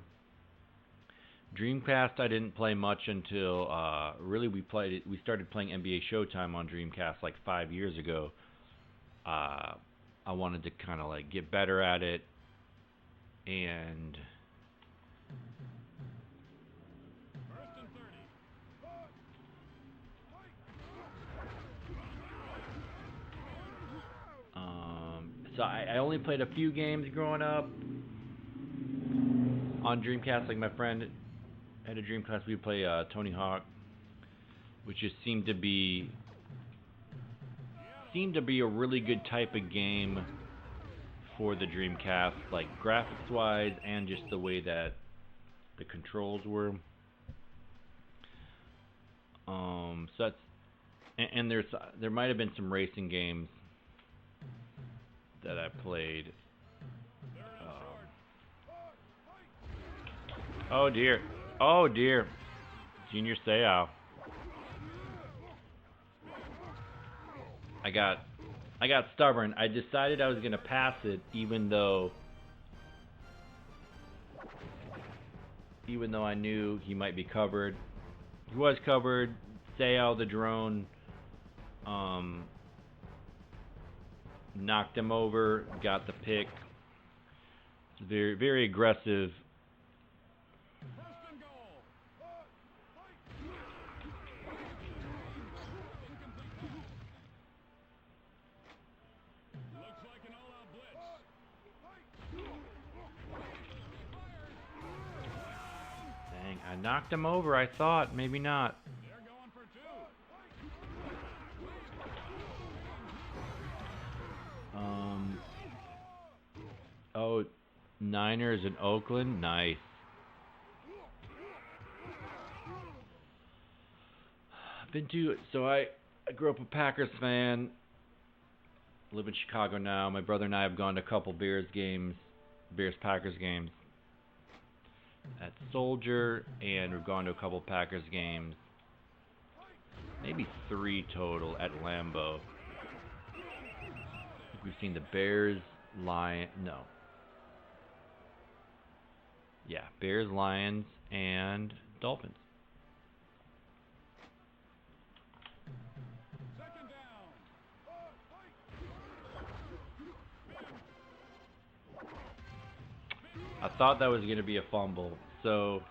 Dreamcast I didn't play much until, really we started playing NBA Showtime on Dreamcast like 5 years ago. I wanted to kind of like get better at it, and So I only played a few games growing up on Dreamcast. Like my friend had a Dreamcast. We would play Tony Hawk, which just seemed to be a really good type of game for the Dreamcast, like graphics wise and just the way that the controls were. So that's, and there might have been some racing games that I played. Oh dear, Junior Seau. I got stubborn. I decided I was gonna pass it, even though I knew he might be covered. He was covered. Seau the drone knocked him over, got the pick. Very, very aggressive. Dang, I knocked him over. I thought, maybe not. Oh, Niners in Oakland, nice. I grew up a Packers fan. Live in Chicago now. My brother and I have gone to a couple Bears Packers games at Soldier, and we've gone to a couple Packers games, maybe 3 total at Lambeau. We've seen the Bears, Bears, Lions, and Dolphins. I thought that was going to be a fumble, so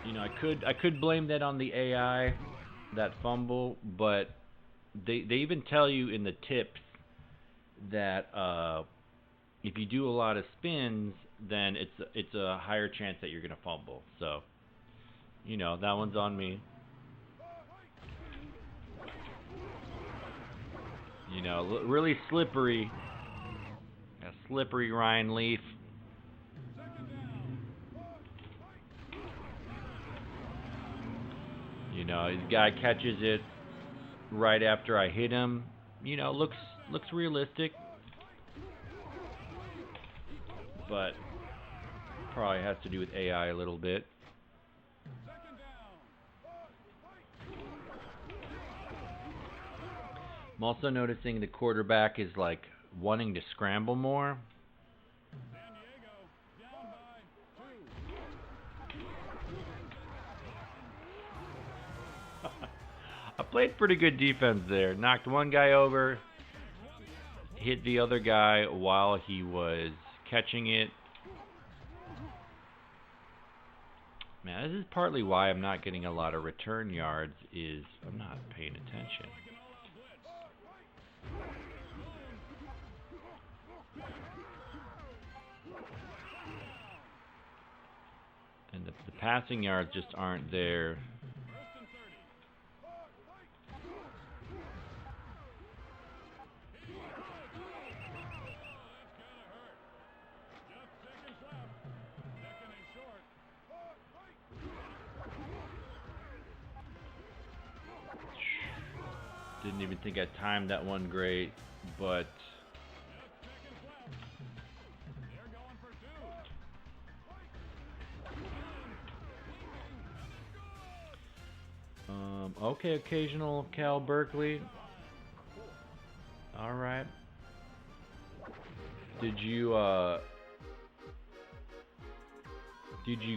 I could blame that on the AI, that fumble, but they even tell you in the tips that if you do a lot of spins, then it's a higher chance that you're going to fumble. So, that one's on me. Really slippery. A slippery Ryan Leaf. This guy catches it right after I hit him. Looks realistic, but probably has to do with AI a little bit. I'm also noticing the quarterback is like wanting to scramble more. I played pretty good defense there. Knocked one guy over, hit the other guy while he was catching it. Man, this is partly why I'm not getting a lot of return yards, is I'm not paying attention. And the passing yards just aren't there. Didn't even think I timed that one great, but okay, occasional Cal Berkeley. All right. Did you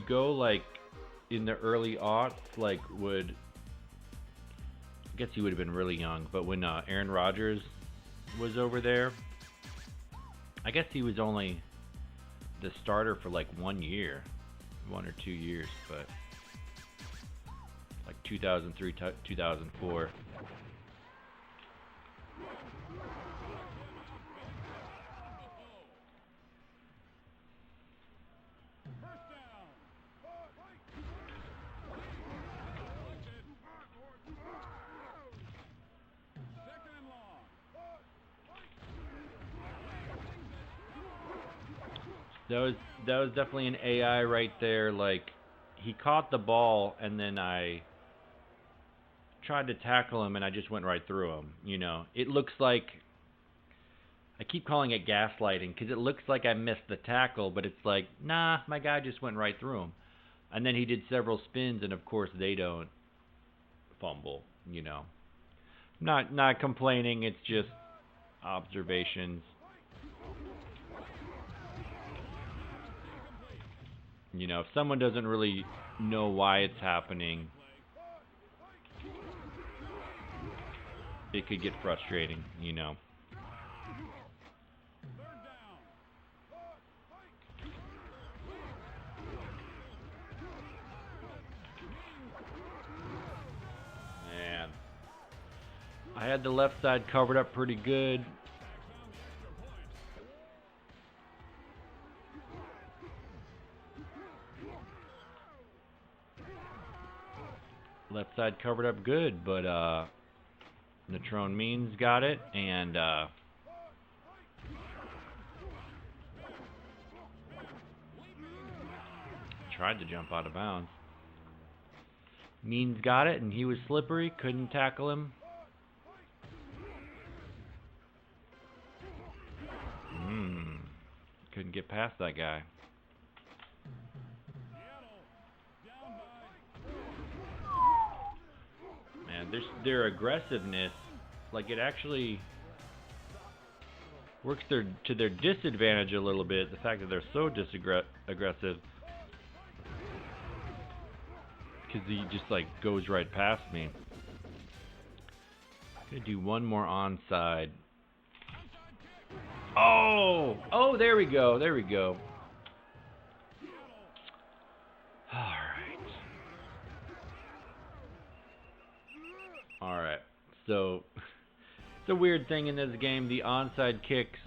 go like in the early aughts, like I guess he would have been really young, but when Aaron Rodgers was over there, I guess he was only the starter for like 1 year, 1 or 2 years, but like 2003, 2004. That was that was definitely an AI right there. Like he caught the ball and then I tried to tackle him and I just went right through him. You know, it looks like I keep calling it gaslighting because it looks like I missed the tackle, but it's like, nah, my guy just went right through him. And then he did several spins, and of course they don't fumble. You know, not complaining. It's just observations. You know, if someone doesn't really know why it's happening, it could get frustrating. You know. Man, I had the left side covered up pretty good. Left side covered up good, but Natrone Means got it, and tried to jump out of bounds. Means got it, and he was slippery, couldn't tackle him. Couldn't get past that guy. Man, their aggressiveness, like it actually works to their disadvantage a little bit. The fact that they're so aggressive, because he just like goes right past me. Gonna do one more onside. Oh, there we go. There we go. All right. So it's a weird thing in this game. The onside kicks.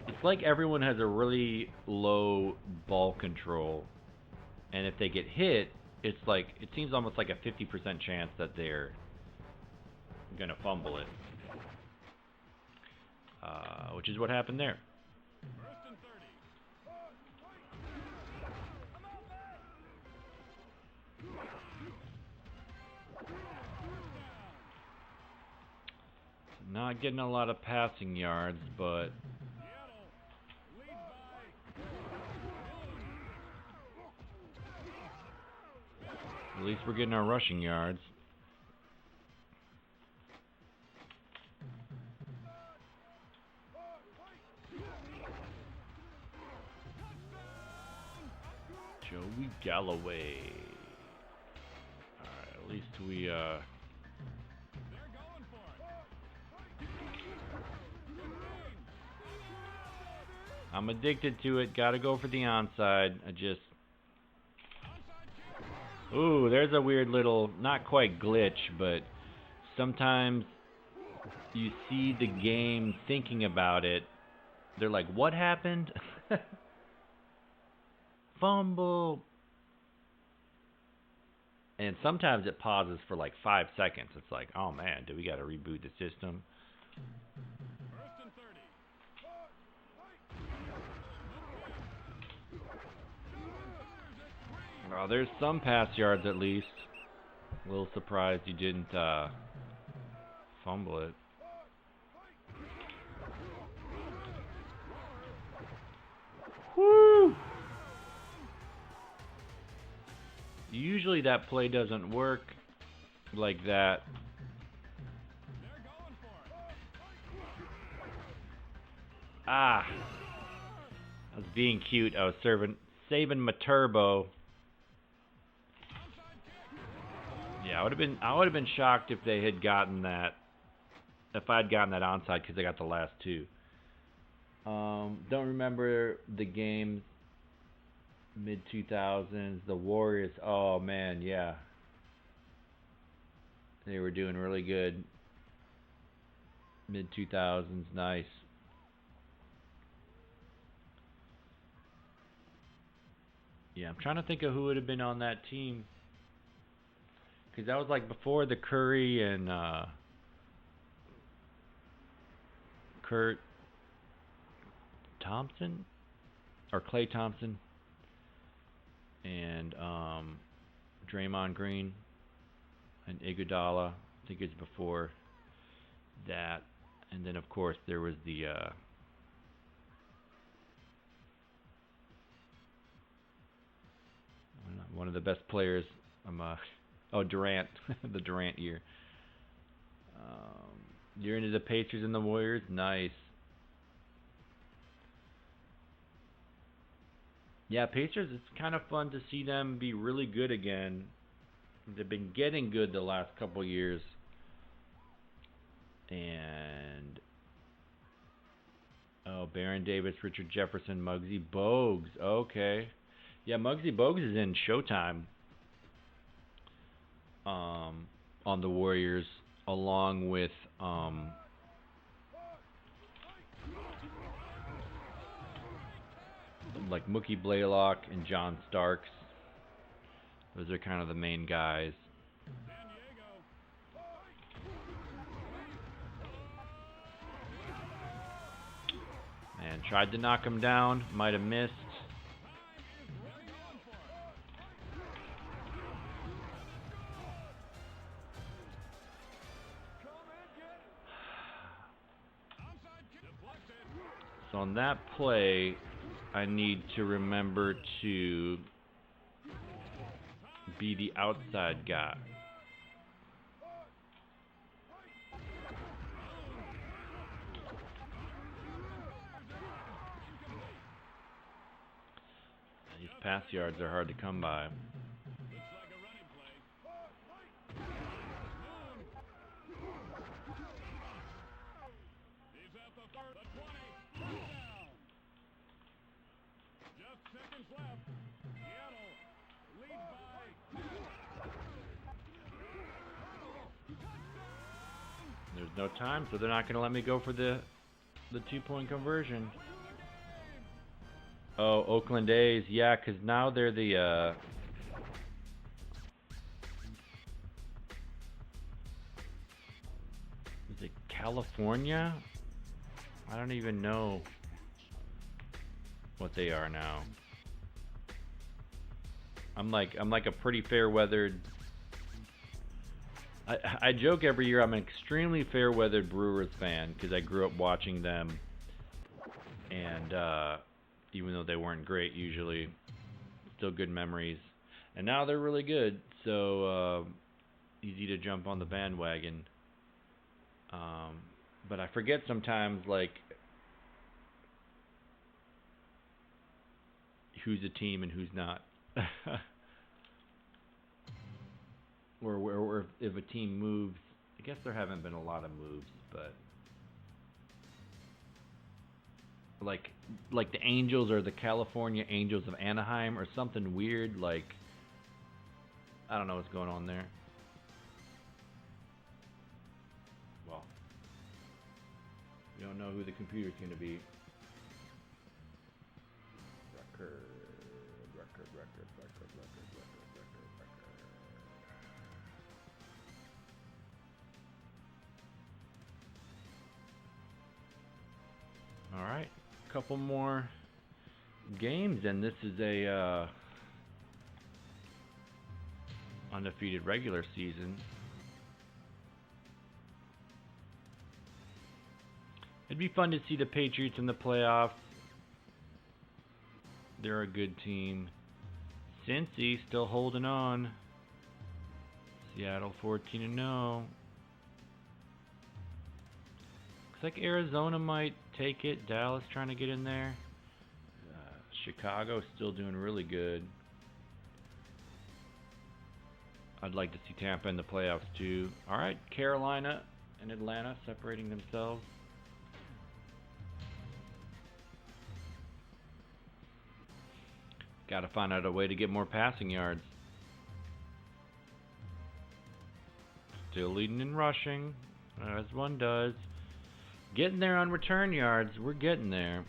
It's like everyone has a really low ball control, and if they get hit, it's like it seems almost like a 50% chance that they're gonna fumble it. Which is what happened there. Not getting a lot of passing yards, but at least we're getting our rushing yards. Joey Galloway. Alright, at least we I'm addicted to it. Gotta go for the onside. Ooh, there's a weird little, not quite glitch, but sometimes you see the game thinking about it. They're like, what happened? Fumble. And sometimes it pauses for like 5 seconds. It's like, oh man, do we gotta reboot the system? Oh, there's some pass yards at least. A little surprised you didn't fumble it. Woo! Usually that play doesn't work like that. I was being cute. I was saving my turbo. Yeah, I would have been shocked if they had gotten that. If I'd gotten that onside because they got the last two. Don't remember the game. Mid 2000s, the Warriors. Oh man, yeah, they were doing really good. Mid 2000s, nice. Yeah, I'm trying to think of who would have been on that team. Because that was like before the Curry and Thompson or Klay Thompson and Draymond Green and Iguodala. I think it's before that. And then, of course, there was the one of the best players. Durant, the Durant year. You're into the Patriots and the Warriors. Nice. Yeah, Pacers, it's kind of fun to see them be really good again. They've been getting good the last couple years. And Baron Davis, Richard Jefferson, Muggsy Bogues. Okay. Yeah, Muggsy Bogues is in Showtime on the Warriors, along with like Mookie Blaylock and John Starks. Those are kind of the main guys. And tried to knock him down, might have missed. So on that play, I need to remember to be the outside guy. These pass yards are hard to come by. There's no time, so they're not going to let me go for the 2-point conversion. Oh, Oakland A's, yeah, because now they're the is it California? I don't even know what they are now. I'm like a pretty fair weathered. I joke every year I'm an extremely fair-weathered Brewers fan because I grew up watching them, and even though they weren't great usually, still good memories. And now they're really good, so easy to jump on the bandwagon. But I forget sometimes, like, who's a team and who's not. Or if a team moves. I guess there haven't been a lot of moves, but like the Angels or the California Angels of Anaheim or something weird, like I don't know what's going on there. Well, we don't know who the computer's going to be. Record. All right, a couple more games, and this is a undefeated regular season. It'd be fun to see the Patriots in the playoffs. They're a good team. Cincy still holding on. Seattle 14-0. Looks like Arizona might take it. Dallas trying to get in there. Chicago still doing really good. I'd like to see Tampa in the playoffs too. Alright, Carolina and Atlanta separating themselves. Got to find out a way to get more passing yards. Still leading in rushing, as one does. Getting there on return yards. We're getting there.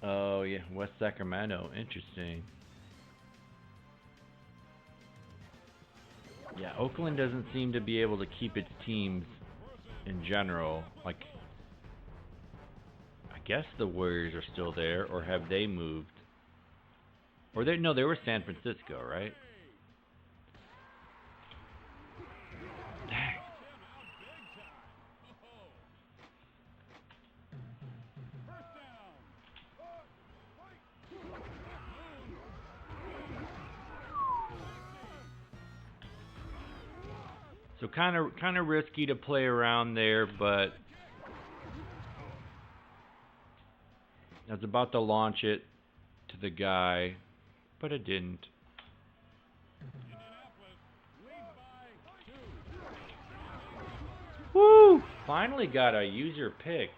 Oh, yeah. West Sacramento. Interesting. Yeah, Oakland doesn't seem to be able to keep its teams in general. Like, I guess the Warriors are still there, or have they moved? Or they were San Francisco, right? Dang. So kind of risky to play around there, but I was about to launch it to the guy, but it didn't. Woo! Finally got a user pick.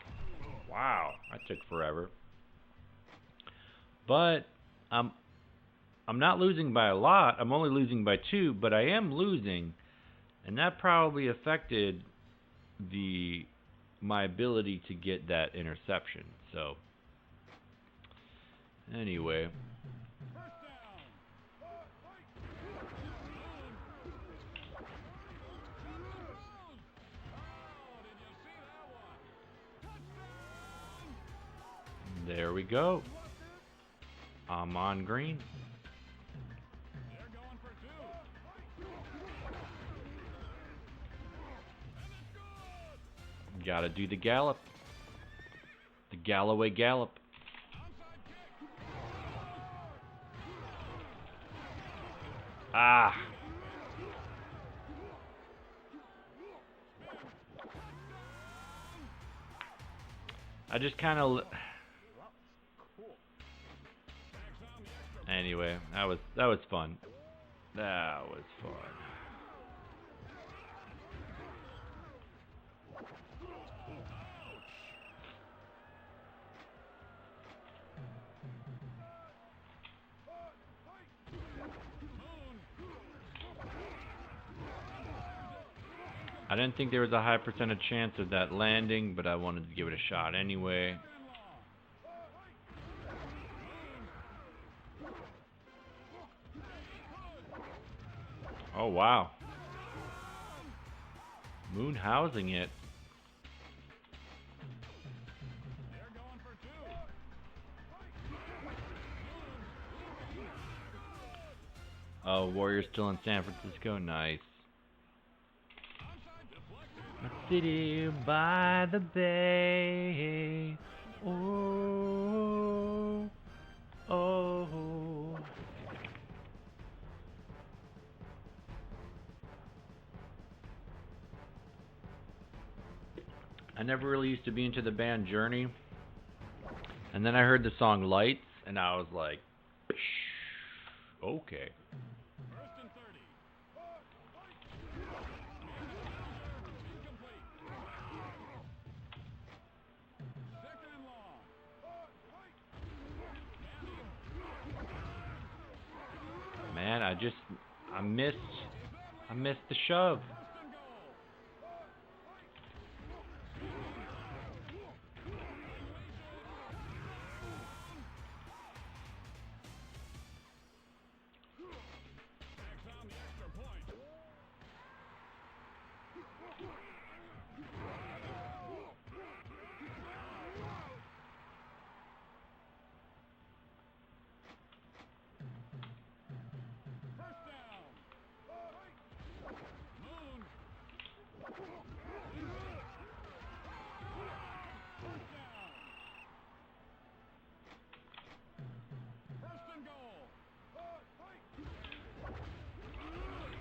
Wow, that took forever. But I'm not losing by a lot. I'm only losing by 2, but I am losing, and that probably affected my ability to get that interception. So anyway, there we go. Ahman Green. Gotta do the gallop. The Galloway gallop. Ah. I just kind of... Anyway, that was fun. That was fun. I didn't think there was a high percentage chance of that landing, but I wanted to give it a shot anyway. Oh, wow. Moon housing it. Oh, Warriors still in San Francisco. Nice. A city by the bay. Oh, oh. I never really used to be into the band Journey. And then I heard the song Lights, and I was like, okay. Man, I missed the shove.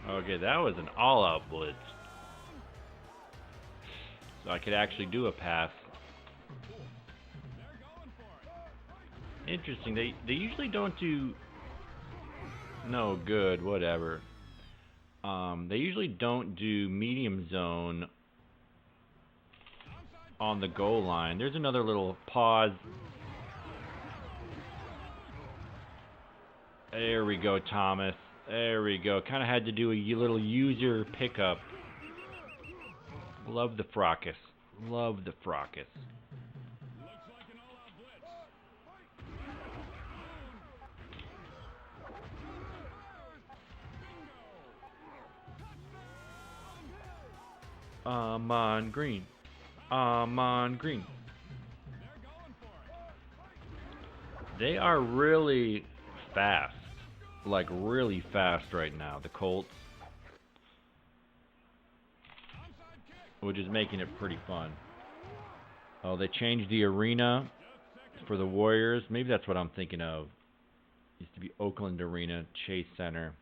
Okay, that was an all-out blitz. So I could actually do a pass. Interesting. They usually don't do... No, good, whatever. They usually don't do medium zone on the goal line. There's another little pause. There we go, Thomas. There we go. Kind of had to do a little user pickup. Love the fracas. Love the fracas. Ahman Green. Ahman Green. They are really fast. Like, really fast right now, the Colts. Which is making it pretty fun. Oh, they changed the arena for the Warriors. Maybe that's what I'm thinking of. Used to be Oakland Arena, Chase Center.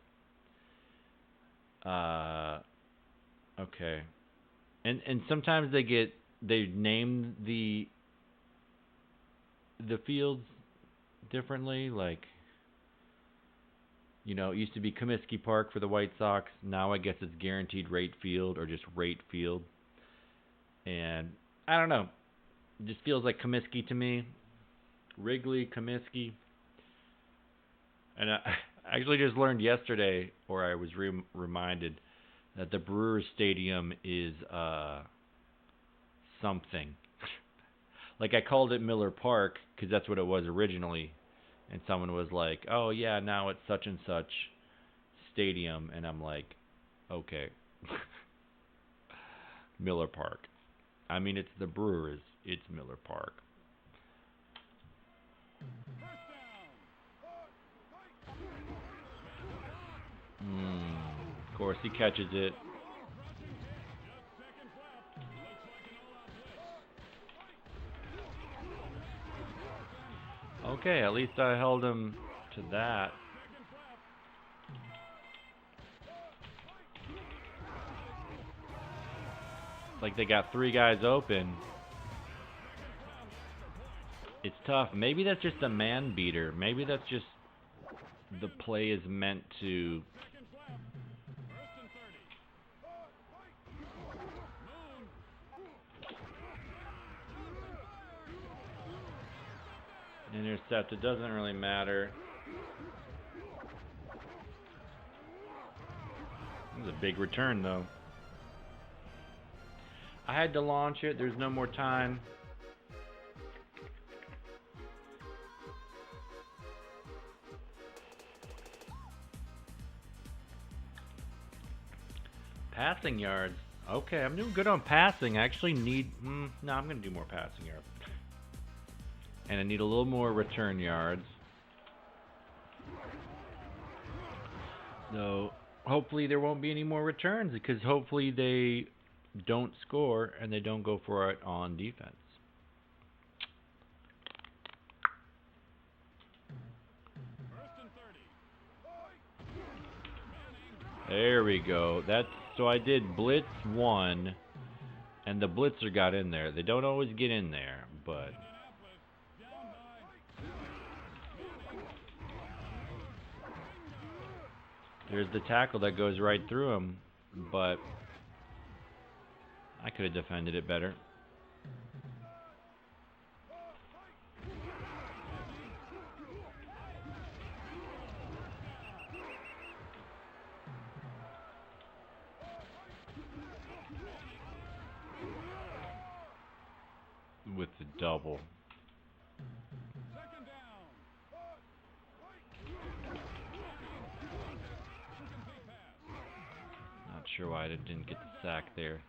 Okay. And sometimes they name the fields differently, like, you know, it used to be Comiskey Park for the White Sox. Now I guess it's Guaranteed Rate Field or just Rate Field. And I don't know. It just feels like Comiskey to me. Wrigley, Comiskey. And I actually just learned yesterday, or I was reminded, that the Brewers Stadium is something. Like, I called it Miller Park because that's what it was originally. And someone was like, oh, yeah, now it's such and such stadium. And I'm like, okay. Miller Park. I mean, it's the Brewers. It's Miller Park. Of course, he catches it. Okay, at least I held him to that. It's like they got three guys open. It's tough. Maybe that's just a man beater. Maybe that's just the play is meant to... intercept. It doesn't really matter. It was a big return, though. I had to launch it. There's no more time. Passing yards. Okay, I'm doing good on passing. I actually need... no, I'm going to do more passing yards. And I need a little more return yards. So, hopefully there won't be any more returns, because hopefully they don't score and they don't go for it on defense. There we go. So I did Blitz 1, and the blitzer got in there. They don't always get in there, but... there's the tackle that goes right through him, but I could have defended it better. With the double. Not sure why I didn't get the sack there.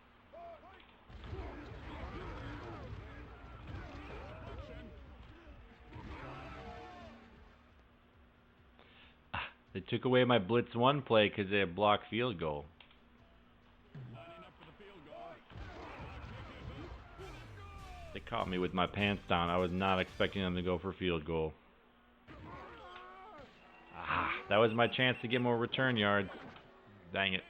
They took away my Blitz 1 play because they had blocked field goal. They caught me with my pants down. I was not expecting them to go for field goal. That was my chance to get more return yards. Dang it.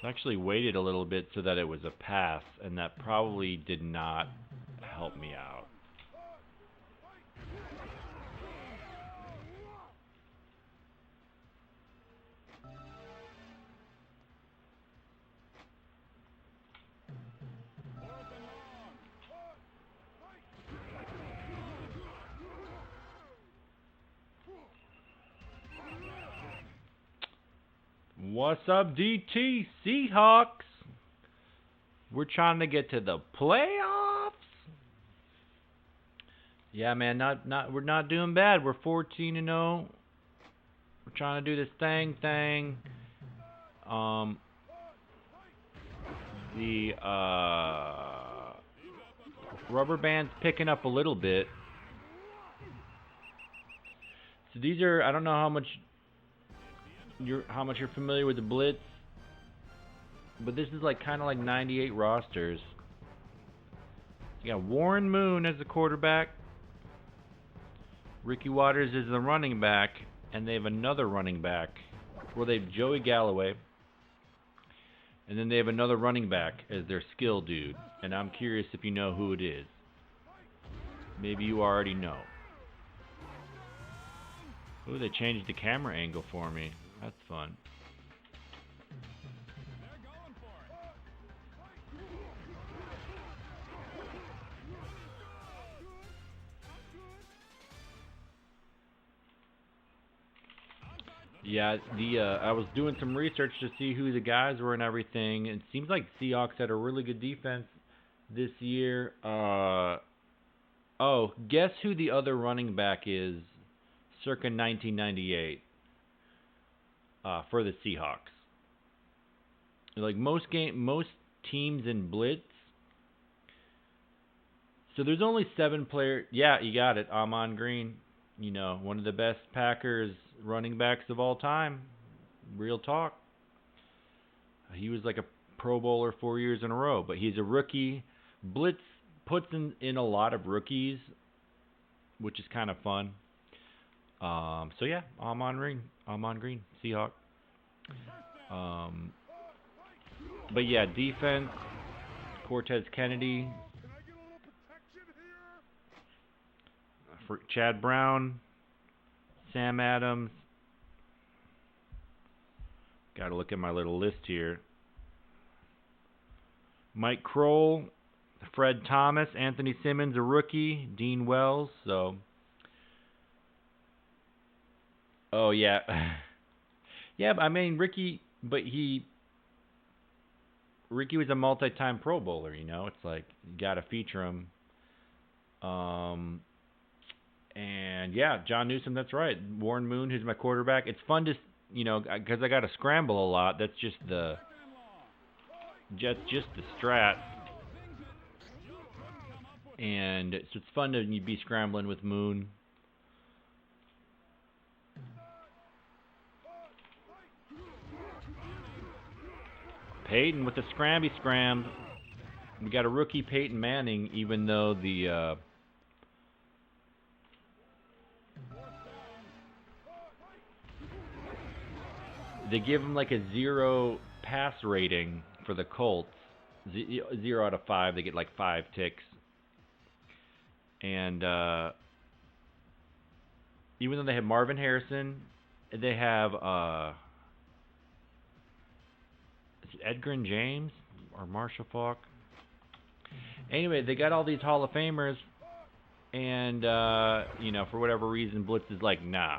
I actually waited a little bit so that it was a pass, and that probably did not help me out. What's up, DT Seahawks? We're trying to get to the playoffs. Yeah, man, we're not doing bad. We're 14-0. We're trying to do this thing. The rubber band's picking up a little bit. So these are, I don't know how much you're familiar with the Blitz, but this is like kind of like 98 rosters. You got Warren Moon as the quarterback, Ricky Waters is the running back, and they have another running back. Well, they have Joey Galloway, and then they have another running back as their skill dude. And I'm curious if you know who it is. Maybe you already know. Ooh, they changed the camera angle for me. That's fun. Yeah, I was doing some research to see who the guys were and everything. It seems like Seahawks had a really good defense this year. Oh, guess who the other running back is circa 1998 for the Seahawks? Like most teams in Blitz. So there's only 7 players. Yeah, you got it. Ahman Green, you know, one of the best Packers running backs of all time. Real talk. He was like a Pro Bowler 4 years in a row, but he's a rookie. Blitz puts in a lot of rookies, which is kind of fun. So yeah, Ahman Green, Seahawk. But yeah, defense, Cortez Kennedy, for Chad Brown, Sam Adams. Got to look at my little list here. Mike Croel, Fred Thomas, Anthony Simmons, a rookie, Dean Wells. So, oh yeah, yeah. I mean Ricky was a multi-time Pro Bowler. You know, it's like you got to feature him. And yeah, John Newsom, that's right. Warren Moon, who's my quarterback. It's fun to, you know, because I got to scramble a lot. That's just the strat. And so it's fun to be scrambling with Moon. Peyton with the scram. We got a rookie Peyton Manning, even though they give him like a 0 pass rating for the Colts. 0 out of 5. They get like 5 ticks. And even though they have Marvin Harrison, they have Edgar and James or Marshall Faulk. Anyway, they got all these Hall of Famers, and you know, for whatever reason, Blitz is like, nah.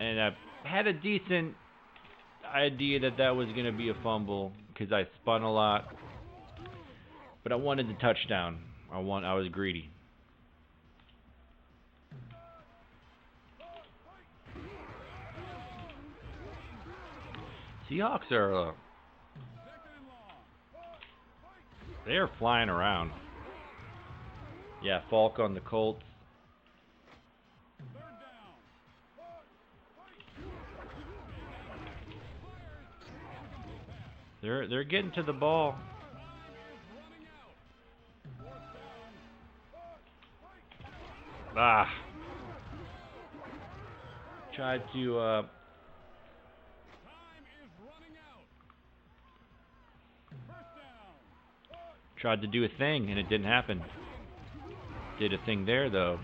And I had a decent idea that was going to be a fumble because I spun a lot, but I wanted the touchdown. I was greedy. Seahawks are they are flying around. Yeah, Falk on the Colts. They're getting to the ball. Tried to do a thing and it didn't happen. Did a thing there though.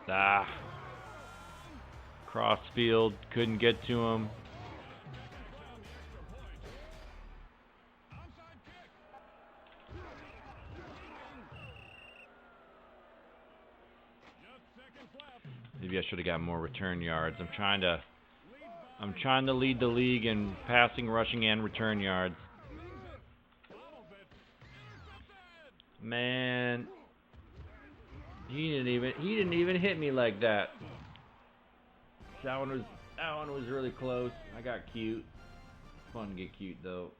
Ah. Crossfield. Couldn't get to him. Maybe I should have got more return yards. I'm trying to lead the league in passing, rushing, and return yards. Man, he didn't even hit me like that. That one was really close. I got cute. Fun to get cute though.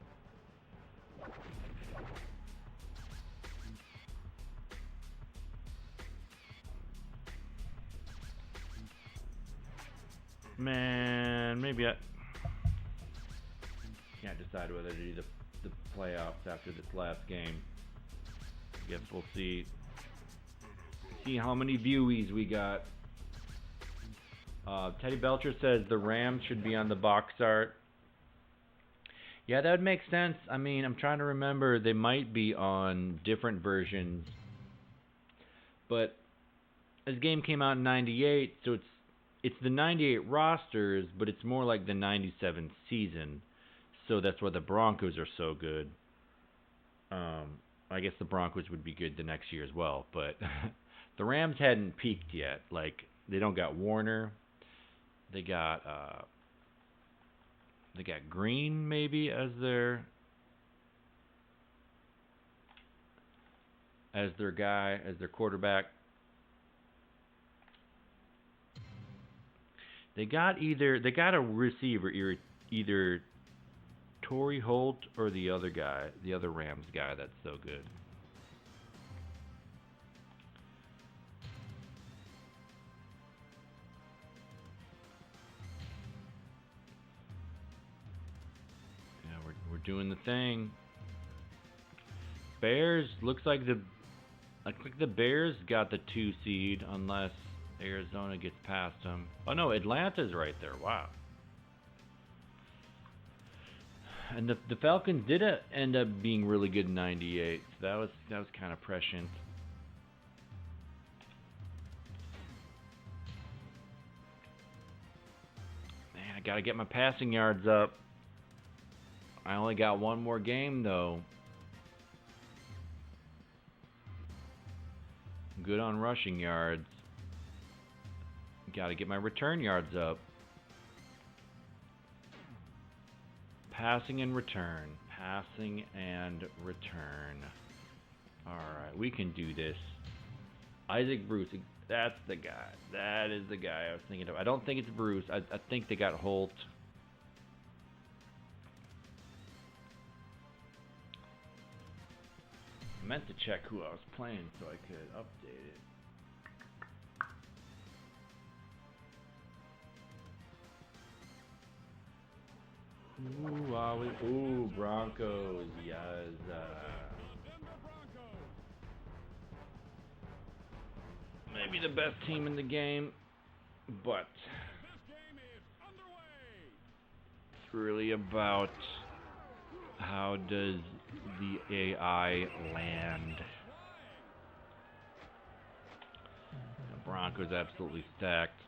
Man, maybe I can't decide whether to do the playoffs after this last game. I guess we'll see how many viewies we got. Teddy Belcher says the Rams should be on the box art. Yeah, that would make sense. I mean, I'm trying to remember. They might be on different versions. But this game came out in '98, so it's the '98 rosters, but it's more like the '97 season. So that's why the Broncos are so good. I guess the Broncos would be good the next year as well, but the Rams hadn't peaked yet. Like, they don't got Warner. They got Green maybe as their guy, as their quarterback. They got a receiver, either Torrey Holt or the other guy, the other Rams guy that's so good. Yeah, we're doing the thing. Bears looks like the Bears got the 2 seed unless Arizona gets past them. Oh no, Atlanta's right there. Wow. And the Falcons did end up being really good in '98. So that was kind of prescient. Man, I gotta get my passing yards up. I only got one more game though. I'm good on rushing yards. Gotta get my return yards up. Passing and return. Passing and return. Alright, we can do this. Isaac Bruce. That's the guy. That is the guy I was thinking of. I don't think it's Bruce. I think they got Holt. I meant to check who I was playing so I could update it. Ooh, Broncos, yes. Maybe the best team in the game, but it's really about how does the AI land. The Broncos absolutely stacked.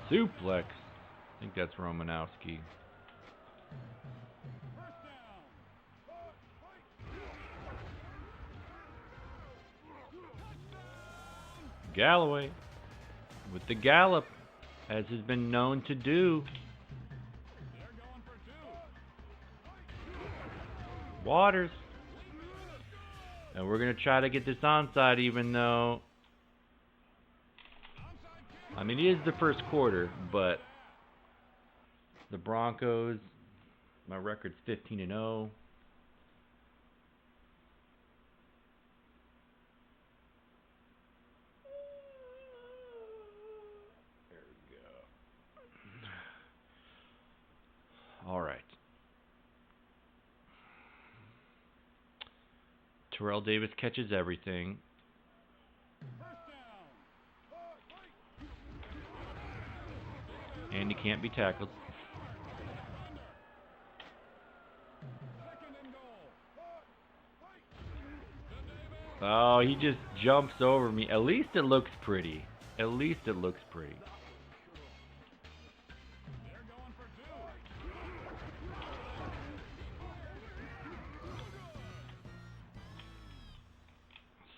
Suplex. I think that's Romanowski. Galloway with the gallop, as has been known to do. Waters. And we're going to try to get this onside, even though, I mean, it is the first quarter, but the Broncos, my record's 15-0. There we go. All right. Terrell Davis catches everything. And he can't be tackled. Oh, he just jumps over me. At least it looks pretty. At least it looks pretty.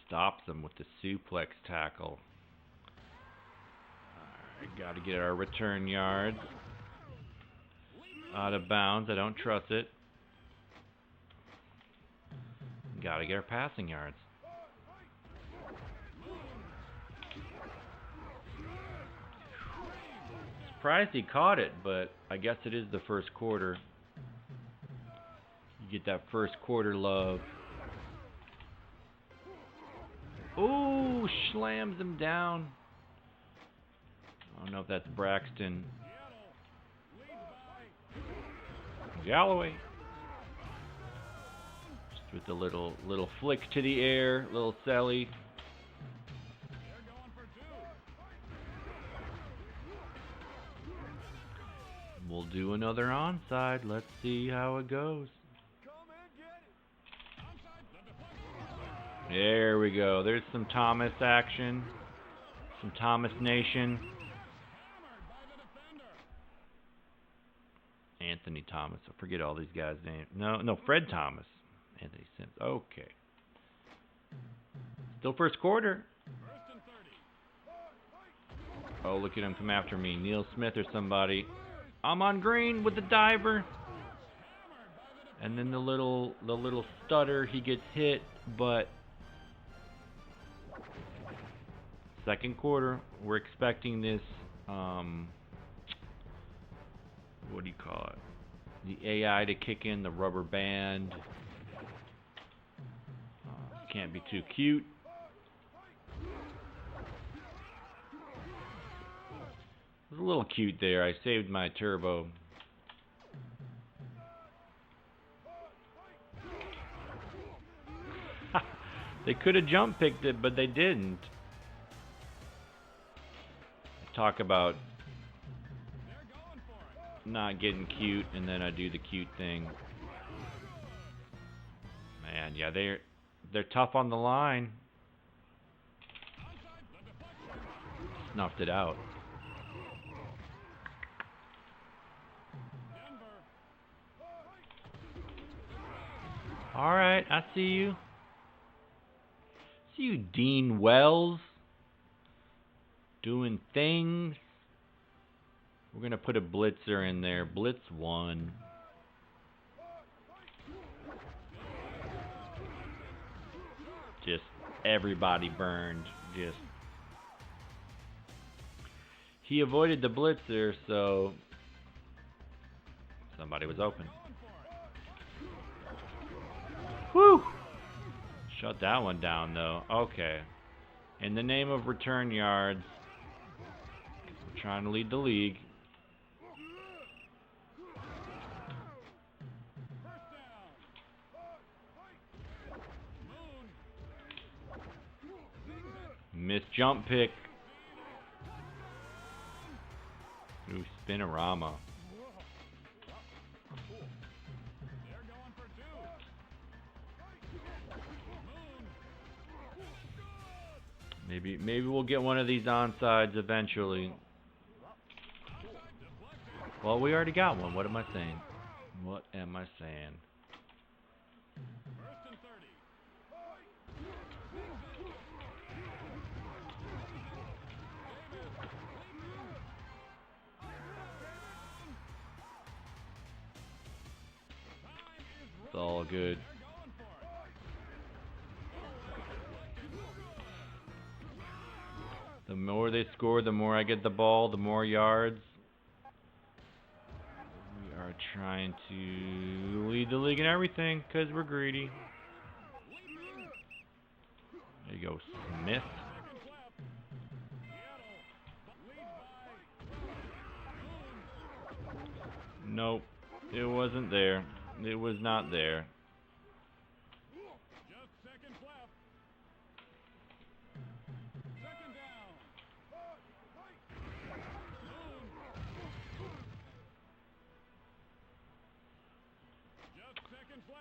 Stops him with the suplex tackle. Alright, got to get our return yards. Out of bounds. I don't trust it. Got to get our passing yards. Surprised he caught it, but I guess it is the first quarter. You get that first quarter love. Ooh, slams him down. I don't know if that's Braxton. Galloway. Just with a little flick to the air, little Sally. We'll do another onside. Let's see how it goes. There we go. There's some Thomas action. Some Thomas Nation. Anthony Thomas. I forget all these guys' names. No, Fred Thomas. Anthony Simmons. Okay. Still first quarter. Oh, look at him come after me. Neil Smith or somebody. Ahman Green with the diver. And then the little stutter. He gets hit, but second quarter, we're expecting this, what do you call it? The AI to kick in, the rubber band. Can't be too cute. It was a little cute there. I saved my turbo. They could have jump picked it, but they didn't. Talk about not getting cute, and then I do the cute thing. Man, yeah, they're tough on the line. Snuffed it out. All right, I see you. See you, Dean Wells. Doing things. We're going to put a blitzer in there. Blitz 1. Just everybody burned. Just. He avoided the blitzer, so somebody was open. Whew! Shut that one down, though. Okay. In the name of return yards, we're trying to lead the league. Missed jump pick. Ooh, spinorama. Maybe we'll get one of these onsides eventually. Well, we already got one. What am I saying? What am I saying? It's all good. The more they score, the more I get the ball, the more yards. We are trying to lead the league in everything because we're greedy. There you go, Smith. Nope, it wasn't there. It was not there.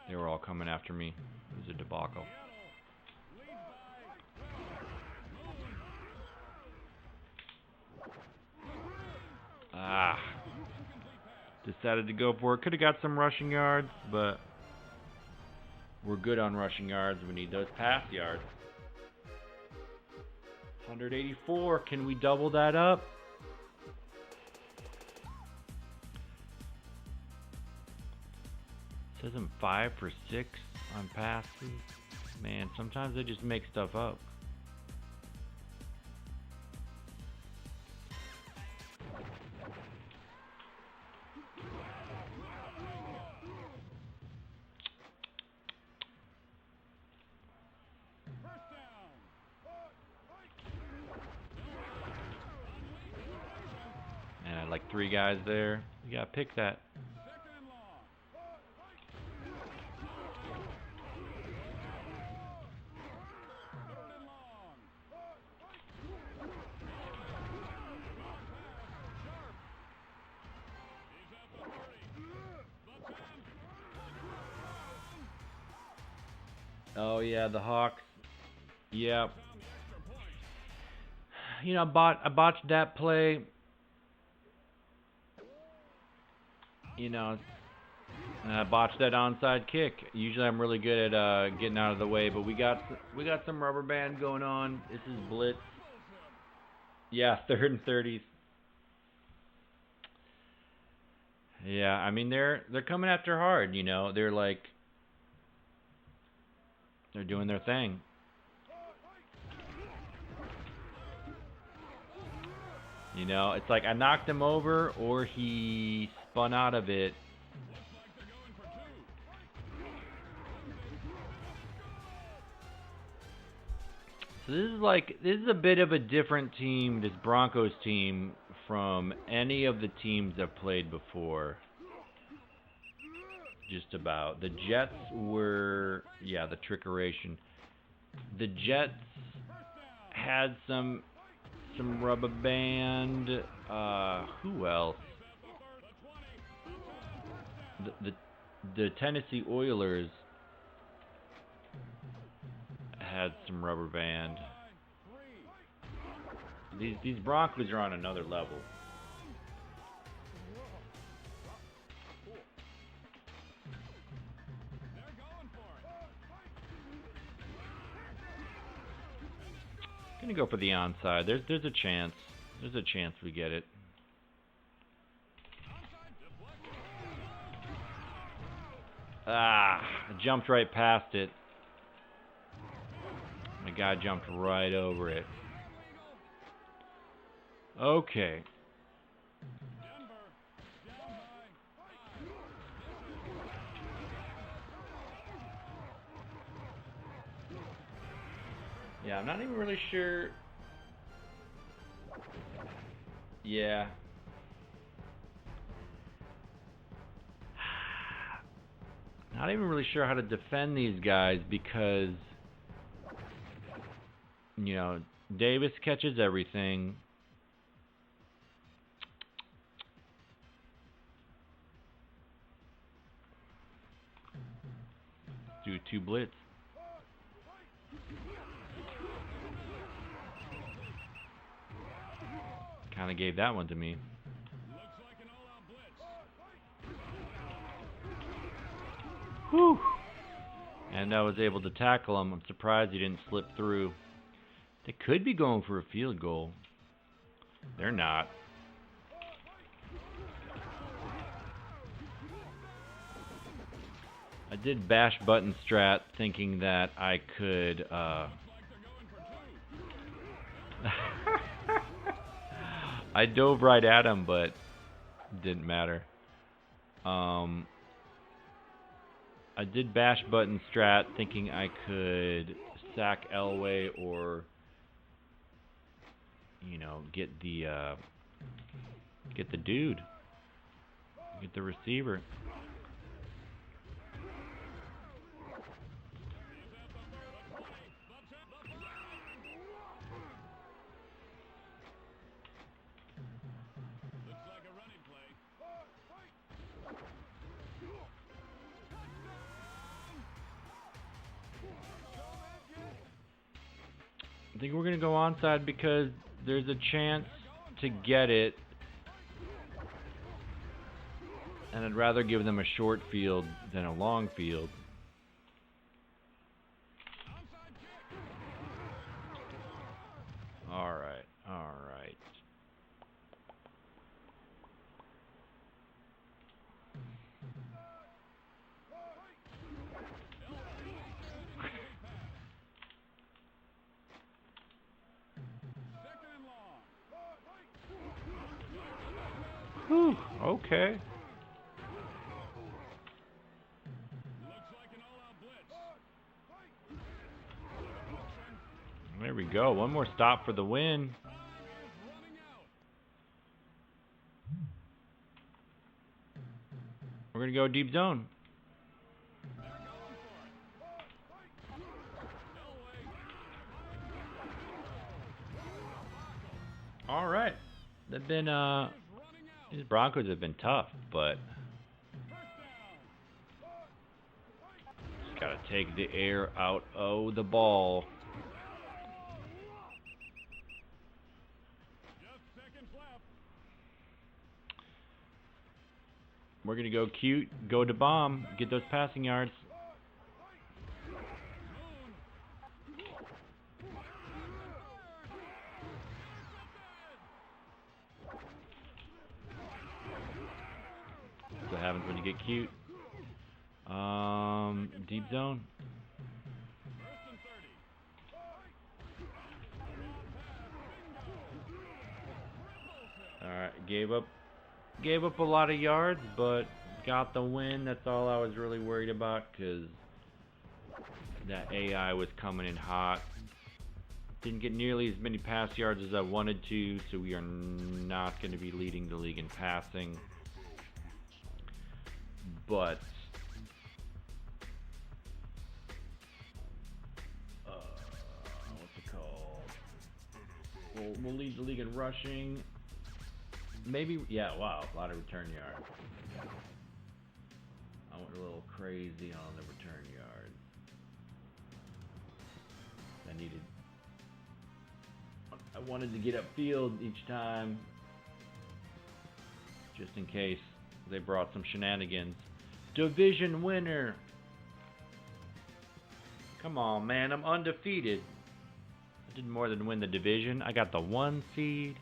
They were all coming after me. It was a debacle. Decided to go for it. Could have got some rushing yards, but we're good on rushing yards. We need those pass yards. 184. Can we double that up? Says I'm 5 for 6 on passes. Man, sometimes they just make stuff up. Man, I had like 3 guys there. You gotta pick that. Oh yeah, the Hawks. Yeah. You know, I botched that play. You know, and I botched that onside kick. Usually I'm really good at getting out of the way, but we got some rubber band going on. This is blitz. Yeah, 3rd and 30s. Yeah, I mean they're coming after hard, you know. They're doing their thing. You know, it's like I knocked him over or he spun out of it. So this is a bit of a different team, this Broncos team, from any of the teams I've played before. Just about. The Jets were, yeah, the trickeration. The Jets had some rubber band. Who else? The Tennessee Oilers had some rubber band. These Broncos are on another level. Gonna go for the onside. There's a chance. There's a chance we get it. I jumped right past it. My guy jumped right over it. Okay. Yeah, I'm not even really sure. Yeah. Not even really sure how to defend these guys because, you know, Davis catches everything. Do 2 blitz. Kind of gave that one to me. Whew. And I was able to tackle him. I'm surprised he didn't slip through. They could be going for a field goal. They're not. I did bash button strat thinking that I could I dove right at him, but it didn't matter. I did bash button strat thinking I could sack Elway or, you know, get the dude, get the receiver. I think we're going to go onside because there's a chance to get it. I'd rather give them a short field than a long field. All right, all right. Whew, okay. There we go. One more stop for the win. We're going to go deep zone. All right. They've been, these Broncos have been tough, but just got to take the air out of the ball. We're going to go cute, go to bomb, get those passing yards. That's what happens when you get cute. Deep zone. Alright, gave up a lot of yards, but got the win. That's all I was really worried about, because that AI was coming in hot. Didn't get nearly as many pass yards as I wanted to, so we are not going to be leading the league in passing. But what's it called? We'll lead the league in rushing. Maybe, yeah, wow, a lot of return yards. I went a little crazy on the return yards. I wanted to get upfield each time, just in case they brought some shenanigans. Division winner. Come on, man, I'm undefeated. I did more than win the division. I got the 1 seed.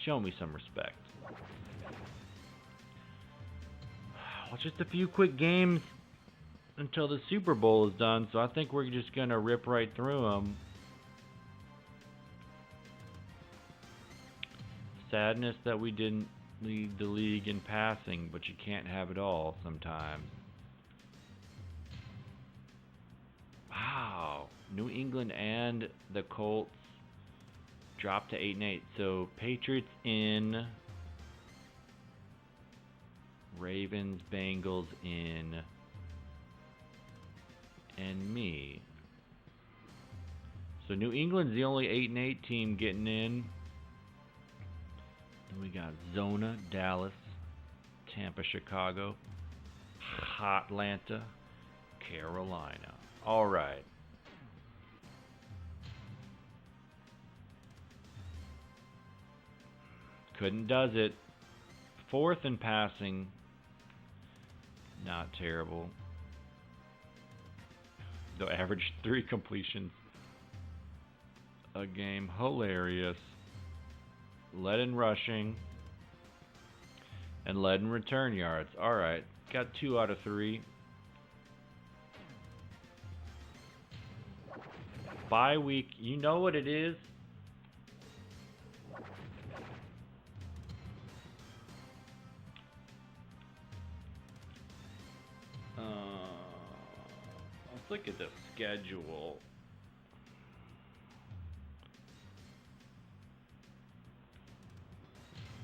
Show me some respect. Well, just a few quick games until the Super Bowl is done, so I think we're just going to rip right through them. Sadness that we didn't lead the league in passing, but you can't have it all sometimes. Wow. New England and the Colts dropped to 8-8. So Patriots in, Ravens, Bengals in, and me. So New England's the only 8-8 team getting in. Then we got Zona, Dallas, Tampa, Chicago, Hotlanta, Carolina. All right. Couldn't does it. 4th in passing. Not terrible. Though average 3 completions a game. Hilarious. Led in rushing. And led in return yards. Alright. Got 2 out of 3. Bye week. You know what it is? Let's look at the schedule.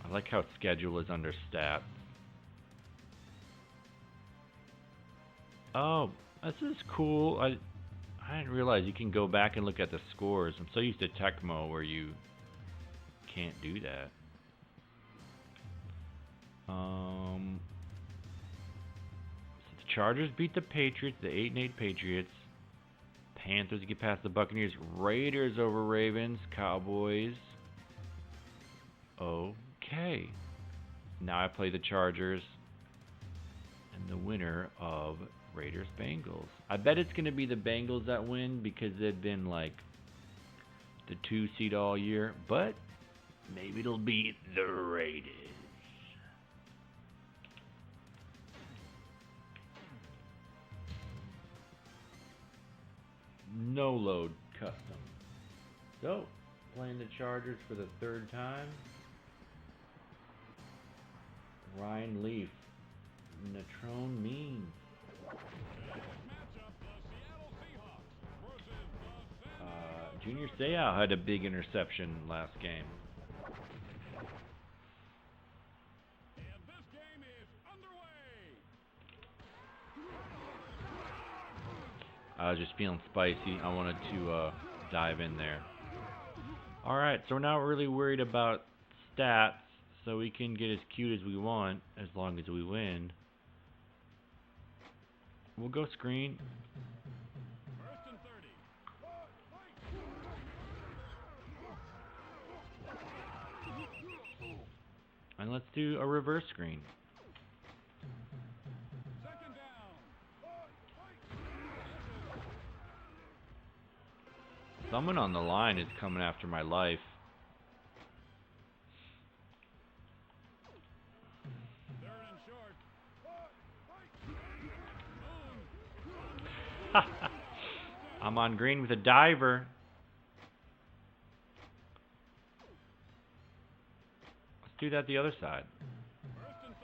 I like how schedule is under stats. Oh, this is cool. I didn't realize you can go back and look at the scores. I'm so used to Tecmo where you can't do that. Chargers beat the Patriots, the 8-8 Patriots. Panthers get past the Buccaneers. Raiders over Ravens. Cowboys. Okay. Okay. Now I play the Chargers and the winner of Raiders Bengals. I bet it's going to be the Bengals that win because they've been like the 2 seed all year, but maybe it'll be the Raiders. No load custom. So, playing the Chargers for the 3rd time. Ryan Leaf. Natrone Means. Junior Seau had a big interception last game. And this game is underway. I was just feeling spicy. I wanted to dive in there. Alright, so we're not really worried about stats, so we can get as cute as we want as long as we win. We'll go screen. First and 30. And let's do a reverse screen. Second down. Someone on the line is coming after my life. Third and short. Ahman Green with a diver. Let's do that the other side. First and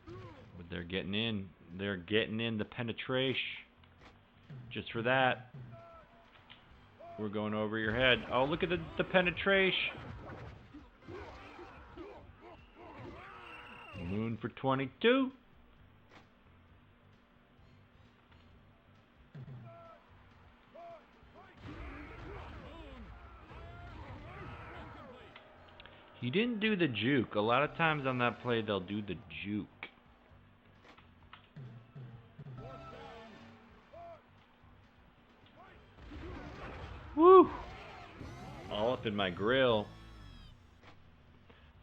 30. But they're getting in. They're getting in the penetration. Just for that. We're going over your head. Oh, look at the penetration. Moon for 22. He didn't do the juke. A lot of times on that play, they'll do the juke. Woo! All up in my grill.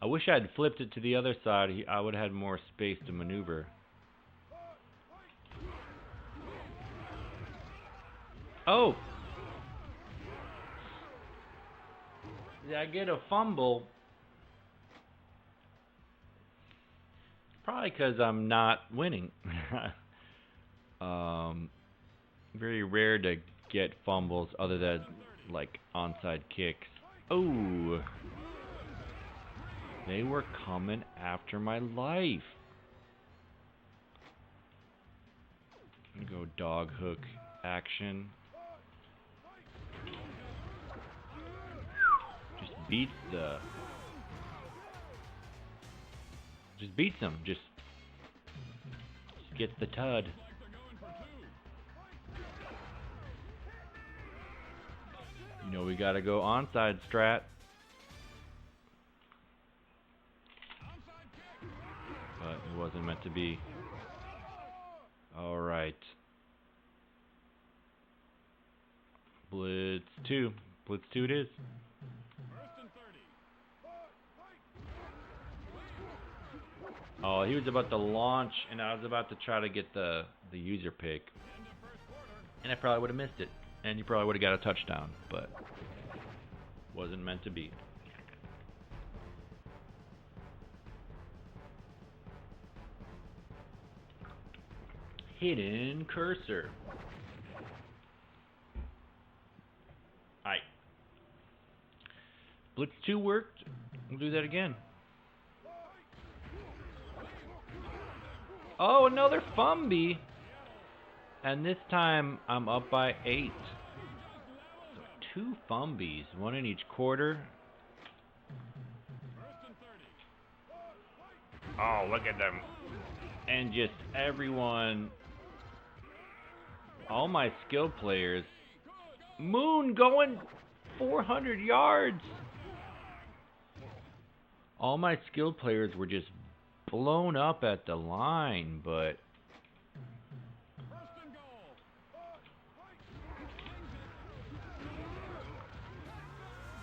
I wish I had flipped it to the other side. I would have had more space to maneuver. Oh! Did I get a fumble? Probably because I'm not winning. Very rare to get fumbles other than like onside kicks. Oh! They were coming after my life. I'm gonna go dog hook action. Just beats them. Just gets the tud. You know we gotta go onside strat. But it wasn't meant to be. Alright. Blitz 2. Blitz 2 it is. Oh, he was about to launch, and I was about to try to get the user pick. And I probably would have missed it. And you probably would have got a touchdown, but wasn't meant to be. Hidden cursor. Alright. Blitz 2 worked. We'll do that again. Oh, another fumby. And this time I'm up by 8. So 2 fumbies, 1 in each quarter. Oh, look at them. And just everyone, all my skill players. Moon going 400 yards. All my skill players were just blown up at the line, but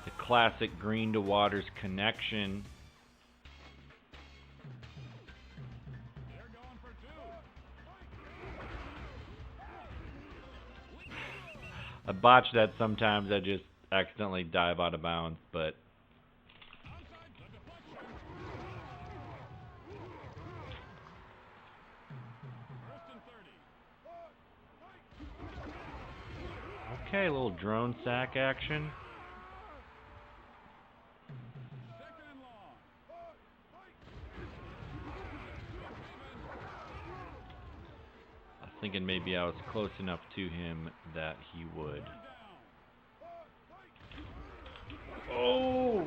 the classic Green to Waters connection. They're going for two. I botch that sometimes. I just accidentally dive out of bounds, but Outside the deflection. First and 30. okay, a little drone sack action. Second and long. I was thinking maybe I was close enough to him that he would. Down. Oh!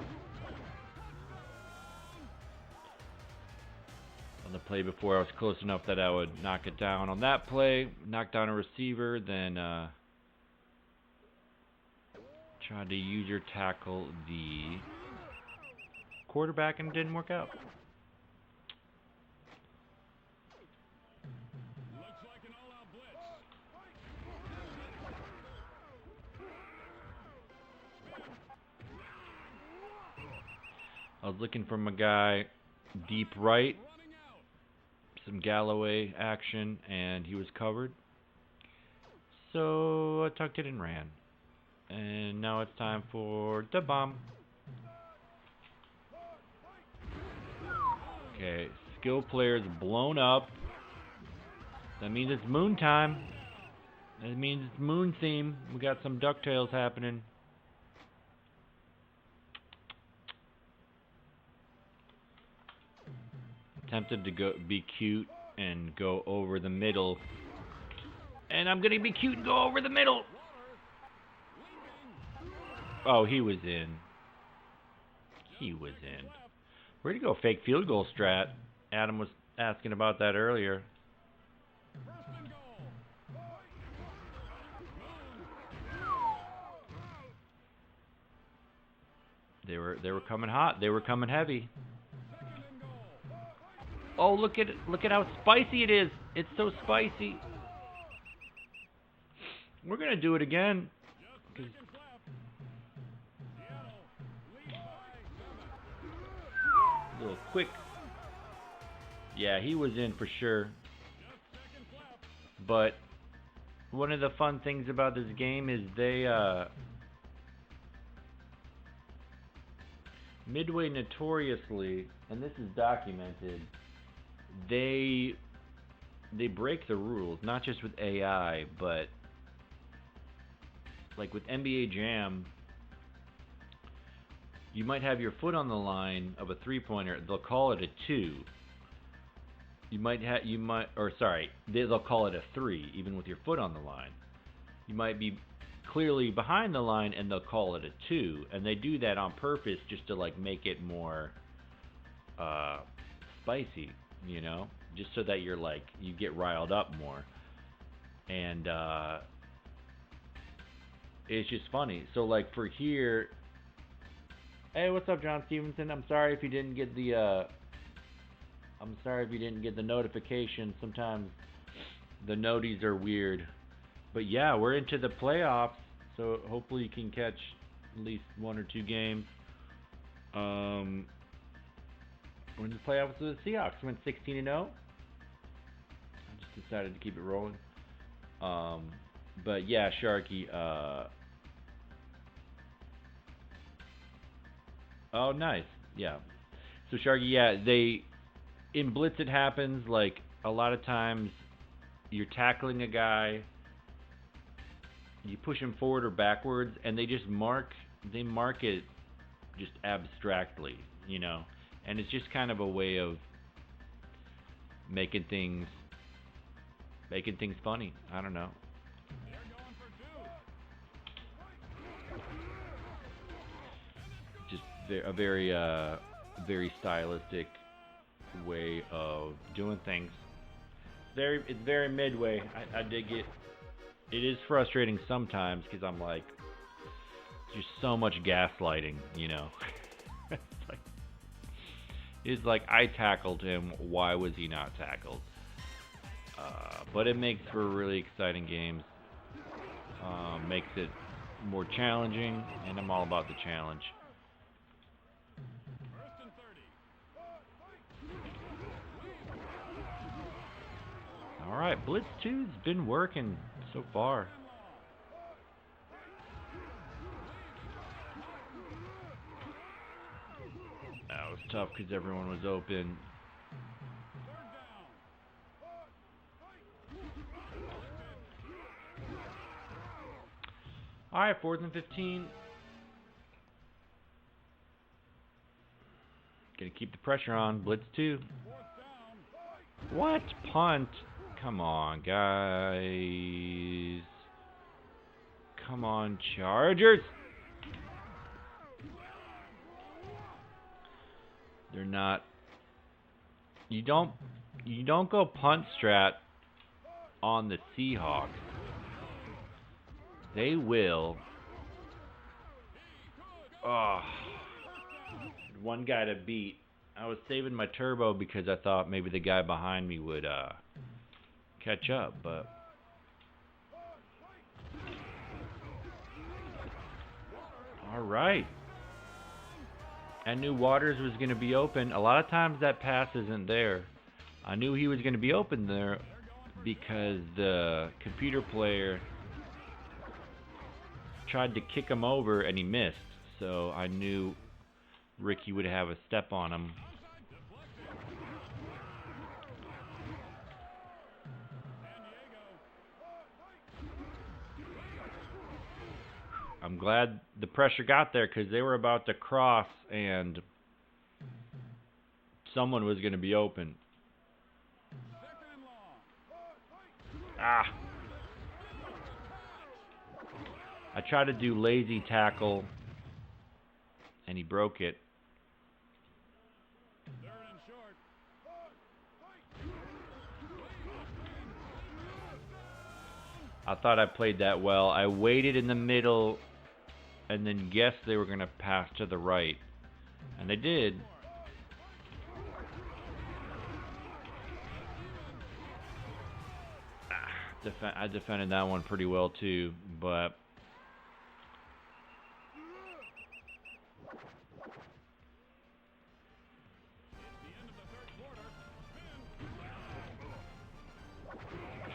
On the play before, I was close enough that I would knock it down. On that play, knock down a receiver, then tried to use your tackle the quarterback and it didn't work out. Looks like an all-out blitz. I was looking for my guy deep right, Running out. some Galloway action, and he was covered. So I tucked it and ran. And now it's time for the bomb. Okay, skill players blown up. That means it's moon time. That means it's moon theme. We got some DuckTales happening. Tempted to go be cute and go over the middle. And I'm gonna be cute and go over the middle. Oh, he was in. He was in. Where'd he go? Fake field goal strat. Adam was asking about that earlier. First and goal. They were coming hot. They were coming heavy. Second and goal. Oh, look at how spicy it is. It's so spicy. We're gonna do it again. Just second left. Seattle lead by 7. Little quick. Yeah, he was in for sure. Just second left. But one of the fun things about this game is they Midway notoriously, and this is documented, they break the rules, not just with AI, but like with NBA Jam, you might have your foot on the line of a three-pointer. They'll call it a 2. They'll call it a 3, even with your foot on the line. You might be clearly behind the line, and they'll call it a 2, and they do that on purpose just to like make it more spicy, you know, just so that you're like you get riled up more, and it's just funny. So like for here, hey, what's up, John Stevenson? I'm sorry if you didn't get the notification. Sometimes the noties are weird. But yeah, we're into the playoffs, so hopefully you can catch at least 1 or 2 games. We're in the playoffs with the Seahawks. Went 16-0. I just decided to keep it rolling. But yeah, Sharky. Oh, nice. Yeah. So Sharky, yeah, in Blitz it happens like a lot of times you're tackling a guy, you push him forward or backwards, and they mark it just abstractly, you know, and it's just kind of a way of making things funny. I don't know. They're going for 2. Just a very stylistic way of doing things. It's very midway. I dig it. It is frustrating sometimes because I'm like, just so much gaslighting, you know. It's like I tackled him. Why was he not tackled? But it makes for really exciting games. Makes it more challenging, and I'm all about the challenge. All right, Blitz 2's been working so far. That was tough because everyone was open. All right, 4th and 15. Gonna keep the pressure on. Blitz 2. What? Punt? Come on, guys. Come on, Chargers. They're not. You don't go punt strat on the Seahawks. They will. Oh, one guy to beat. I was saving my turbo because I thought maybe the guy behind me would catch up, but all right. I knew Waters was going to be open. A lot of times that pass isn't there. I knew he was going to be open there because the computer player tried to kick him over and he missed. So I knew Ricky would have a step on him. I'm glad the pressure got there because they were about to cross and someone was going to be open. Ah. I tried to do lazy tackle and he broke it. I thought I played that well. I waited in the middle and then guessed they were going to pass to the right. And they did. I defended that one pretty well too, but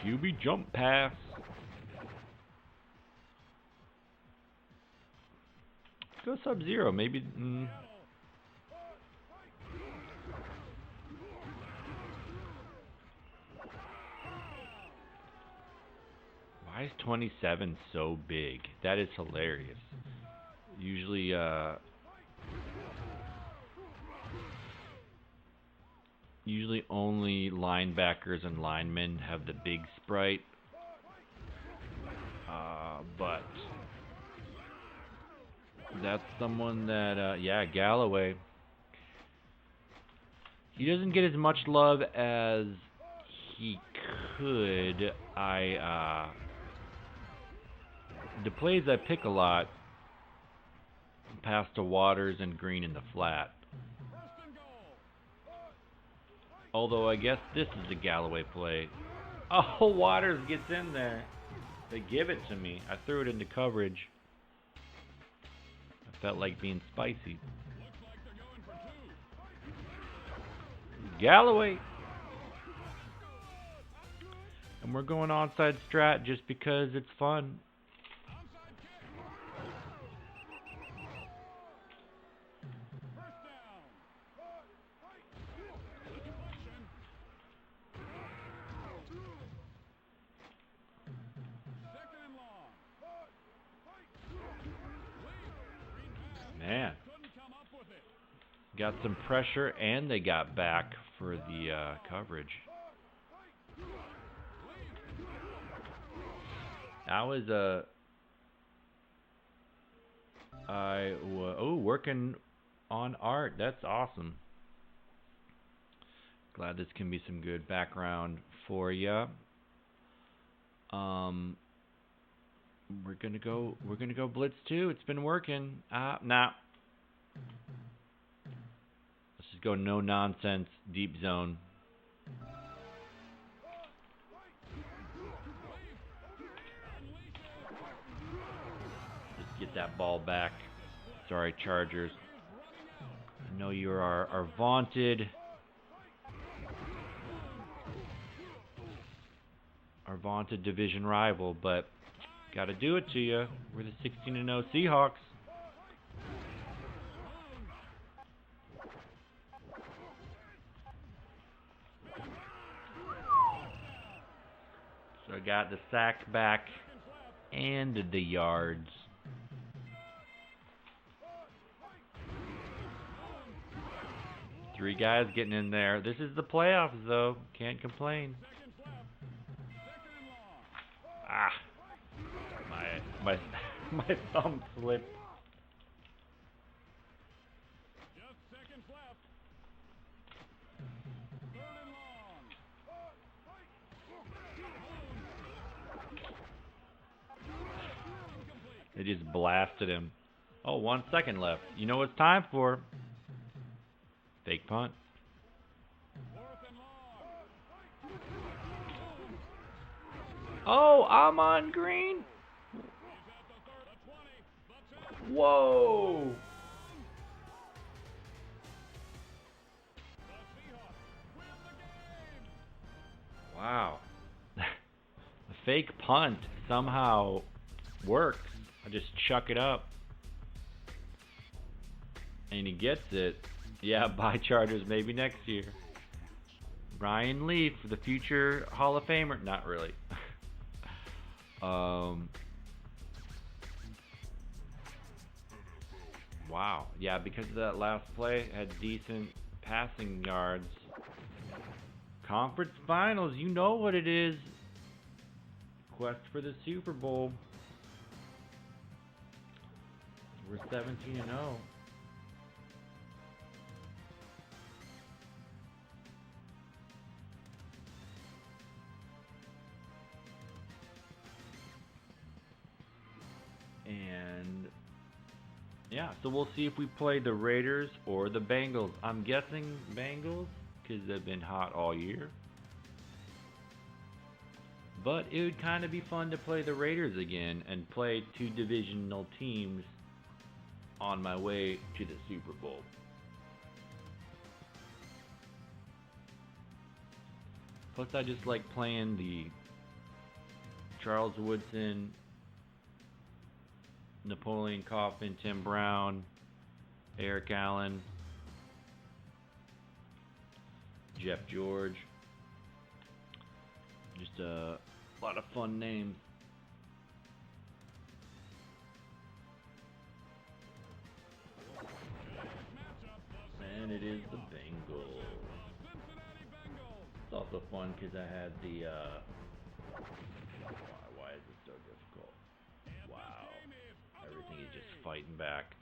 QB jump pass. Go Sub-Zero, maybe. Why is 27 so big? That is hilarious. Usually, usually only linebackers and linemen have the big sprite. But that's someone that, yeah, Galloway. He doesn't get as much love as he could. The plays I pick a lot, pass to Waters and Green in the flat. Although I guess this is a Galloway play. Oh, Waters gets in there. They give it to me. I threw it into coverage. I felt like being spicy. Galloway. And we're going onside strat just because it's fun. Man, got some pressure and they got back for the coverage. That was working on art. That's awesome. Glad this can be some good background for you. We're gonna go Blitz 2. It's been working. Nah. Let's just go no nonsense deep zone. Just get that ball back. Sorry, Chargers. I know you are our vaunted our vaunted division rival, but got to do it to you. We're the 16-0 Seahawks. So I got the sack back and the yards. Three guys getting in there. This is the playoffs, though. Can't complain. Ah, my thumb slipped. Just seconds left. Third and long. They just blasted him. Oh, 1 second left. You know what it's time for? Fake punt. Fourth and long. Oh, Ahman Green. He's at the 20. The 10. Whoa. The Seahawks win the game. Wow. The fake punt somehow works. I just chuck it up. And he gets it. Yeah, bye Chargers, maybe next year. Ryan Leaf, the future Hall of Famer. Not really. Wow. Yeah, because of that last play, had decent passing yards. Conference finals, you know what it is. Quest for the Super Bowl. We're 17-0. And yeah, so we'll see if we play the Raiders or the Bengals. I'm guessing Bengals because they've been hot all year. But it would kind of be fun to play the Raiders again and play two divisional teams on my way to the Super Bowl. Plus, I just like playing the Charles Woodson, Napoleon Coffin, Tim Brown, Eric Allen, Jeff George. Just a lot of fun names. And it is the Bengals. Cincinnati Bengals. It's also fun because I had the why is it so difficult? Wow. Everything is just fighting back.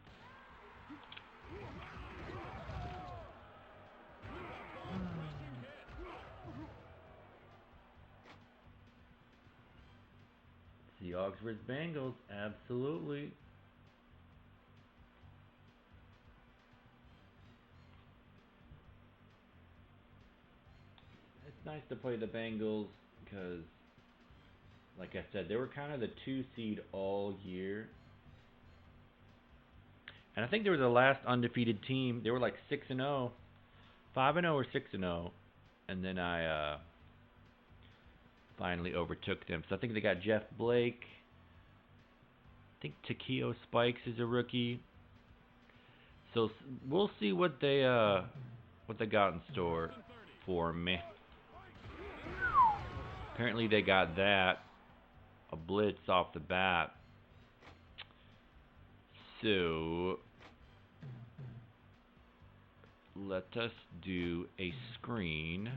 Seahawks vs. Bengals, absolutely. It's nice to play the Bengals because, like I said, they were kind of the 2 seed all year. And I think they were the last undefeated team. They were like 6-0. 5-0 or 6-0. And then I finally overtook them. So I think they got Jeff Blake. I think Takeo Spikes is a rookie. So we'll see what they got in store for me. Apparently they got that, a blitz off the bat. So let us do a screen.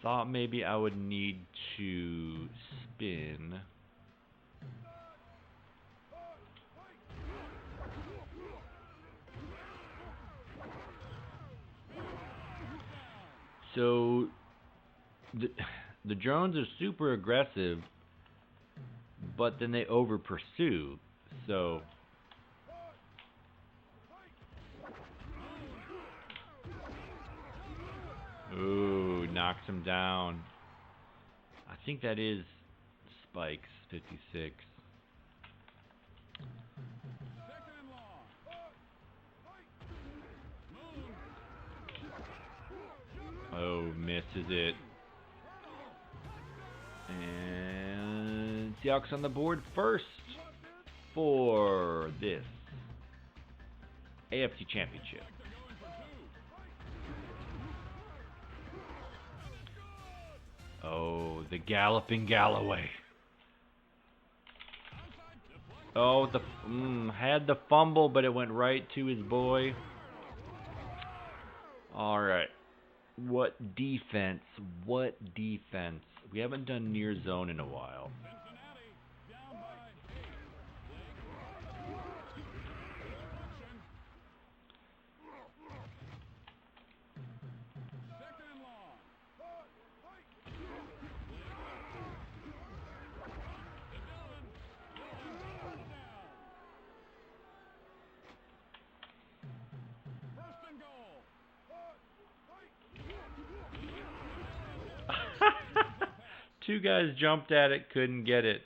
Thought maybe I would need to spin. So the drones are super aggressive, but then they over pursue. So ooh, knocks him down. I think that is Spikes 56. misses it. And Seahawks on the board first for this AFC Championship. Oh, the galloping Galloway. Oh, had the fumble, but it went right to his boy. All right. What defense? What defense? We haven't done near zone in a while. Two guys jumped at it, couldn't get it.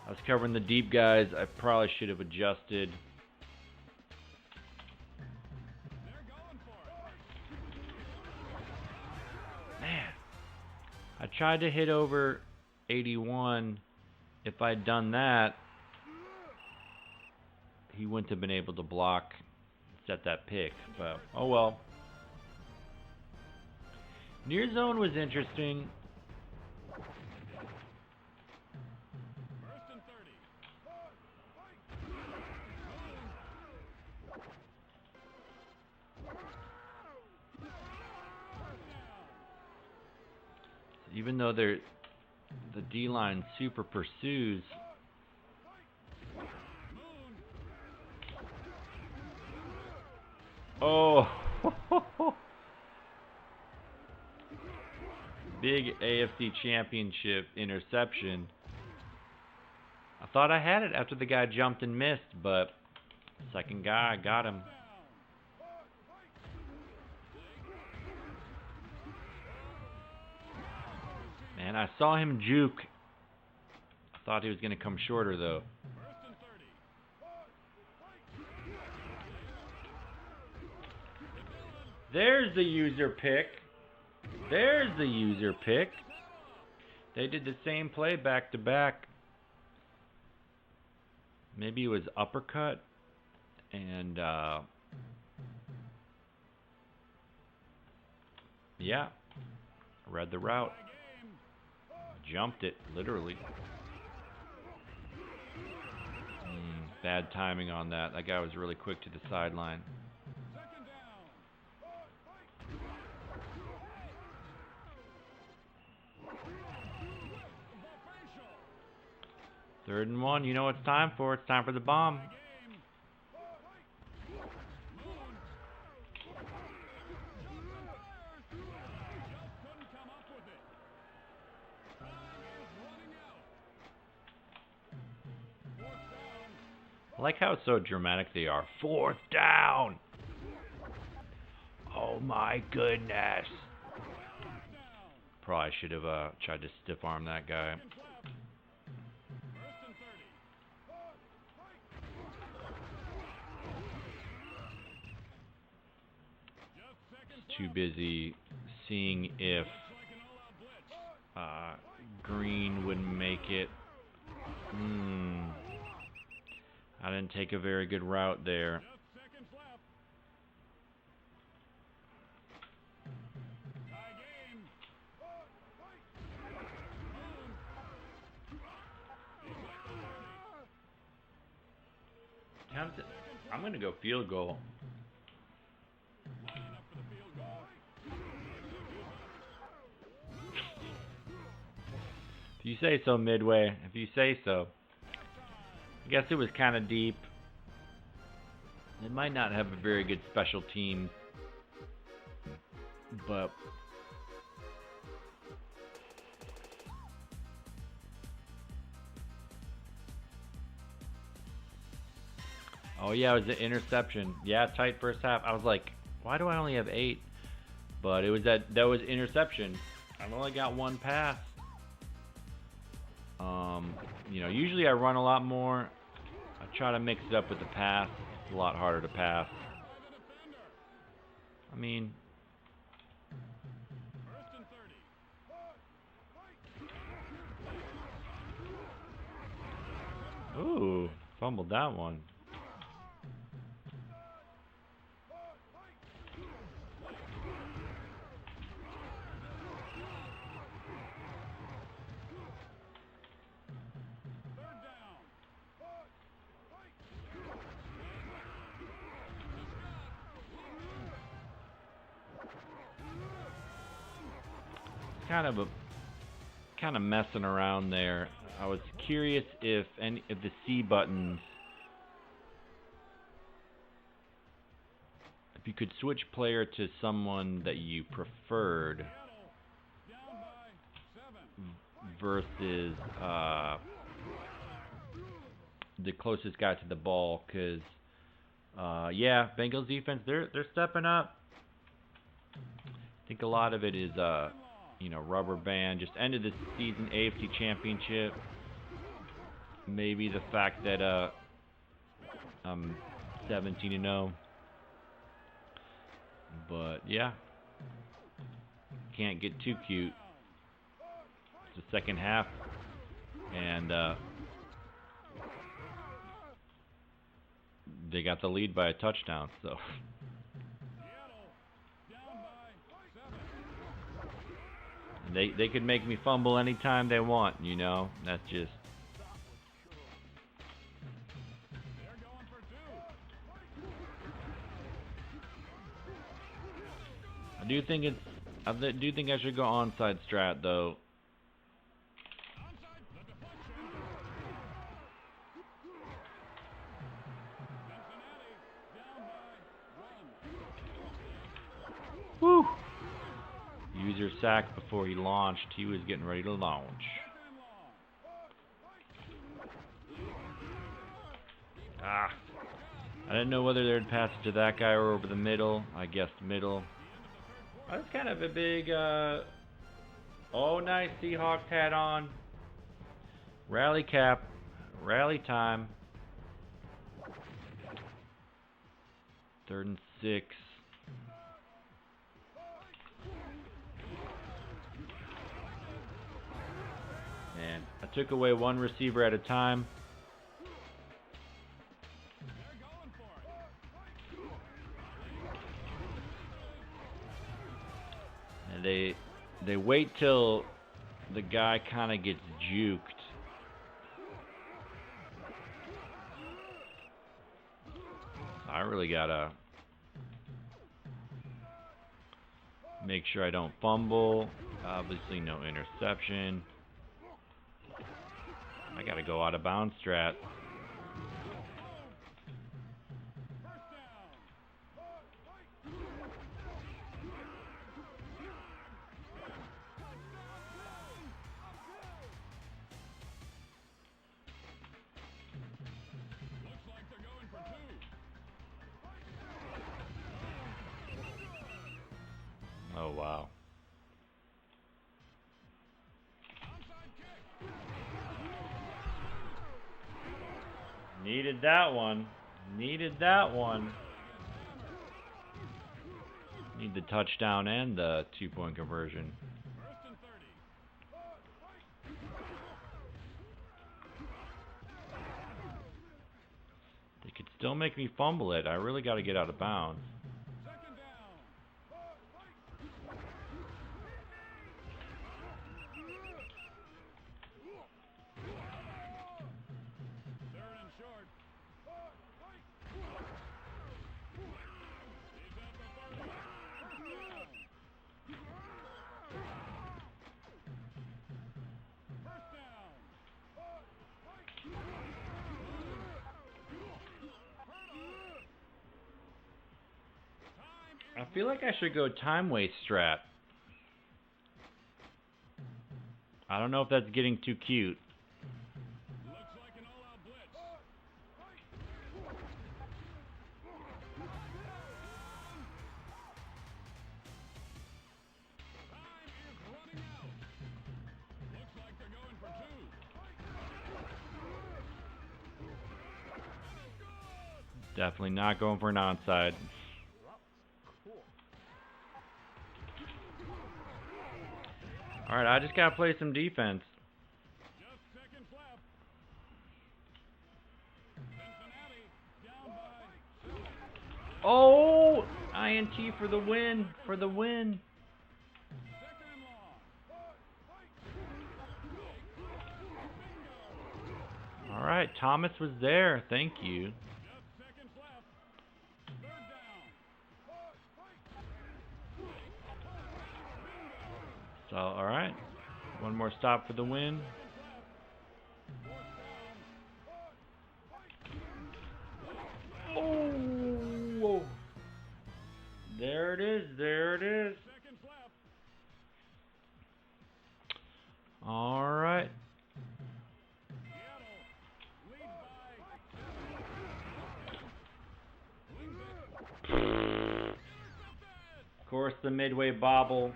I was covering the deep guys. I probably should have adjusted. Man, I tried to hit over 81. If I'd done that, he wouldn't have been able to block, set that pick, but oh well. Near zone was interesting. Even though the D-line super pursues, oh, big AFC Championship interception. I thought I had it after the guy jumped and missed, but second guy got him. Man, I saw him juke. I thought he was going to come shorter, though. There's the user pick. There's the user pick. They did the same play back to back. Maybe it was uppercut and yeah, read the route. Jumped it, literally. Bad timing on that. That guy was really quick to the sideline. Third and one, you know what it's time for. It's time for the bomb. I like how it's so dramatic they are. Fourth down. Oh my goodness. Probably should have tried to stiff arm that guy. Too busy seeing if Green would make it. I didn't take a very good route there. I'm going to go field goal. If you say so, Midway. If you say so. I guess it was kind of deep. It might not have a very good special team, but oh yeah, it was an interception. Yeah, tight first half. I was like, why do I only have 8? But it was that was interception. I've only got one pass. Usually I run a lot more. I try to mix it up with the pass. It's a lot harder to pass. I mean, ooh, fumbled that one. Kind of messing around there. I was curious if any of the C buttons, if you could switch player to someone that you preferred versus the closest guy to the ball, because yeah, Bengals defense, they're stepping up. I think a lot of it is rubber band, just end of the season AFC Championship. Maybe the fact that I'm 17-0. But yeah, can't get too cute. It's the second half, and they got the lead by a touchdown, so. They could make me fumble anytime they want, That's just. I do think I should go onside strat though. Woo! User sack before he launched. He was getting ready to launch. I didn't know whether they'd pass it to that guy or over the middle. I guessed middle. That's kind of a big, oh, nice Seahawks hat on. Rally cap. Rally time. 3rd and 6. And I took away one receiver at a time. And they wait till the guy kind of gets juked. I really gotta make sure I don't fumble. Obviously no interception. I gotta go out of bounds strat. Oh wow. Needed that one. Needed that one. Need the touchdown and the 2-point conversion. They could still make me fumble it. I really got to get out of bounds. I feel like I should go time waste strat. I don't know if that's getting too cute. Looks like an all-out blitz. Time is running out. Looks like they're going for 2. Definitely not going for an onside. All right, I just gotta play some defense. Just seconds left. Cincinnati down by 7. Oh, INT for the win, for the win. Second and long. All right, Thomas was there. Thank you. Just seconds left. Third down. So, all right, one more stop for the win. Oh, there it is. There it is. Seconds left. All right. Seattle lead by. Of course, the midway bobble.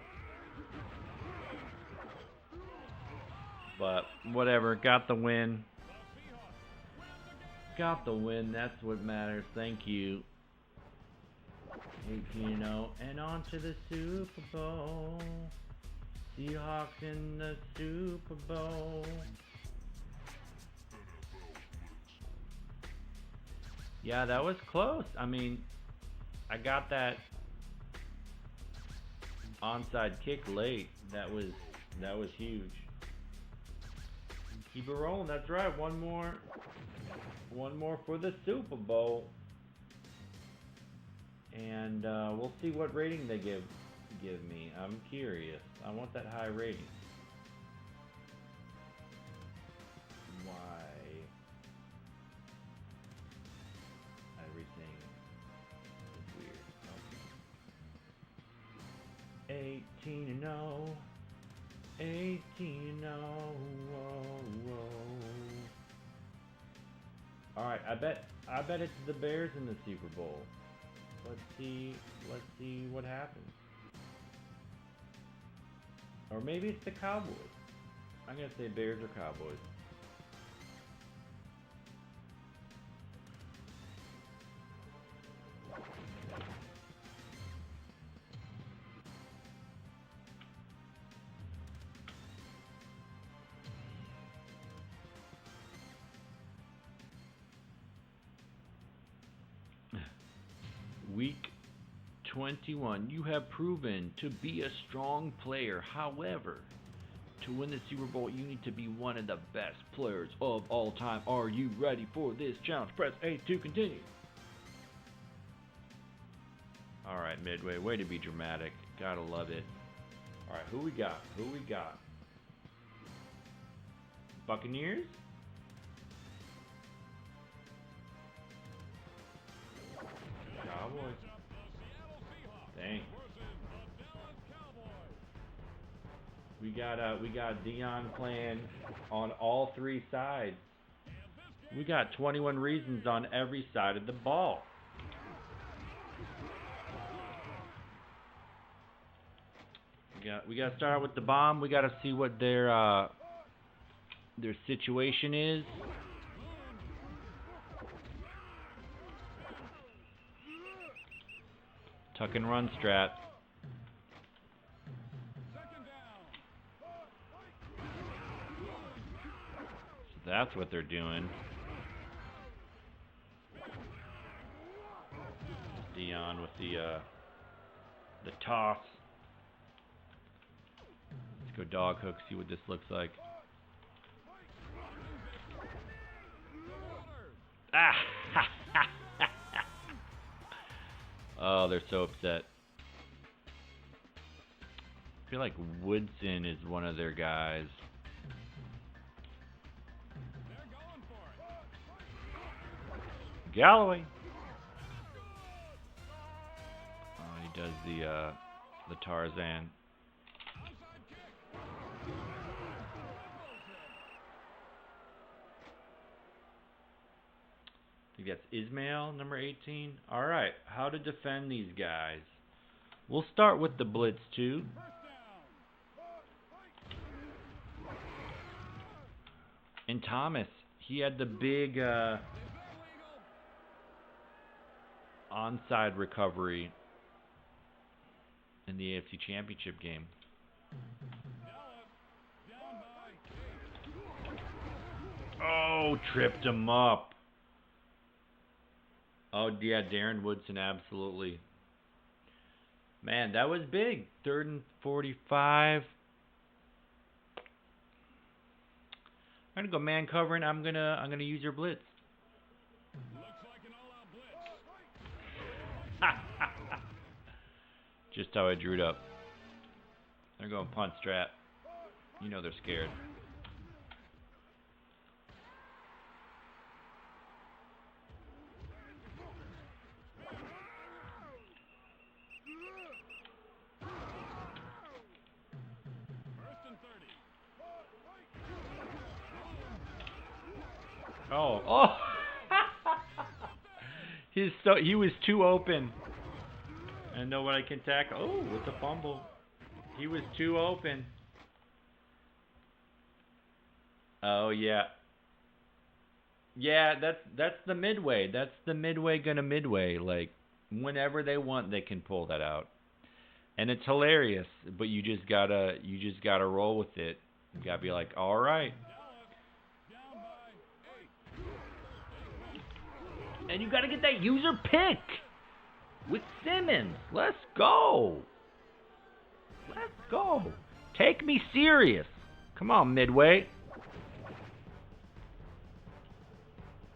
But whatever, got the win. Got the win, that's what matters. Thank you. 18-0 and on to the Super Bowl. Seahawks in the Super Bowl. Yeah, that was close. I mean, I got that onside kick late. That was huge. Keep it rolling. That's right. One more for the Super Bowl, and we'll see what rating they give me. I'm curious. I want that high rating. Why? Everything is weird. 18-0. 18-0. All right, I bet it's the Bears in the Super Bowl. Let's see what happens. Or maybe it's the Cowboys. I'm gonna say Bears or Cowboys. Week 21. You have proven to be a strong player. However, to win the Super Bowl, you need to be one of the best players of all time. Are you ready for this challenge? Press A to continue. All right, Midway. Way to be dramatic. Gotta love it. All right, who we got? Who we got? Buccaneers? Cowboys. Dang. We got Dion playing on all three sides. We got 21 reasons on every side of the ball. We got to start out with the bomb. We got to see what their situation is. Tuck and run strat. So that's what they're doing. Dion with the toss. Let's go dog hook, see what this looks like. Ah! Oh, they're so upset. I feel like Woodson is one of their guys. Galloway. Oh, he does the Tarzan. I think that's Ismail, number 18. All right, how to defend these guys. We'll start with the Blitz 2. And Thomas, he had the big onside recovery in the AFC Championship game. Oh, tripped him up. Oh, yeah, Darren Woodson, absolutely. Man, that was big. 3rd and 45. I'm gonna go man covering. I'm gonna use your blitz. Looks like an all-out blitz. Just how I drew it up. They're going punt strat. You know they're scared. Oh. He was too open. And nobody can tackle. Oh, with the fumble. He was too open. Oh yeah. Yeah, that's the midway. That's the midway gonna midway. Like whenever they want, they can pull that out. And it's hilarious, but you just gotta roll with it. You gotta be like, all right. And you gotta get that user pick with Simmons. Let's go. Let's go. Take me serious. Come on, Midway.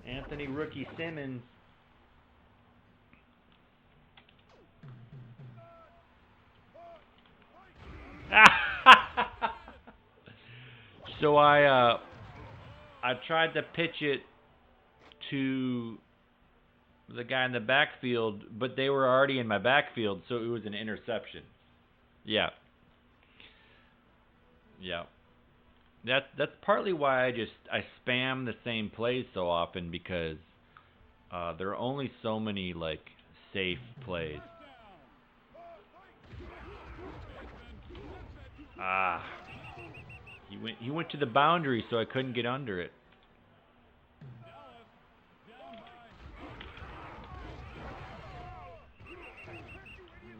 Anthony Rookie Simmons. So I tried to pitch it to the guy in the backfield, but they were already in my backfield, so it was an interception. Yeah. Yeah. That's partly why I spam the same plays so often, because there are only so many like safe plays. He went to the boundary, so I couldn't get under it.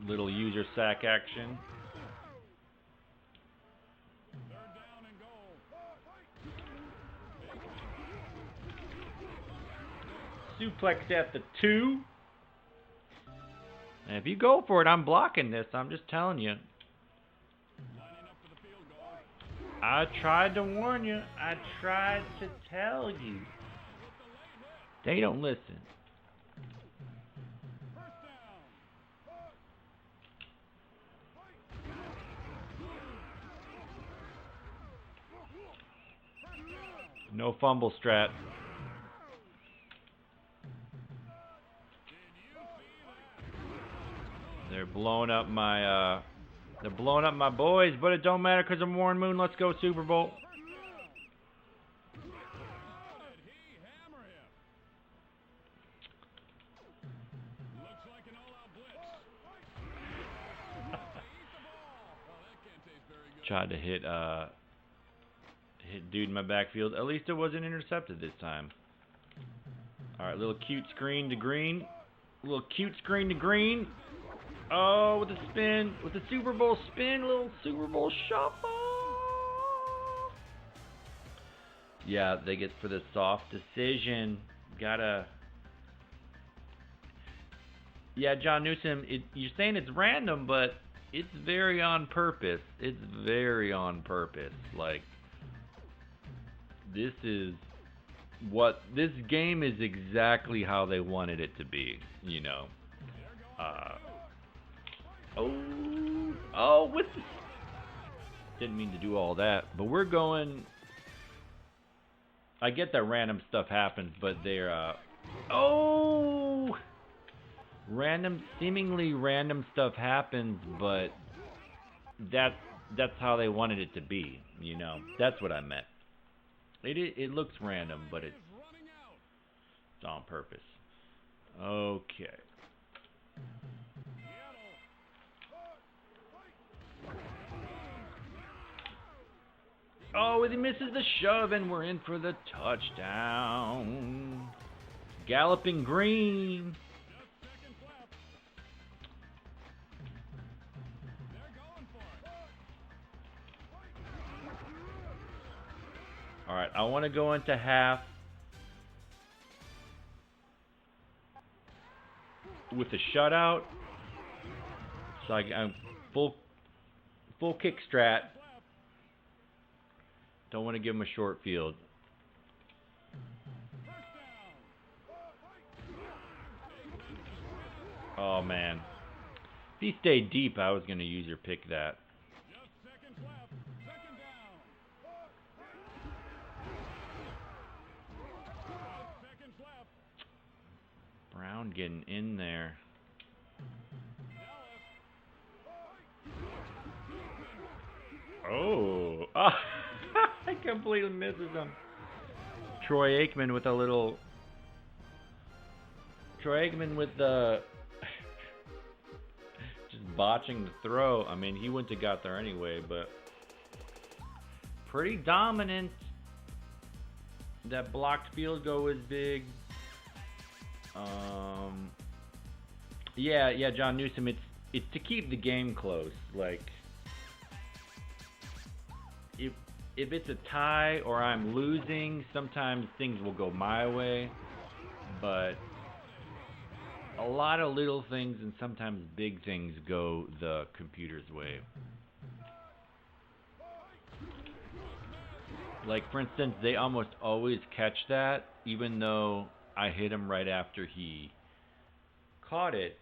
Little user sack action. Suplex at the 2. And if you go for it, I'm blocking this. I'm just telling you. I tried to warn you. I tried to tell you. They don't listen. No fumble strat. They're blowing up my boys, but it don't matter because I'm Warren Moon. Let's go Super Bowl. Tried to hit dude in my backfield. At least it wasn't intercepted this time. Alright, little cute screen to Green. Little cute screen to Green. Oh, with the spin. With the Super Bowl spin. Little Super Bowl shuffle. Yeah, they get for the soft decision. Gotta... Yeah, John Newsom, you're saying it's random, but it's very on purpose. It's very on purpose. Like... This game is exactly how they wanted it to be, you know. With the... Didn't mean to do all that, but we're going... I get that random stuff happens, but they're, seemingly random stuff happens, but that's how they wanted it to be, you know. That's what I meant. It looks random, but it's on purpose. Okay. Oh, he misses the shove, and we're in for the touchdown. Galloping Green. Alright, I want to go into half with a shutout. So I'm full kick strat. Don't want to give him a short field. Oh man. If he stayed deep, I was going to use your pick that. Brown getting in there. Oh, I completely misses him. Troy Aikman with a little. Troy Aikman with the. Just botching the throw. I mean, he wouldn't have got there anyway, but. Pretty dominant. That blocked field goal was big. Yeah, John Newsom. It's to keep the game close. Like, if it's a tie or I'm losing, sometimes things will go my way. But a lot of little things and sometimes big things go the computer's way. Like, for instance, they almost always catch that, even though I hit him right after he caught it.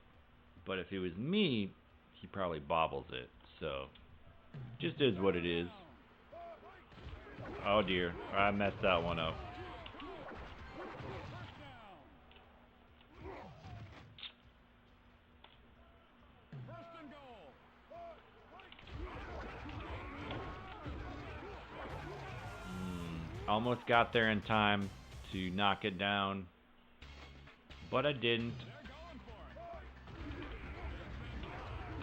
But if it was me, he probably bobbles it. So, just is what it is. Oh dear, I messed that one up. Almost got there in time to knock it down, but I didn't.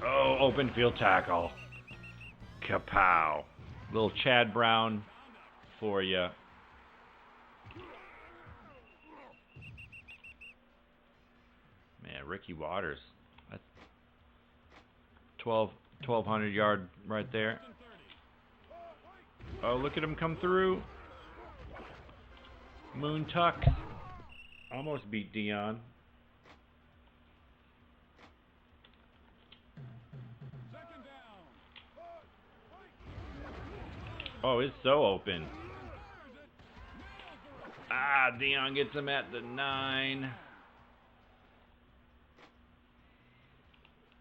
Oh, open field tackle. Kapow. Little Chad Brown for you. Man, Ricky Waters. That's 1,200 yard right there. Oh, look at him come through. Moon tuck. Almost beat Dion. Oh, it's so open. Ah, Dion gets him at the 9.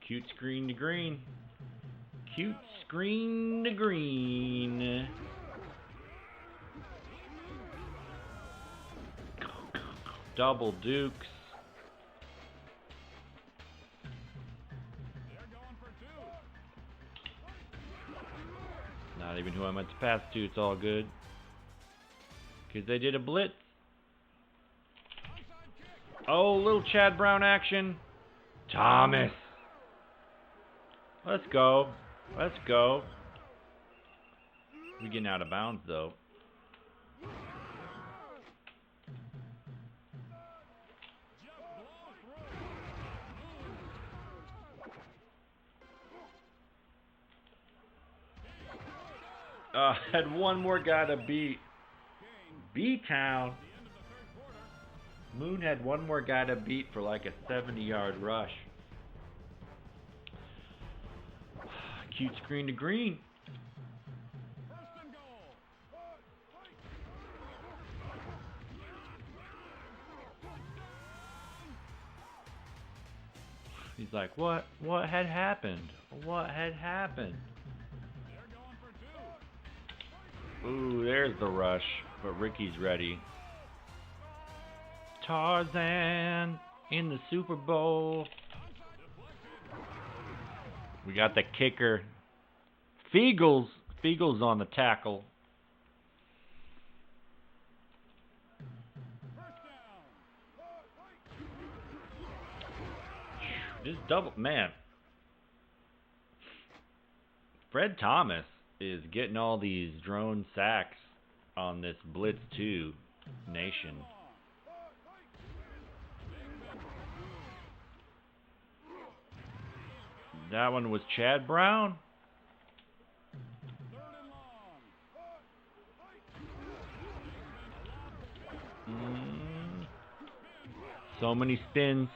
Cute screen to green. Cute screen to green. Double dukes. Not even who I meant to pass to. It's all good. Because they did a blitz. Oh, little Chad Brown action. Thomas. Let's go. Let's go. We're getting out of bounds, though. Had one more guy to beat. B-Town. Moon had one more guy to beat for like a 70-yard rush. Cute screen to green. He's like, what? What had happened? What had happened? Ooh, there's the rush, but Ricky's ready. Tarzan in the Super Bowl. We got the kicker. Feagles. Feagles on the tackle. This double, man. Fred Thomas is getting all these drone sacks on this Blitz 2 nation. That one was Chad Brown. So many spins.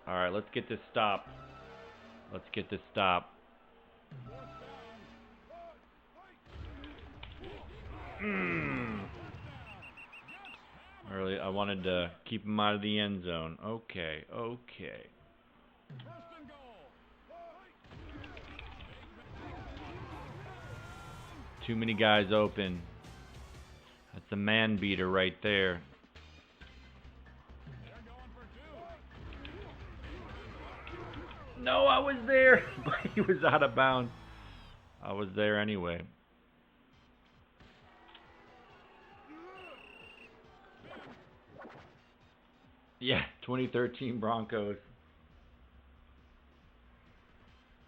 All right, let's get this stop. Let's get this stop. Early, I wanted to keep him out of the end zone. Okay, okay. Too many guys open. That's a man beater right there. No, I was there, but he was out of bounds. I was there anyway. Yeah, 2013 Broncos.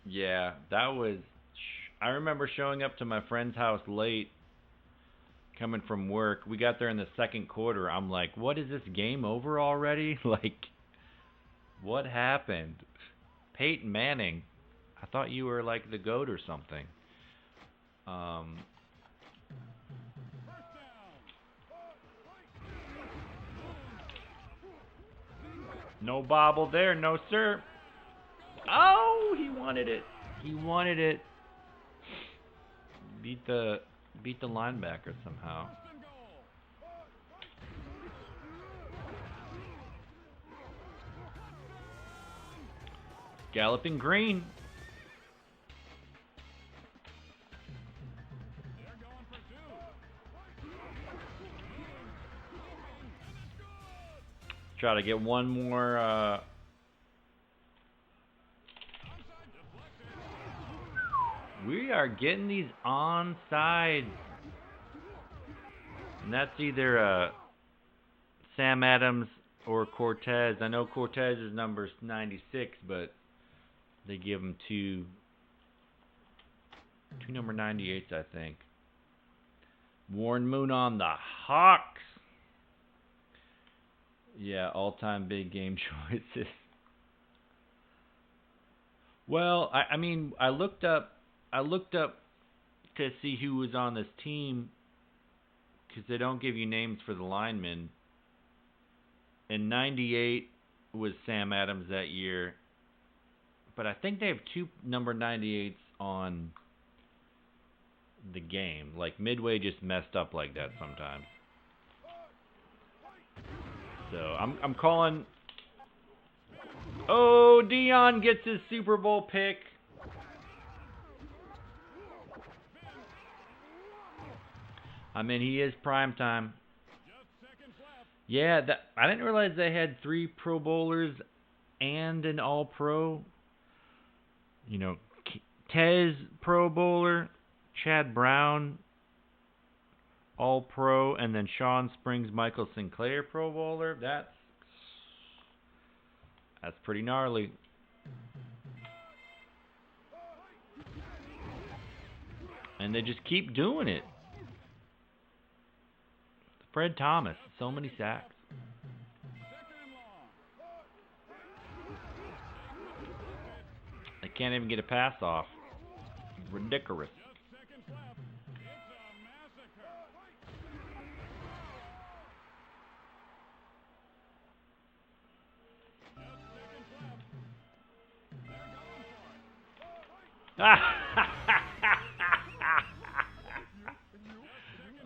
Yeah, that was... I remember showing up to my friend's house late, coming from work. We got there in the second quarter. I'm like, what is this, game over already? Like, what happened? Peyton Manning. I thought you were like the GOAT or something. No bobble there, no sir. Oh, he wanted it. He wanted it. Beat the linebacker somehow. Galloping Green. Try to get one more. We are getting these onside. And that's either Sam Adams or Cortez. I know Cortez's number's 96, but they give him two number 98s, I think. Warren Moon on the Hawks. Yeah, all-time big game choices. Well, I mean, I looked up to see who was on this team because they don't give you names for the linemen. And 98 was Sam Adams that year. But I think they have two number 98s on the game. Like, Midway just messed up like that sometimes. So, I'm calling... Oh, Dion gets his Super Bowl pick. I mean, he is prime time. Yeah, I didn't realize they had 3 Pro Bowlers and an All-Pro. You know, Tez Pro Bowler, Chad Brown All-Pro, and then Shawn Springs, Michael Sinclair Pro Bowler. That's pretty gnarly. And they just keep doing it. Fred Thomas, so many sacks. They can't even get a pass off. Ridiculous.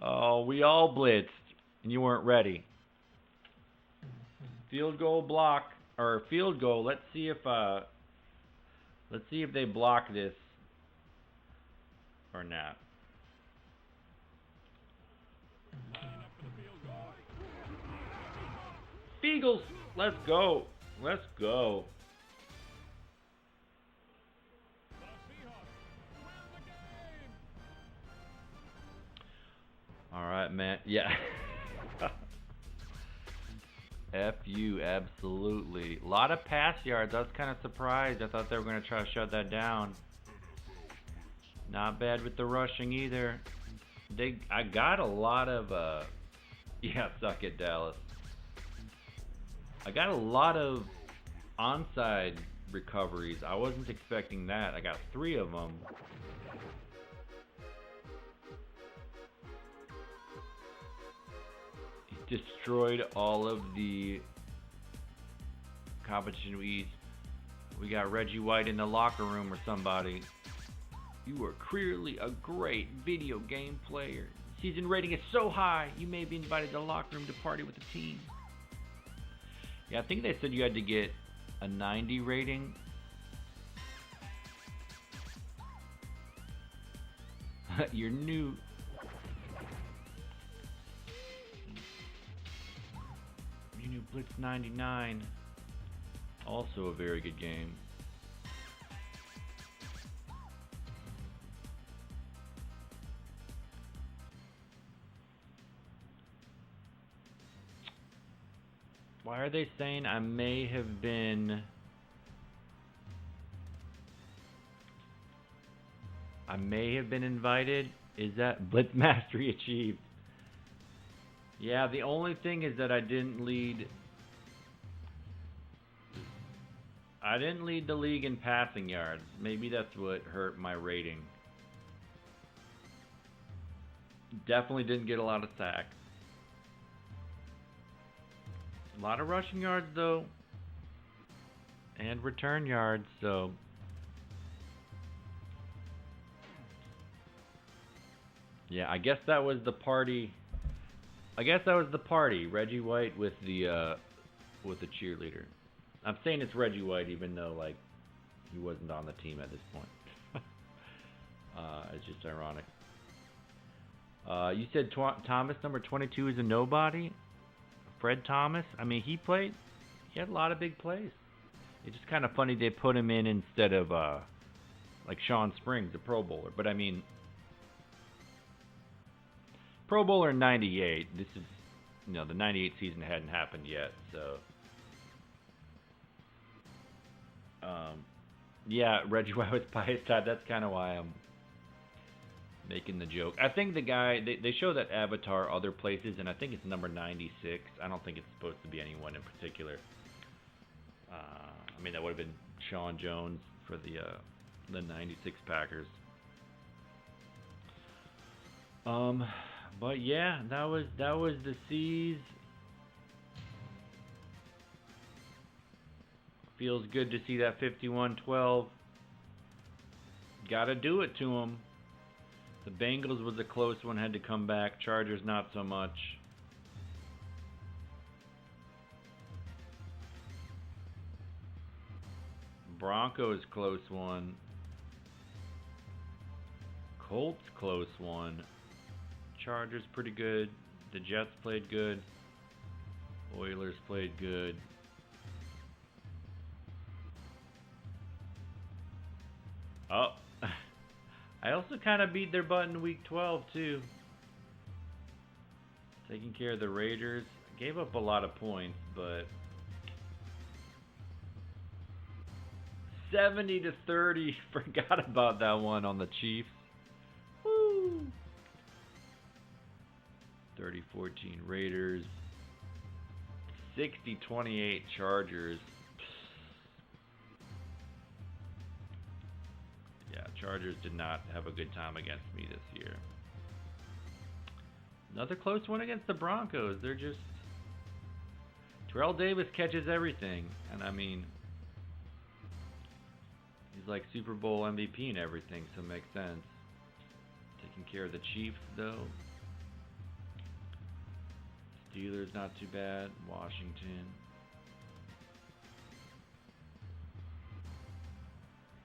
Oh, we all blitzed, and you weren't ready. Field goal block, or field goal. Let's see if they block this or not. Feagles, let's go. Let's go. All right, man. Yeah. F you, absolutely. A lot of pass yards. I was kind of surprised. I thought they were going to try to shut that down. Not bad with the rushing either. I got a lot of, yeah, suck it, Dallas. I got a lot of onside recoveries. I wasn't expecting that. I got 3 of them. He destroyed all of the competition we got Reggie White in the locker room or somebody. You are clearly a great video game player. Season rating is so high, you may be invited to the locker room to party with the team. Yeah, I think they said you had to get a 90 rating. Your new Blitz 99, also a very good game. Why are they saying I may have been invited? Is that Blitz Mastery achieved? Yeah, the only thing is that I didn't lead the league in passing yards. Maybe that's what hurt my rating. Definitely didn't get a lot of sacks. A lot of rushing yards though, and return yards, so yeah, I guess that was the party. Reggie White with the cheerleader. I'm saying it's Reggie White even though like he wasn't on the team at this point. It's just ironic. You said Thomas number 22 is a nobody? Fred Thomas? I mean, he had a lot of big plays. It's just kind of funny they put him in instead of like Shawn Springs, the Pro Bowler. But I mean, Pro Bowler in 98. This is, the 98 season hadn't happened yet, so yeah, Reggie White was by his side. That's kind of why I'm making the joke. I think the guy, they show that avatar other places, and I think it's number 96. I don't think it's supposed to be anyone in particular. I mean, that would have been Sean Jones for the 96 Packers. But yeah, that was the C's. Feels good to see that 51-12. Got to do it to them. The Bengals was a close one, had to come back. Chargers not so much. Broncos close one. Colts close one. Chargers pretty good. The Jets played good. Oilers played good. Oh, I also kind of beat their butt in week 12 too. Taking care of the Raiders. Gave up a lot of points, but 70-30. Forgot about that one on the Chiefs. Woo! 30-14 Raiders. 60-28 Chargers. Yeah, Chargers did not have a good time against me this year. Another close one against the Broncos. They're just... Terrell Davis catches everything. And I mean... He's like Super Bowl MVP and everything, so it makes sense. Taking care of the Chiefs, though. Steelers, not too bad. Washington.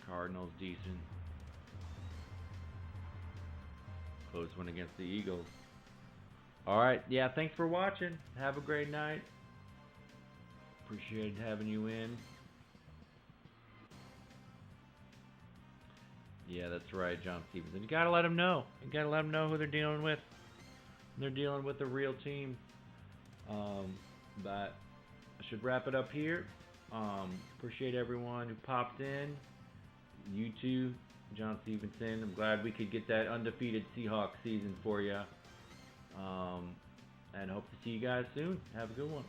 Cardinals, decent. Close one against the Eagles. Alright, yeah, thanks for watching. Have a great night. Appreciate having you in. Yeah, that's right, John Stevenson. You gotta let them know. You gotta let them know who they're dealing with. They're dealing with a real team. But I should wrap it up here. Appreciate everyone who popped in. You too, John Stevenson. I'm glad we could get that undefeated Seahawks season for you. And hope to see you guys soon. Have a good one.